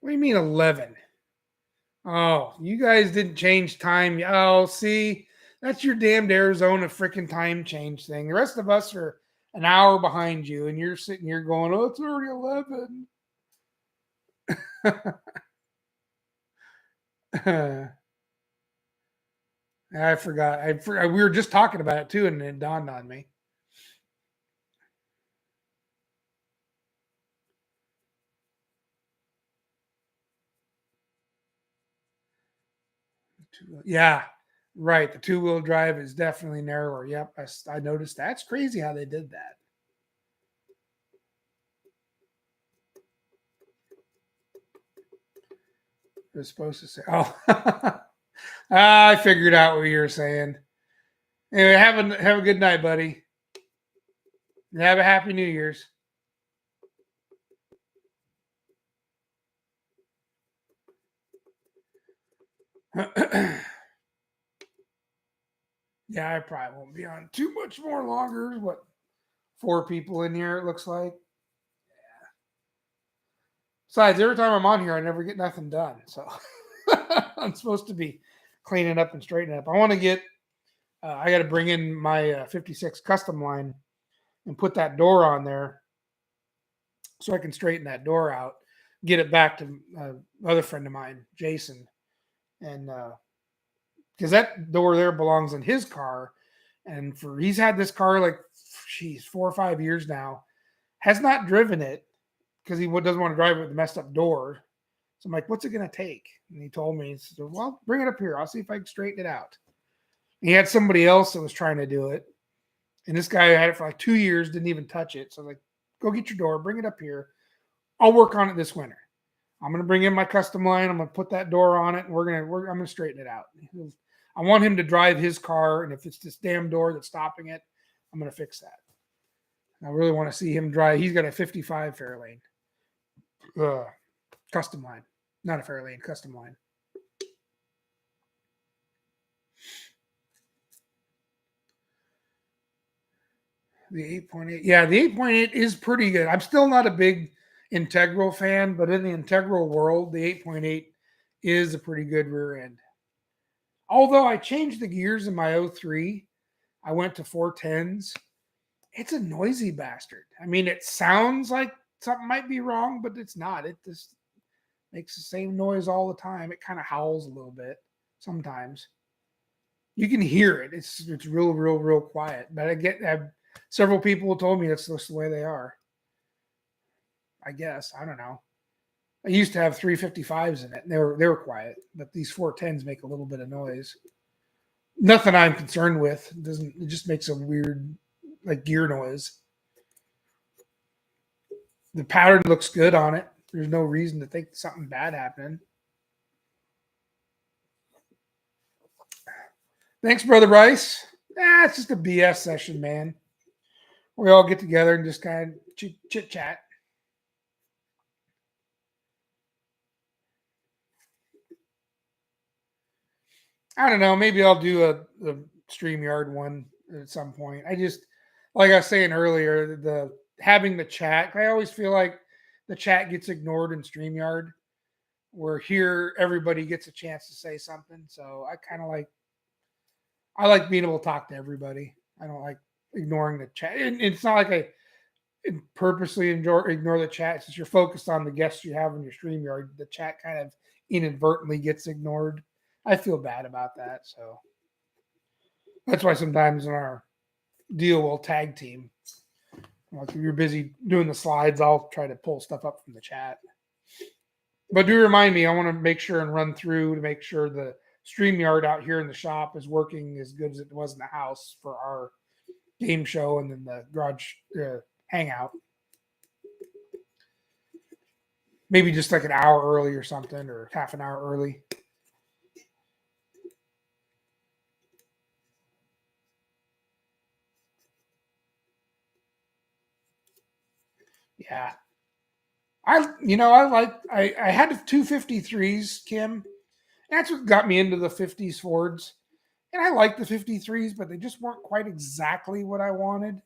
What do you mean 11? Oh, you guys didn't change time. Oh, see, that's your damned Arizona freaking time change thing. The rest of us are an hour behind you, and you're sitting here going, oh, it's already 11. I forgot. We were just talking about it, too, and it dawned on me. Yeah, right. The two-wheel drive is definitely narrower. Yep, I noticed. That's crazy how they did that. It was supposed to say, "Oh, I figured out what you were saying." Anyway, have a good night, buddy. And have a happy New Year's. Yeah, I probably won't be on too much more longer. What, four people in here? It looks like. Besides, every time I'm on here, I never get nothing done. So I'm supposed to be cleaning up and straightening up. I want to get. I got to bring in my 56 custom line and put that door on there so I can straighten that door out, get it back to other friend of mine, Jason, and because that door there belongs in his car, and for he's had this car like, geez, 4 or 5 years now, has not driven it because he doesn't want to drive it with the messed up door. So I'm like, what's it gonna take? And he told me, he said, well, bring it up here. I'll see if I can straighten it out. And he had somebody else that was trying to do it, and this guy had it for like 2 years, didn't even touch it. So I'm like, go get your door, bring it up here. I'll work on it this winter. I'm gonna bring in my custom line. I'm gonna put that door on it, and I'm gonna straighten it out. I want him to drive his car, and if it's this damn door that's stopping it, I'm gonna fix that. I really want to see him drive. He's got a 55 Fairlane, uh, custom line, not a Fairlane, custom line. The 8.8, yeah, the 8.8 is pretty good. I'm still not a big integral fan, but in the integral world, the 8.8 is a pretty good rear end. Although I changed the gears in my '03, I went to 410s. It's a noisy bastard. I mean, it sounds like something might be wrong, but it's not. It just makes the same noise all the time. It kind of howls a little bit sometimes. You can hear it. It's real quiet. But several people told me that's just the way they are. I guess I don't know. I used to have 355s in it, and they were quiet. But these 410s make a little bit of noise. Nothing I'm concerned with. It just makes a weird like gear noise. The pattern looks good on it. There's no reason to think something bad happened. Thanks, Brother Bryce. It's just a BS session, man. We all get together and just kind of chit chat. I don't know. Maybe I'll do a StreamYard one at some point. I just, like I was saying earlier, the having the chat, I always feel like the chat gets ignored in StreamYard, where here everybody gets a chance to say something. So I like being able to talk to everybody. I don't like ignoring the chat. And it's not like I purposely ignore the chat. Since you're focused on the guests you have in your StreamYard, the chat kind of inadvertently gets ignored. I feel bad about that. So that's why sometimes in our deal we'll tag team. Like if you're busy doing the slides, I'll try to pull stuff up from the chat. But do remind me, I want to make sure and run through to make sure the StreamYard out here in the shop is working as good as it was in the house for our game show and then the garage hangout. Maybe just like an hour early or something, or half an hour early. Yeah. I had 253s, Kim. That's what got me into the 50s Fords. And I like the 53s, but they just weren't quite exactly what I wanted.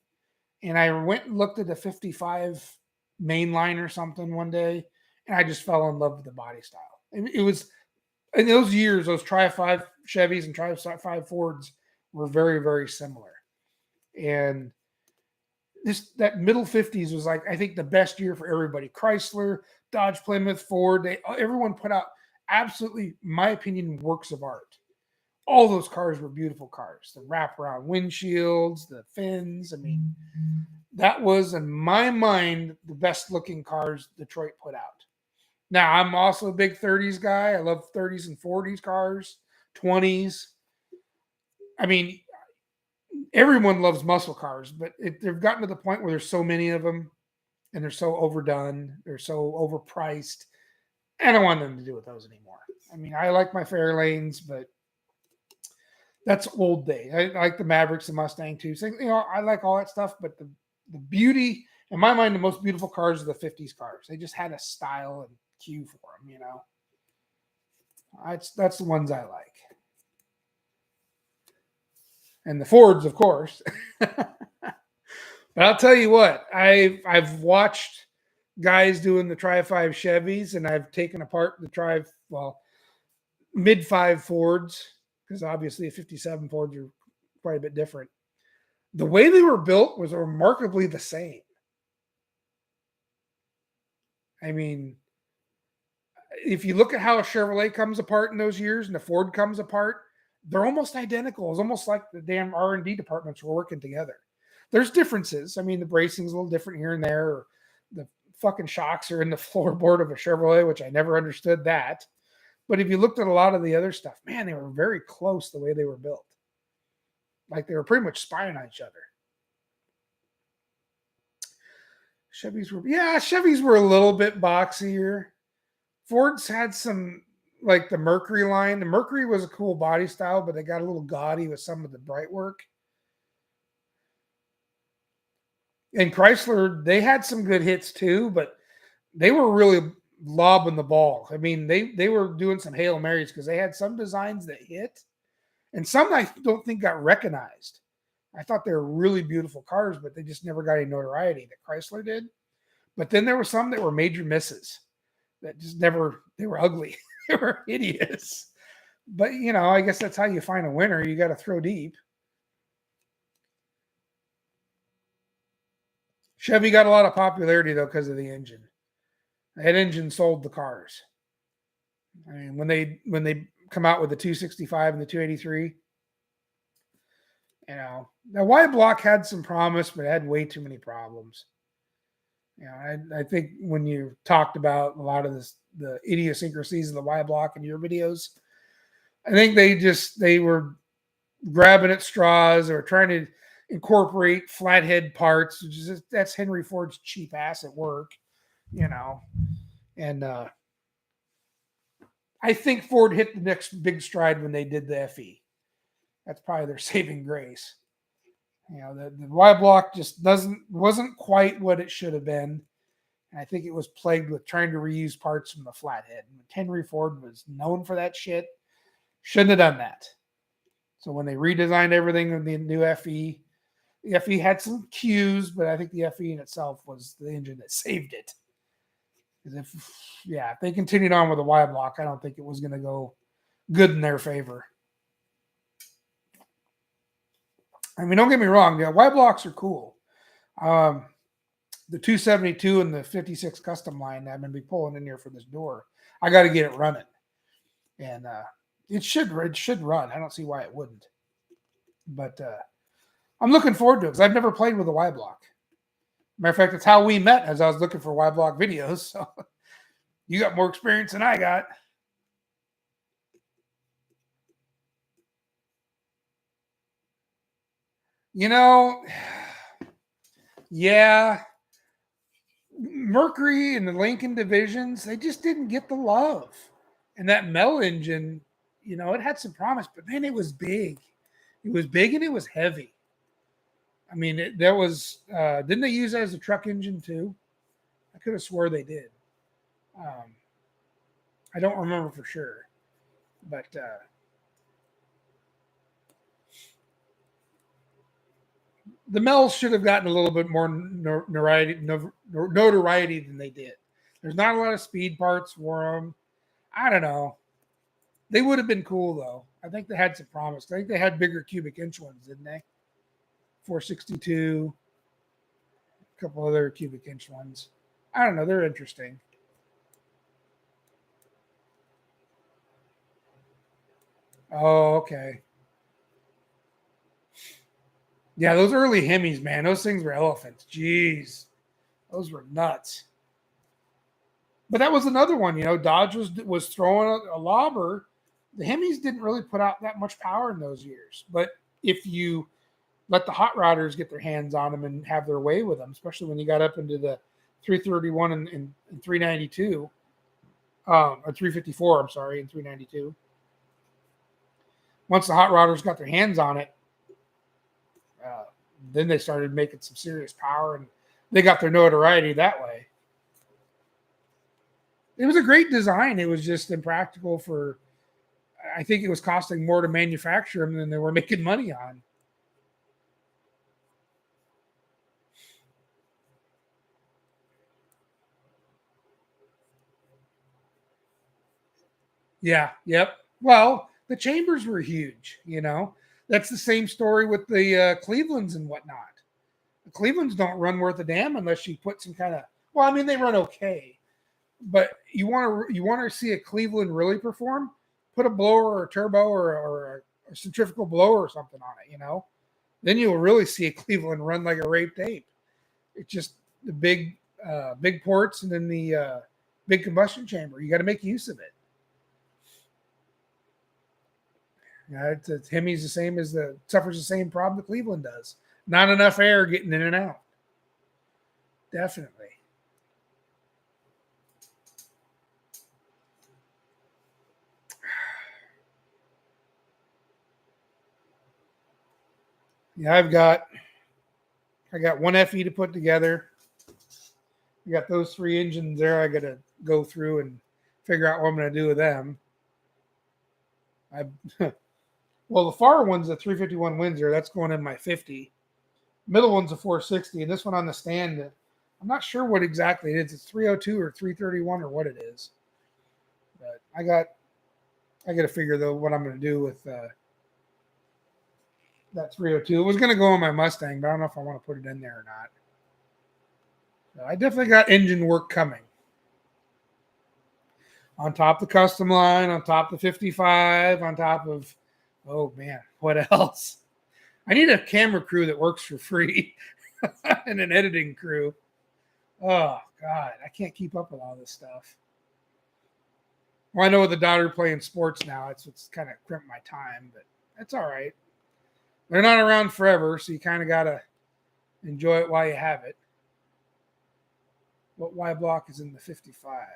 And I went and looked at a 55 mainline or something one day, and I just fell in love with the body style. It was in those years, those Tri 5 Chevys and Tri 5 Fords were very, very similar. And that middle 50s was like, I think, the best year for everybody. Chrysler, Dodge, Plymouth, Ford, everyone put out absolutely, my opinion, works of art. All those cars were beautiful cars. The wraparound windshields, the fins. I mean, that was, in my mind, the best looking cars Detroit put out. Now, I'm also a big 30s guy. I love 30s and 40s cars, 20s. I mean, everyone loves muscle cars, but they've gotten to the point where there's so many of them and they're so overdone. They're so overpriced. I don't want them to do with those anymore. I mean, I like my Fairlanes, but that's old day. I like the Mavericks, the Mustang too. So, I like all that stuff, but the beauty, in my mind, the most beautiful cars are the 50s cars. They just had a style and cue for them, That's the ones I like. And the Fords, of course. But I'll tell you what, I've watched guys doing the Tri-5 Chevys, and I've taken apart the mid-5 Fords, because obviously a 57 Fords are quite a bit different. The way they were built was remarkably the same. I mean, if you look at how a Chevrolet comes apart in those years and the Ford comes apart, they're almost identical. It's almost like the damn R&D departments were working together. There's differences. I mean, the bracing's a little different here and there. Or the fucking shocks are in the floorboard of a Chevrolet, which I never understood that. But if you looked at a lot of the other stuff, man, they were very close the way they were built. Like they were pretty much spying on each other. Chevys were a little bit boxier. Ford's had some, like the Mercury line. The Mercury was a cool body style, but they got a little gaudy with some of the bright work. And Chrysler, they had some good hits too, but they were really lobbing the ball. I mean, they were doing some Hail Marys because they had some designs that hit, and some I don't think got recognized. I thought they were really beautiful cars, but they just never got any notoriety that Chrysler did. But then there were some that were major misses that just never, they were ugly. They were hideous. But, I guess that's how you find a winner. You got to throw deep. Chevy got a lot of popularity, though, because of the engine. That engine sold the cars. I mean, when they come out with the 265 and the 283, the Y block had some promise, but it had way too many problems. I think when you talked about a lot of the idiosyncrasies of the Y block in your videos, I think they were grabbing at straws or trying to incorporate flathead parts. That's Henry Ford's cheap ass at work, and I think Ford hit the next big stride when they did the FE. That's probably their saving grace. The Y block just wasn't quite what it should have been. And I think it was plagued with trying to reuse parts from the flathead. And Henry Ford was known for that shit. Shouldn't have done that. So when they redesigned everything in the new FE, the FE had some cues, but I think the FE in itself was the engine that saved it. Because if they continued on with the Y block, I don't think it was going to go good in their favor. I mean, don't get me wrong. The Y blocks are cool. The 272 and the 56 custom line I'm going to be pulling in here for this door. I got to get it running, and it should run. I don't see why it wouldn't. But I'm looking forward to it because I've never played with a Y block. Matter of fact, it's how we met as I was looking for Y block videos. So you got more experience than I got. You know, yeah, Mercury and the Lincoln divisions, they just didn't get the love. And that Mel engine, it had some promise, but man, it was big. It was big and it was heavy. I mean, there was, didn't they use that as a truck engine too? I could have swore they did. Um, I don't remember for sure. But the Mel's should have gotten a little bit more notoriety than they did. There's not a lot of speed parts for them. I don't know. They would have been cool though. I think they had some promise. I think they had bigger cubic inch ones, didn't they? 462, a couple other cubic inch ones. I don't know. They're interesting. Oh, okay. Yeah, those early Hemis, man, those things were elephants. Jeez, those were nuts. But that was another one. Dodge was throwing a lobber. The Hemis didn't really put out that much power in those years. But if you let the hot rodders get their hands on them and have their way with them, especially when you got up into the 331 and 392, or 354, I'm sorry, and 392. Once the hot rodders got their hands on it, uh, then they started making some serious power, and they got their notoriety that way. It was a great design. It was just impractical for. I think it was costing more to manufacture them than they were making money on. Yeah. Yep. Well, the chambers were huge. That's the same story with the Clevelands and whatnot. The Clevelands don't run worth a damn unless you put some kind of. Well, I mean, they run okay, but you want to see a Cleveland really perform, put a blower or a turbo or a centrifugal blower or something on it, then you'll really see a Cleveland run like a raped ape. It's just the big ports and then the big combustion chamber. You got to make use of it. It's Hemi's the same as suffers the same problem that Cleveland does. Not enough air getting in and out. Definitely. Yeah, I got one FE to put together. I got those three engines there. I got to go through and figure out what I'm going to do with them. Well, the far one's a 351 Windsor. That's going in my 50. Middle one's a 460, and this one on the stand, I'm not sure what exactly it is. It's 302 or 331 or what it is. But I got to figure though what I'm going to do with that 302. It was going to go on my Mustang, but I don't know if I want to put it in there or not. So I definitely got engine work coming. On top of the custom line, on top of the 55, on top of, oh man, what else? I need a camera crew that works for free and an editing crew. Oh God, I can't keep up with all this stuff. Well, I know with the daughter playing sports now, it's kind of crimped my time, but that's all right. They're not around forever, so you kind of got to enjoy it while you have it. What Y block is in the 55?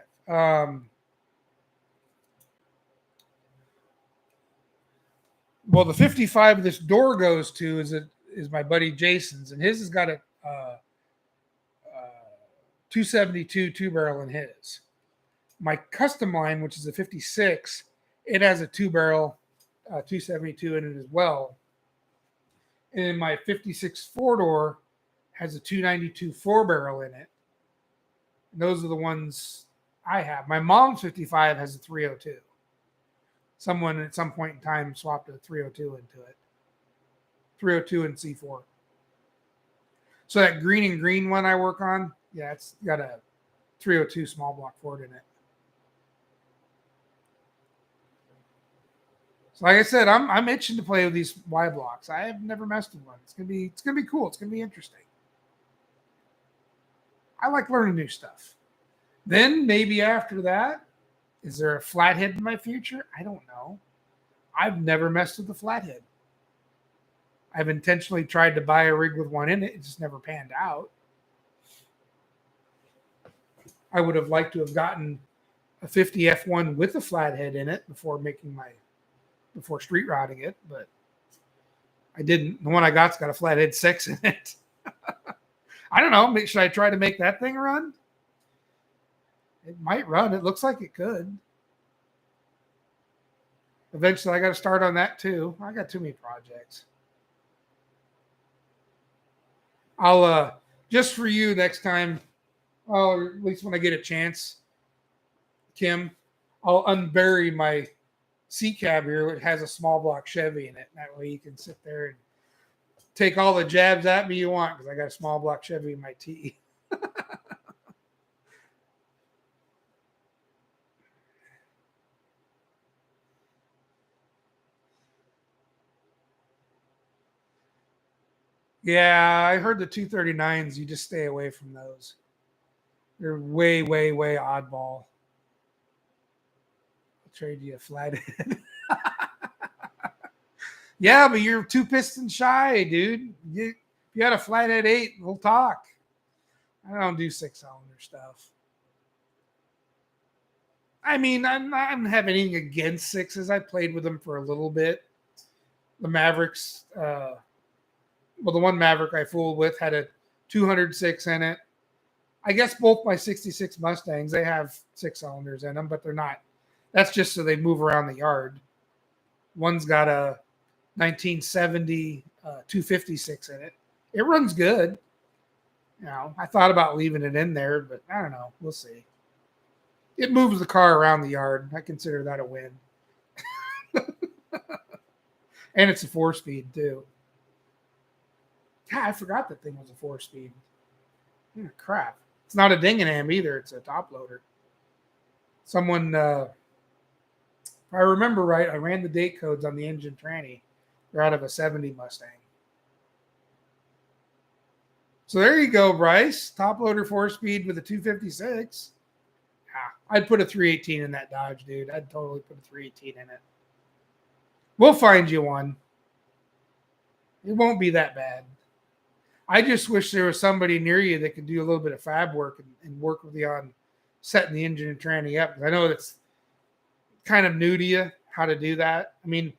Well, the 55 this door goes to is my buddy Jason's, and his has got a 272 two barrel in his. My custom line, which is a 56, it has a two barrel 272 in it as well. And my 56 four door has a 292 four barrel in it. And those are the ones I have. My mom's 55 has a 302. Someone at some point in time swapped a 302 into it. 302 and C4. So that green and green one I work on, yeah, it's got a 302 small block Ford in it. So like I said, I'm itching to play with these Y blocks. I have never messed with one. It's gonna be cool. It's gonna be interesting. I like learning new stuff. Then maybe after that, is there a flathead in my future? I don't know. I've never messed with the flathead. I've intentionally tried to buy a rig with one in it. It just never panned out. I would have liked to have gotten a 50 F1 with a flathead in it before street rodding it, but I didn't. The one I got's got a flathead 6 in it. I don't know. Should I try to make that thing run? It might run. It looks like it could. Eventually, I got to start on that too. I got too many projects. I'll just for you next time, or at least when I get a chance, Kim, I'll unbury my seat cab here. It has a small block Chevy in it. That way you can sit there and take all the jabs at me you want, because I got a small block Chevy in my T. Yeah, I heard the 239s. You just stay away from those. They're way, way, way oddball. I'll trade you a flathead. Yeah, but you're two piston shy, dude. If you had a flathead 8, we'll talk. I don't do 6-cylinder stuff. I mean, I don't have anything against 6s. I played with them for a little bit. The Mavericks, the one Maverick I fooled with had a 206 in it. I guess both my 66 Mustangs, they have 6-cylinders in them, but they're not. That's just so they move around the yard. One's got a 1970 256 in it. It runs good. I thought about leaving it in there, but I don't know. We'll see. It moves the car around the yard. I consider that a win. And it's a 4-speed too. God, I forgot that thing was a 4-speed. Crap. It's not a Dingenham either. It's a top loader. Someone, if I remember right, I ran the date codes on the engine tranny. They're out of a 70 Mustang. So there you go, Bryce. Top loader 4-speed with a 256. I'd put a 318 in that Dodge, dude. I'd totally put a 318 in it. We'll find you one. It won't be that bad. I just wish there was somebody near you that could do a little bit of fab work and work with you on setting the engine and tranny up. I know that's kind of new to you, how to do that. I mean,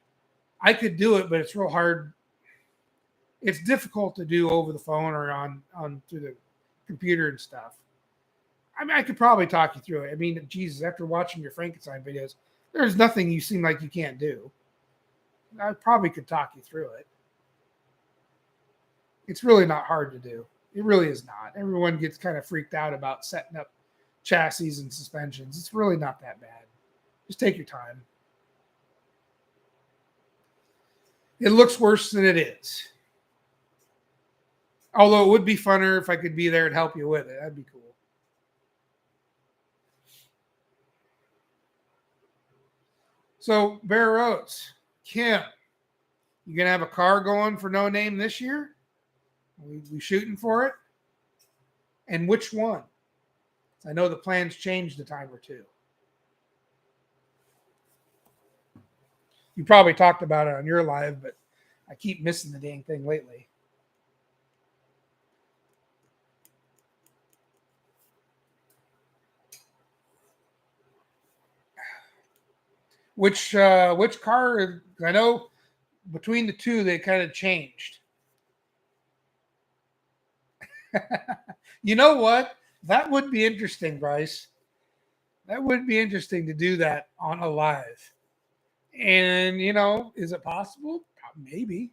I could do it, but it's real hard. It's difficult to do over the phone or on through the computer and stuff. I mean, I could probably talk you through it. I mean, Jesus, after watching your Frankenstein videos, there's nothing you seem like you can't do. I probably could talk you through it. It's really not hard to do. It really is not. Everyone gets kind of freaked out about setting up chassis and suspensions. It's really not that bad. Just take your time. It looks worse than it is. Although it would be funner if I could be there and help you with it. That'd be cool. So, Bear Oats, Kim, you going to have a car going for No Name this year? We shooting for it? And which one? I know the plans changed a time or two. You probably talked about it on your live, but I keep missing the dang thing lately. Which car? I know between the two, they kind of changed. You know what? That would be interesting, Bryce. That would be interesting to do that on a live. And, is it possible? Maybe.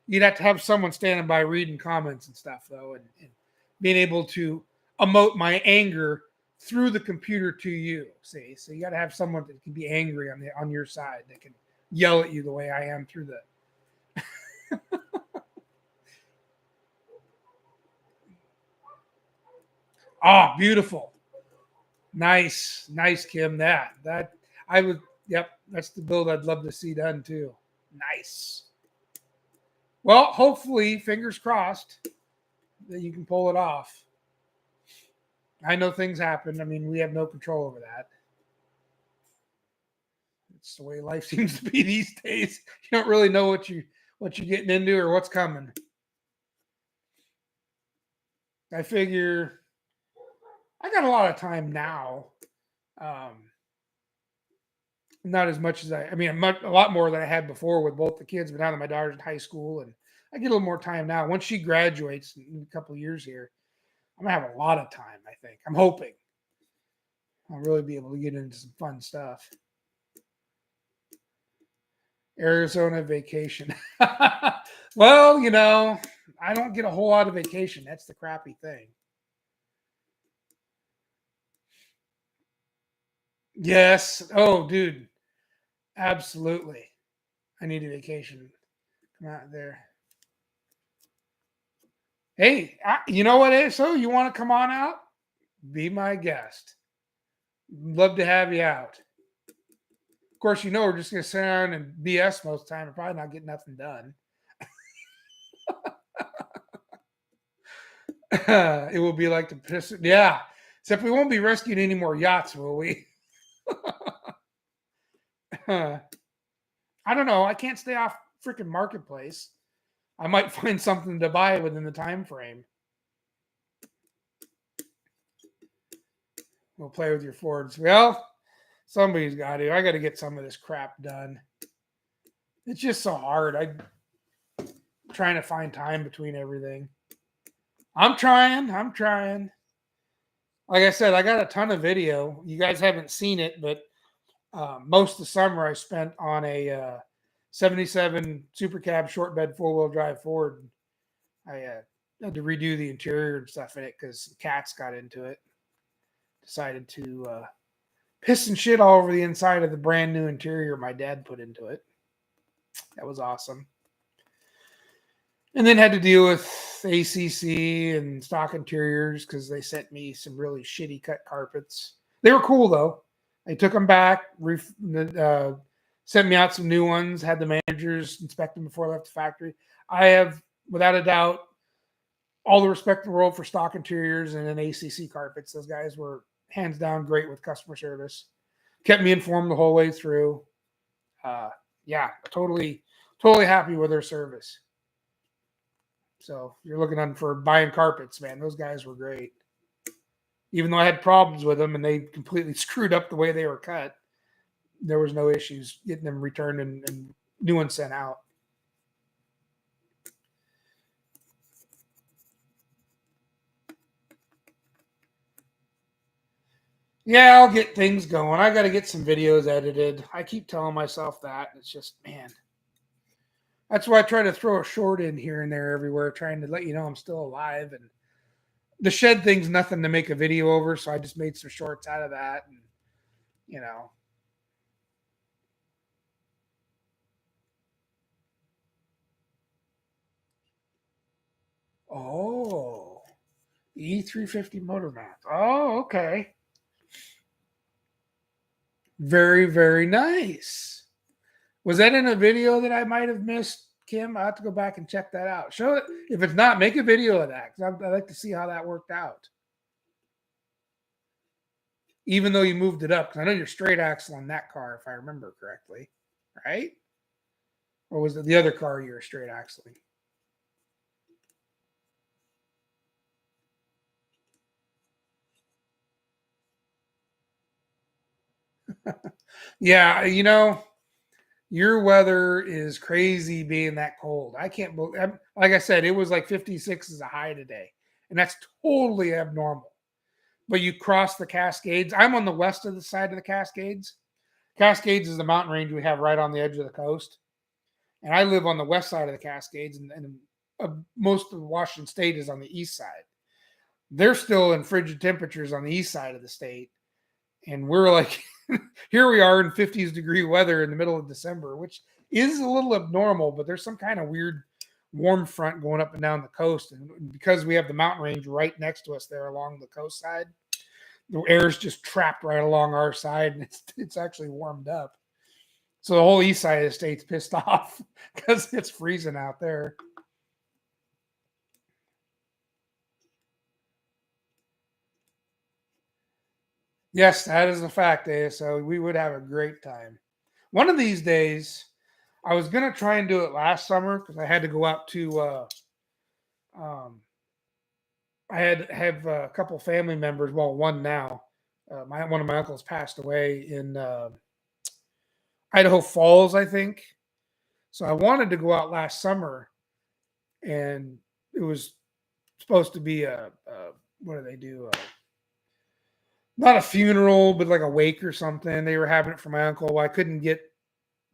You'd have to have someone standing by reading comments and stuff, though, and being able to emote my anger through the computer to you. See, so you got to have someone that can be angry on your side, that can yell at you the way I am through the. Oh, beautiful. Nice, Kim. That I would. Yep, that's the build I'd love to see done too. Nice. Well, hopefully, fingers crossed that you can pull it off. I know things happen. I mean, we have no control over that. It's the way life seems to be these days. You don't really know what you're getting into or what's coming. I figure I got a lot of time now. Um, not as much as I mean, a lot more than I had before with both the kids. But now that my daughter's in high school, and I get a little more time now. Once she graduates in a couple of years here, I'm gonna have a lot of time. I think. I'm hoping I'll really be able to get into some fun stuff. Arizona vacation. Well, I don't get a whole lot of vacation. That's the crappy thing. Yes. Oh, dude. Absolutely. I need a vacation. Come out there. Hey, you know what, so you want to come on out? Be my guest. Love to have you out. Of course, we're just going to sit down and BS most of the time and probably not get nothing done. It will be like the piss. Yeah. Except we won't be rescuing any more yachts, will we? I don't know. I can't stay off freaking marketplace. I might find something to buy within the time frame. We'll play with your Fords. Well, somebody's got to. I got to get some of this crap done. It's just so hard. I'm trying to find time between everything. I'm trying. Like I said, I got a ton of video. You guys haven't seen it, but most of the summer I spent on a 77 Super Cab short bed 4-wheel drive Ford. I had to redo the interior and stuff in it because cats got into it. Decided to piss and shit all over the inside of the brand new interior my dad put into it. That was awesome. And then had to deal with ACC and stock interiors because they sent me some really shitty cut carpets. They were cool though. I took them back, sent me out some new ones, had the managers inspect them before I left the factory. I have, without a doubt, all the respect in the world for stock interiors and then ACC carpets. Those guys were hands down great with customer service. Kept me informed the whole way through. Yeah, totally happy with their service. So if you're looking for buying carpets, man, those guys were great. Even though I had problems with them and they completely screwed up the way they were cut, there was no issues getting them returned and new ones sent out. Yeah, I'll get things going. I got to get some videos edited. I keep telling myself that. It's just, man. That's why I try to throw a short in here and there everywhere, trying to let you know I'm still alive. And the shed thing's nothing to make a video over, so I just made some shorts out of that. And, Oh, E350 motor mount. Oh, okay. Very, very nice. Was that in a video that I might have missed, Kim? I have to go back and check that out. Show it. If it's not, make a video of that because I'd like to see how that worked out. Even though you moved it up, because I know you're straight axle on that car, if I remember correctly, right? Or was it the other car you were straight axling? Yeah, your weather is crazy being that cold. I can't believe, like I said, it was like 56 as a high today, and that's totally abnormal. But you cross the Cascades. I'm on the west of the side of the Cascades. Cascades is the mountain range we have right on the edge of the coast. And I live on the west side of the Cascades, and most of Washington State is on the east side. They're still in frigid temperatures on the east side of the state. And we're like, here we are in 50s degree weather in the middle of December, which is a little abnormal, but there's some kind of weird warm front going up and down the coast. And because we have the mountain range right next to us there along the coast side, the air is just trapped right along our side, and it's actually warmed up. So the whole east side of the state's pissed off because it's freezing out there. Yes, that is a fact, ASO. We would have a great time. One of these days, I was gonna try and do it last summer because I had to go out to. Um, I had have a couple family members. Well, one now. My one of my uncles passed away in Idaho Falls, I think. So I wanted to go out last summer, and it was supposed to be a what do they do? Not a funeral, but like a wake or something. They were having it for my uncle. I couldn't get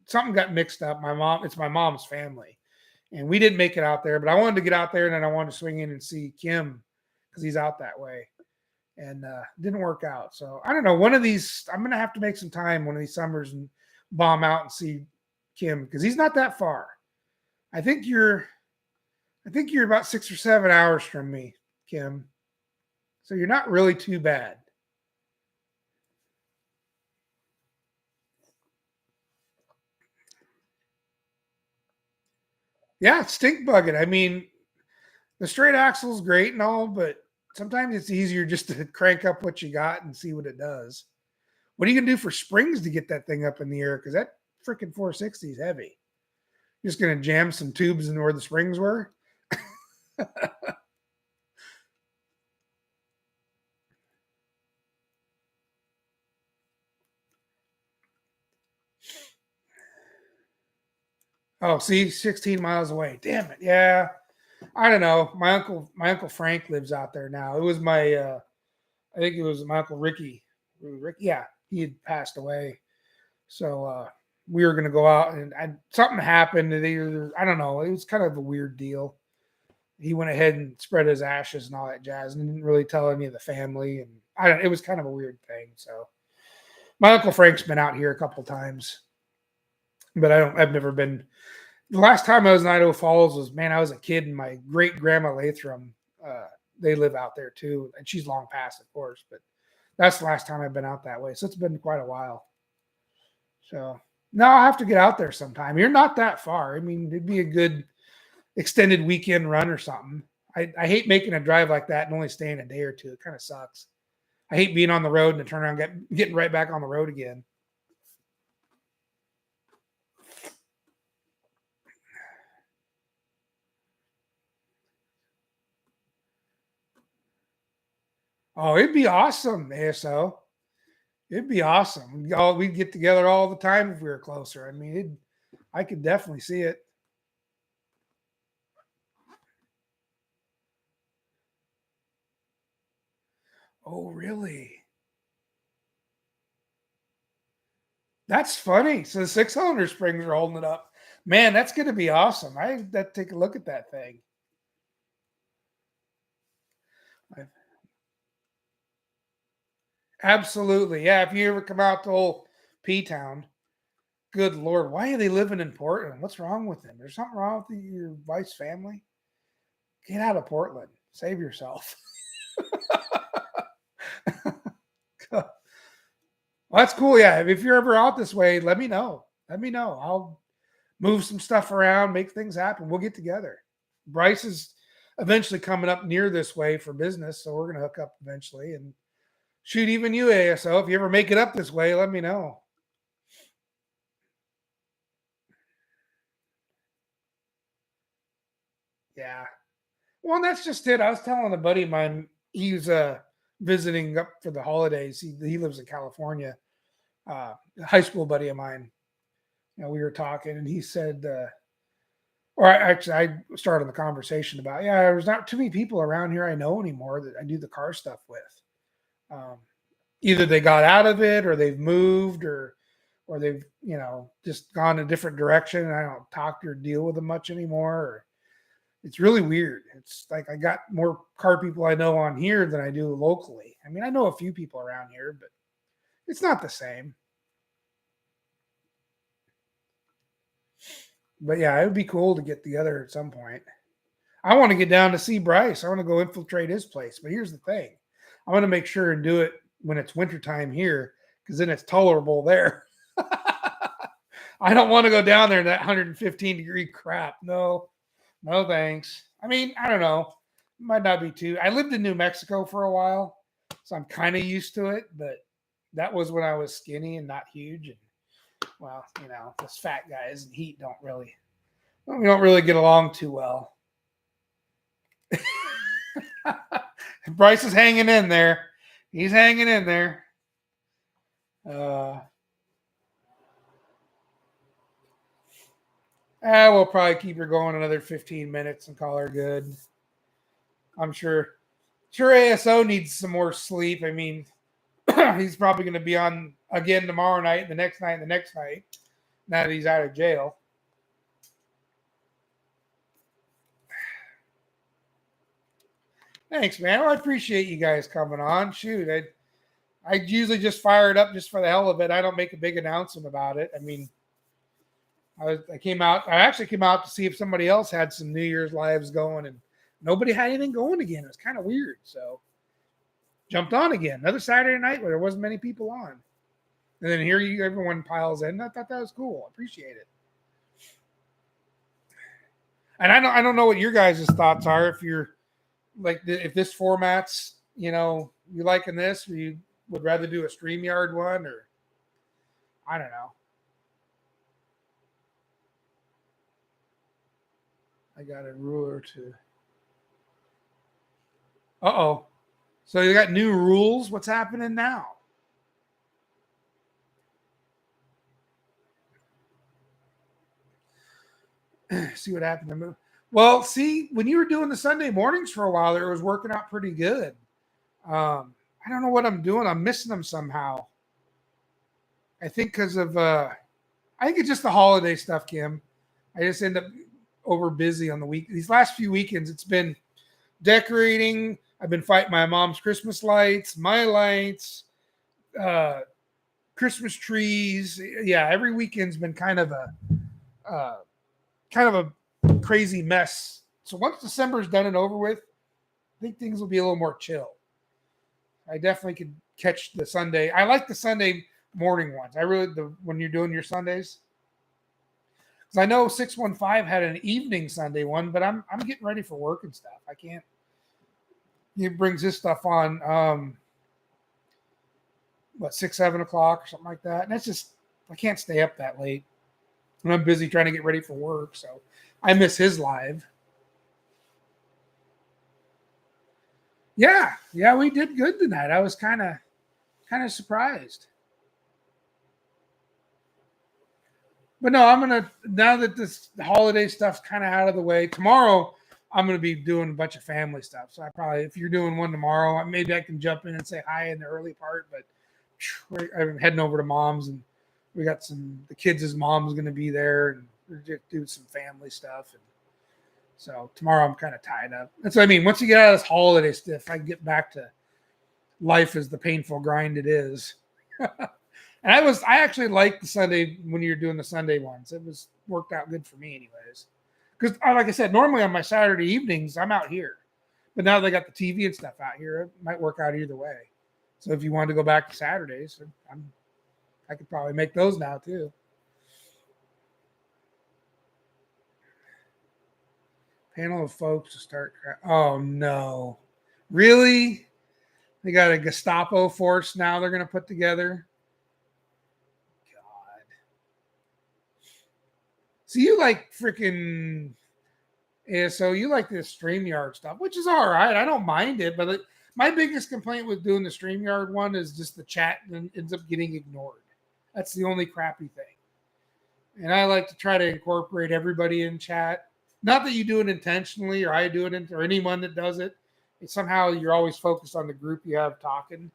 something got mixed up. It's my mom's family, and we didn't make it out there. But I wanted to get out there, and then I wanted to swing in and see Kim because he's out that way, and didn't work out. So I don't know. One of these, I'm gonna have to make some time one of these summers and bomb out and see Kim because he's not that far. I think you're, I think you're about 6 or 7 hours from me, Kim. So you're not really too bad. Yeah, stink bucket. I mean, the straight axle is great and all, but sometimes it's easier just to crank up what you got and see what it does. What are you gonna do for springs to get that thing up in the air? Because that freaking 460 is heavy. You're just gonna jam some tubes in where the springs were. Oh, see, 16 miles away. Damn it. Yeah, I don't know. My uncle Frank lives out there now. It was my, I think it was my uncle Ricky. Yeah, he had passed away. So we were gonna go out, and something happened. I don't know. It was kind of a weird deal. He went ahead and spread his ashes and all that jazz, and didn't really tell any of the family. And I don't. It was kind of a weird thing. So my uncle Frank's been out here a couple times, but I don't. I've never been. The last time I was in Idaho Falls was, man, I was a kid, and my great grandma Lathram. They live out there too, and she's long past, of course. But that's the last time I've been out that way, so it's been quite a while. So no, I'll have to get out there sometime. You're not that far. I mean, it'd be a good extended weekend run or something. I hate making a drive like that and only staying a day or two. It kind of sucks. I hate being on the road and to turn around getting right back on the road again. Oh, it'd be awesome, ASO. It'd be awesome. We'd get together all the time if we were closer. I mean, I could definitely see it. Oh, really? That's funny. So the 6 cylinder springs are holding it up. Man, that's going to be awesome. I have to take a look at that thing. Absolutely. Yeah. If you ever come out to old P Town, good Lord, why are they living in Portland? What's wrong with them? There's something wrong with your wife's family. Get out of Portland. Save yourself. Well, that's cool. Yeah. If you're ever out this way, let me know. Let me know. I'll move some stuff around, make things happen. We'll get together. Bryce is eventually coming up near this way for business. So we're going to hook up eventually and shoot even you, ASO. If you ever make it up this way, let me know. Yeah. Well, that's just it. I was telling a buddy of mine, he was visiting up for the holidays. He lives in California. A high school buddy of mine. We were talking, and he said, actually, I started the conversation about, yeah, there's not too many people around here I know anymore that I do the car stuff with. Um, Either they got out of it, or they've moved, or they've just gone a different direction, and I don't talk or deal with them much anymore. Or it's really weird. It's like I got more car people I know on here than I do locally. I mean, I know a few people around here, but it's not the same. But yeah, it would be cool to get together at some point. I want to get down to see Bryce. I want to go infiltrate his place. But here's the thing: I want to make sure and do it when it's wintertime here, because then it's tolerable there. I don't want to go down there in that 115-degree crap. No, no thanks. I mean, I don't know. Might not be too. I lived in New Mexico for a while, so I'm kind of used to it. But That was when I was skinny and not huge. And well, us fat guys and heat we don't really get along too well. Bryce is hanging in there. He's hanging in there. We'll probably keep her going another 15 minutes and call her good. I'm sure ASO needs some more sleep. I mean, he's probably going to be on again tomorrow night, the next night, now that he's out of jail. Thanks, man. Well, I appreciate you guys coming on. Shoot, I usually just fire it up just for the hell of it. I don't make a big announcement about it. I mean, I actually came out to see if somebody else had some New Year's lives going, and nobody had anything going again. It was kind of weird. So jumped on again. Another Saturday night where there wasn't many people on. And then everyone piles in. I thought that was cool. I appreciate it. And I don't know what your guys' thoughts are. If you're like, if this format's, you liking this, or you would rather do a StreamYard one, or I don't know. I got a ruler too. Uh-oh. So you got new rules? What's happening now? See what happened. Well, see, when you were doing the Sunday mornings for a while there, it was working out pretty good. I don't know what I'm doing. I'm missing them somehow. I think because of I think it's just the holiday stuff, Kim. I just end up over busy on the week. These last few weekends, it's been decorating. I've been fighting my mom's Christmas lights, my lights, Christmas trees. Yeah, every weekend's been kind of a crazy mess. So once December's done and over with, I think things will be a little more chill. I definitely could catch the Sunday. I like the Sunday morning ones. When you're doing your Sundays. Because I know 615 had an evening Sunday one, but I'm getting ready for work and stuff. I can't. He brings his stuff on 6, 7 o'clock or something like that. And that's just, I can't stay up that late. And I'm busy trying to get ready for work. So I miss his live. Yeah, we did good tonight. I was kind of surprised. But no, now that this holiday stuff's kind of out of the way, tomorrow I'm going to be doing a bunch of family stuff. So if you're doing one tomorrow, maybe I can jump in and say hi in the early part. But I'm heading over to mom's, and we got the kids' mom's going to be there, and we're just doing some family stuff. And so tomorrow I'm kind of tied up. That's what I mean. Once you get out of this holiday stuff, I can get back to life as the painful grind it is. And I actually liked the Sunday when you're doing the Sunday ones. It was worked out good for me anyways. Because like I said, normally on my Saturday evenings, I'm out here. But now they got the TV and stuff out here. It might work out either way. So if you wanted to go back to Saturdays, I could probably make those now too. Panel of folks to start. Oh no. Really? They got a Gestapo force now they're going to put together. So you like freaking ASO, you like this StreamYard stuff, which is all right. I don't mind it, but my biggest complaint with doing the StreamYard one is just the chat ends up getting ignored. That's the only crappy thing. And I like to try to incorporate everybody in chat. Not that you do it intentionally or I do it, or anyone that does it. It's somehow you're always focused on the group you have talking,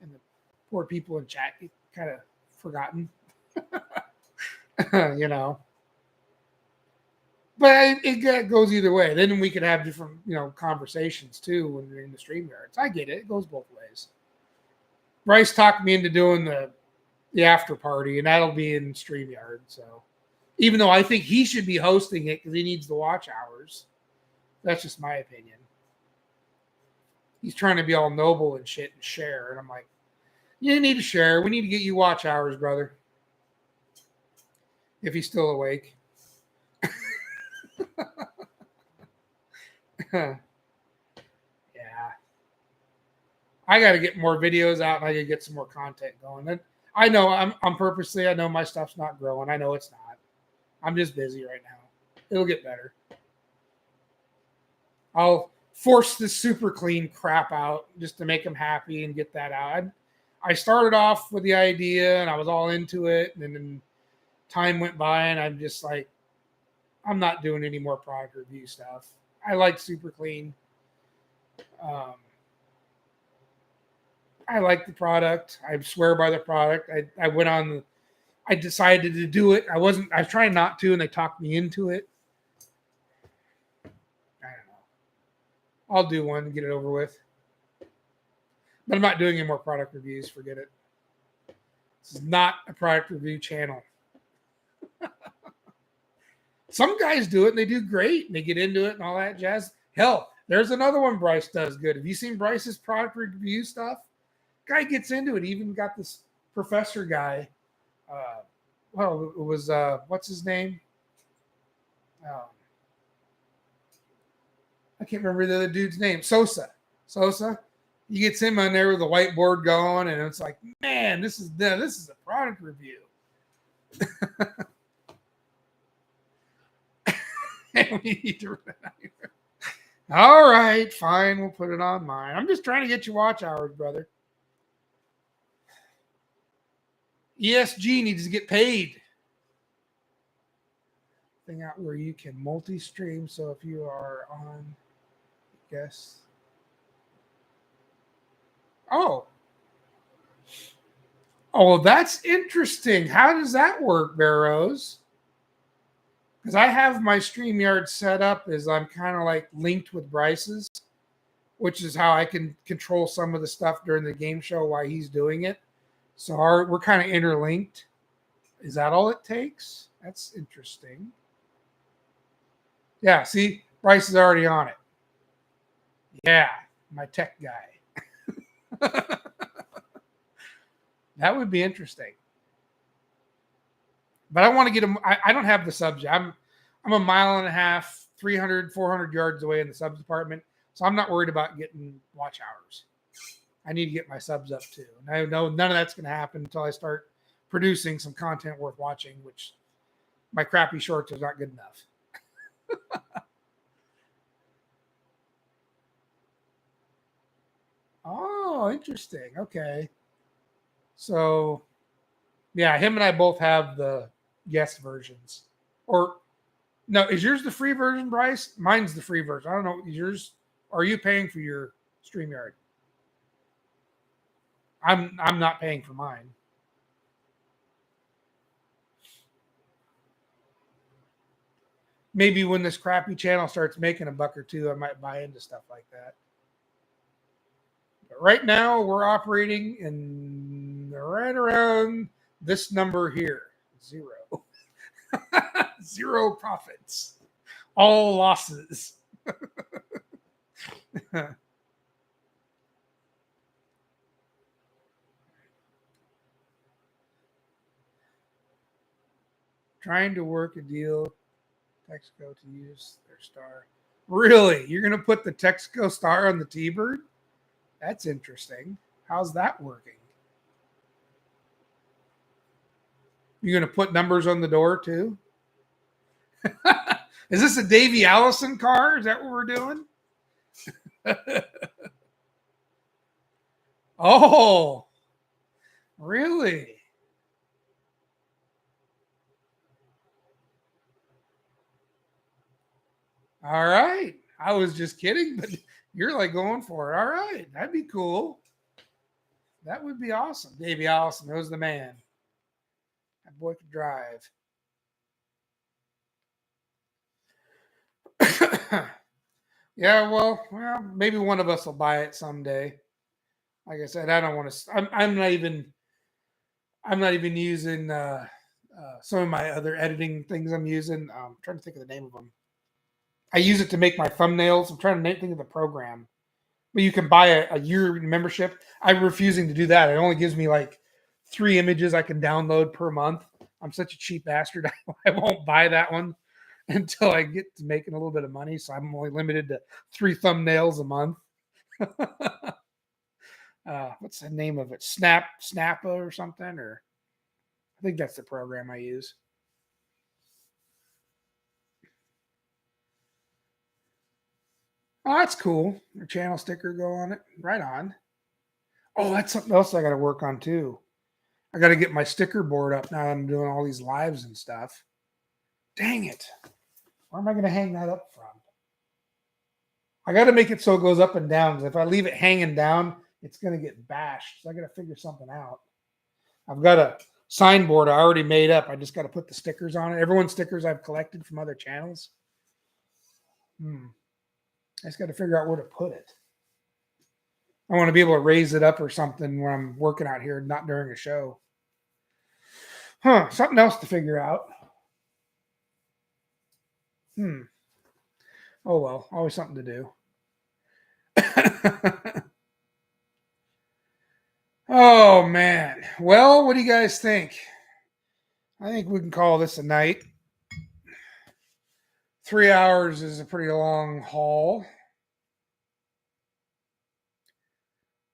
and the poor people in chat get kind of forgotten. But it goes either way. Then we could have different, conversations too when we're in the StreamYards. I get it. It goes both ways. Bryce talked me into doing the after party, and that'll be in StreamYard. So even though I think he should be hosting it because he needs the watch hours, that's just my opinion. He's trying to be all noble and shit and share. And I'm like, you need to share. We need to get you watch hours, brother. If he's still awake. Yeah. I got to get more videos out and I got to get some more content going. And I know I'm purposely, I know my stuff's not growing. I know it's not. I'm just busy right now. It'll get better. I'll force this super clean crap out just to make them happy and get that out. I started off with the idea and I was all into it. And then time went by and I'm just like, I'm not doing any more product review stuff. I like super clean. I like the product. I swear by the product. I went on. I decided to do it. I was trying not to, and they talked me into it. I don't know. I'll do one and get it over with. But I'm not doing any more product reviews. Forget it. This is not a product review channel. Some guys do it and they do great and they get into it and all that jazz. Hell, there's another one Bryce does good. Have you seen Bryce's product review stuff? Guy gets into it. He even got this professor guy. Well, it was what's his name? I can't remember the other dude's name. Sosa. He gets him on there with the whiteboard going, and it's like, man, this is a product review. We need to run out here. All right, fine. We'll put it on mine. I'm just trying to get you watch hours, brother. ESG needs to get paid. Thing out where you can multi-stream. So if you are on, I guess. Oh, that's interesting. How does that work, Barrows? Because I have my StreamYard set up as I'm kind of like linked with Bryce's, which is how I can control some of the stuff during the game show while he's doing it. So we're kind of interlinked. Is that all it takes? That's interesting. Yeah, see, Bryce is already on it. Yeah, my tech guy. That would be interesting. But I want to get him. I don't have the subs yet. I'm a mile and a half, 300, 400 yards away in the subs department. So I'm not worried about getting watch hours. I need to get my subs up too. And I know none of that's going to happen until I start producing some content worth watching, which my crappy shorts are not good enough. Oh, interesting. Okay. So, yeah, him and I both have the guest versions. Or, no, is yours the free version, Bryce? Mine's the free version. I don't know. Is yours? Are you paying for your StreamYard? I'm not paying for mine. Maybe when this crappy channel starts making $1 or $2, I might buy into stuff like that. But right now, we're operating in right around this number here. 0. 0 profits. All losses. Trying to work a deal, Texaco to use their star. Really? You're going to put the Texaco star on the T-Bird? That's interesting. How's that working? You're going to put numbers on the door too? Is this a Davey Allison car? Is that what we're doing? Oh, really? All right. I was just kidding, but you're like going for it. All right. That'd be cool. That would be awesome. Davey Allison, who's the man? That boy could drive. Yeah, well, maybe one of us will buy it someday. Like I said, I don't want to. I'm not even using some of my other editing things. I'm using. I'm trying to think of the name of them. I use it to make my thumbnails. I'm trying to think of the program. But you can buy a year membership. I'm refusing to do that. It only gives me like 3 images I can download per month. I'm such a cheap bastard. I won't buy that one until I get to making a little bit of money. So I'm only limited to 3 thumbnails a month. What's the name of it? Snappa or something, or I think that's the program I use. Oh, that's cool. A channel sticker go on it. Right on. Oh, that's something else I got to work on too. I got to get my sticker board up now. I'm doing all these lives and stuff. Dang it. Where am I going to hang that up from? I got to make it so it goes up and down. Because if I leave it hanging down, it's going to get bashed. So I got to figure something out. I've got a signboard I already made up. I just got to put the stickers on it. Everyone's stickers I've collected from other channels. I just got to figure out where to put it. I want to be able to raise it up or something when I'm working out here, not during a show. Something else to figure out. Oh well, always something to do. Oh man. Well, what do you guys think? I think we can call this a night. 3 hours is a pretty long haul.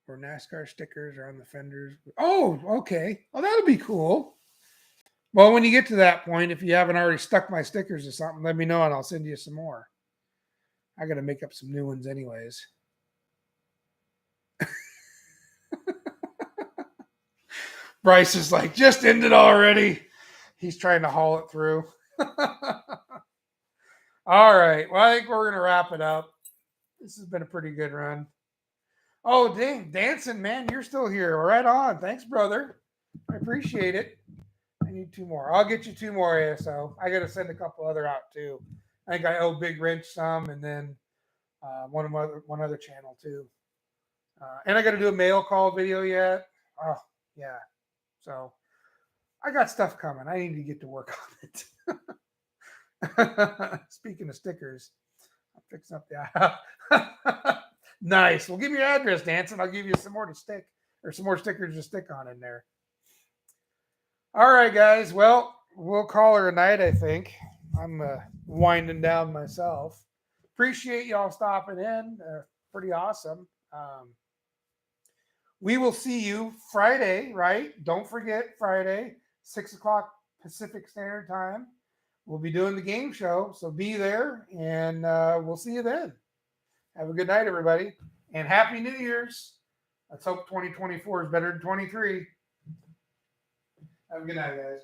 Or NASCAR stickers are on the fenders. Oh, okay. Oh, that'll be cool. Well, when you get to that point, if you haven't already stuck my stickers or something, let me know and I'll send you some more. I got to make up some new ones, anyways. Bryce is like, just end it already. He's trying to haul it through. All right. Well, I think we're going to wrap it up. This has been a pretty good run. Oh, dang. Dancing, man, you're still here. Right on. Thanks, brother. I appreciate it. I need 2 more. I'll get you 2 more ASO. I got to send a couple other out, too. I think I owe Big Wrench some, and then one other channel, too. And I got to do a mail call video yet. Oh, yeah. So I got stuff coming. I need to get to work on it. Speaking of stickers, I'm fixing up the nice. Well, give me your address, Danson. I'll give you some more to stick or some more stickers to stick on in there. All right, guys. Well, we'll call her a night, I think. I'm winding down myself. Appreciate y'all stopping in. Pretty awesome. We will see you Friday, right? Don't forget Friday, 6 o'clock Pacific Standard Time. We'll be doing the game show, so be there, and we'll see you then. Have a good night, everybody, and Happy New Year's. Let's hope 2024 is better than 23. Have a good night, guys.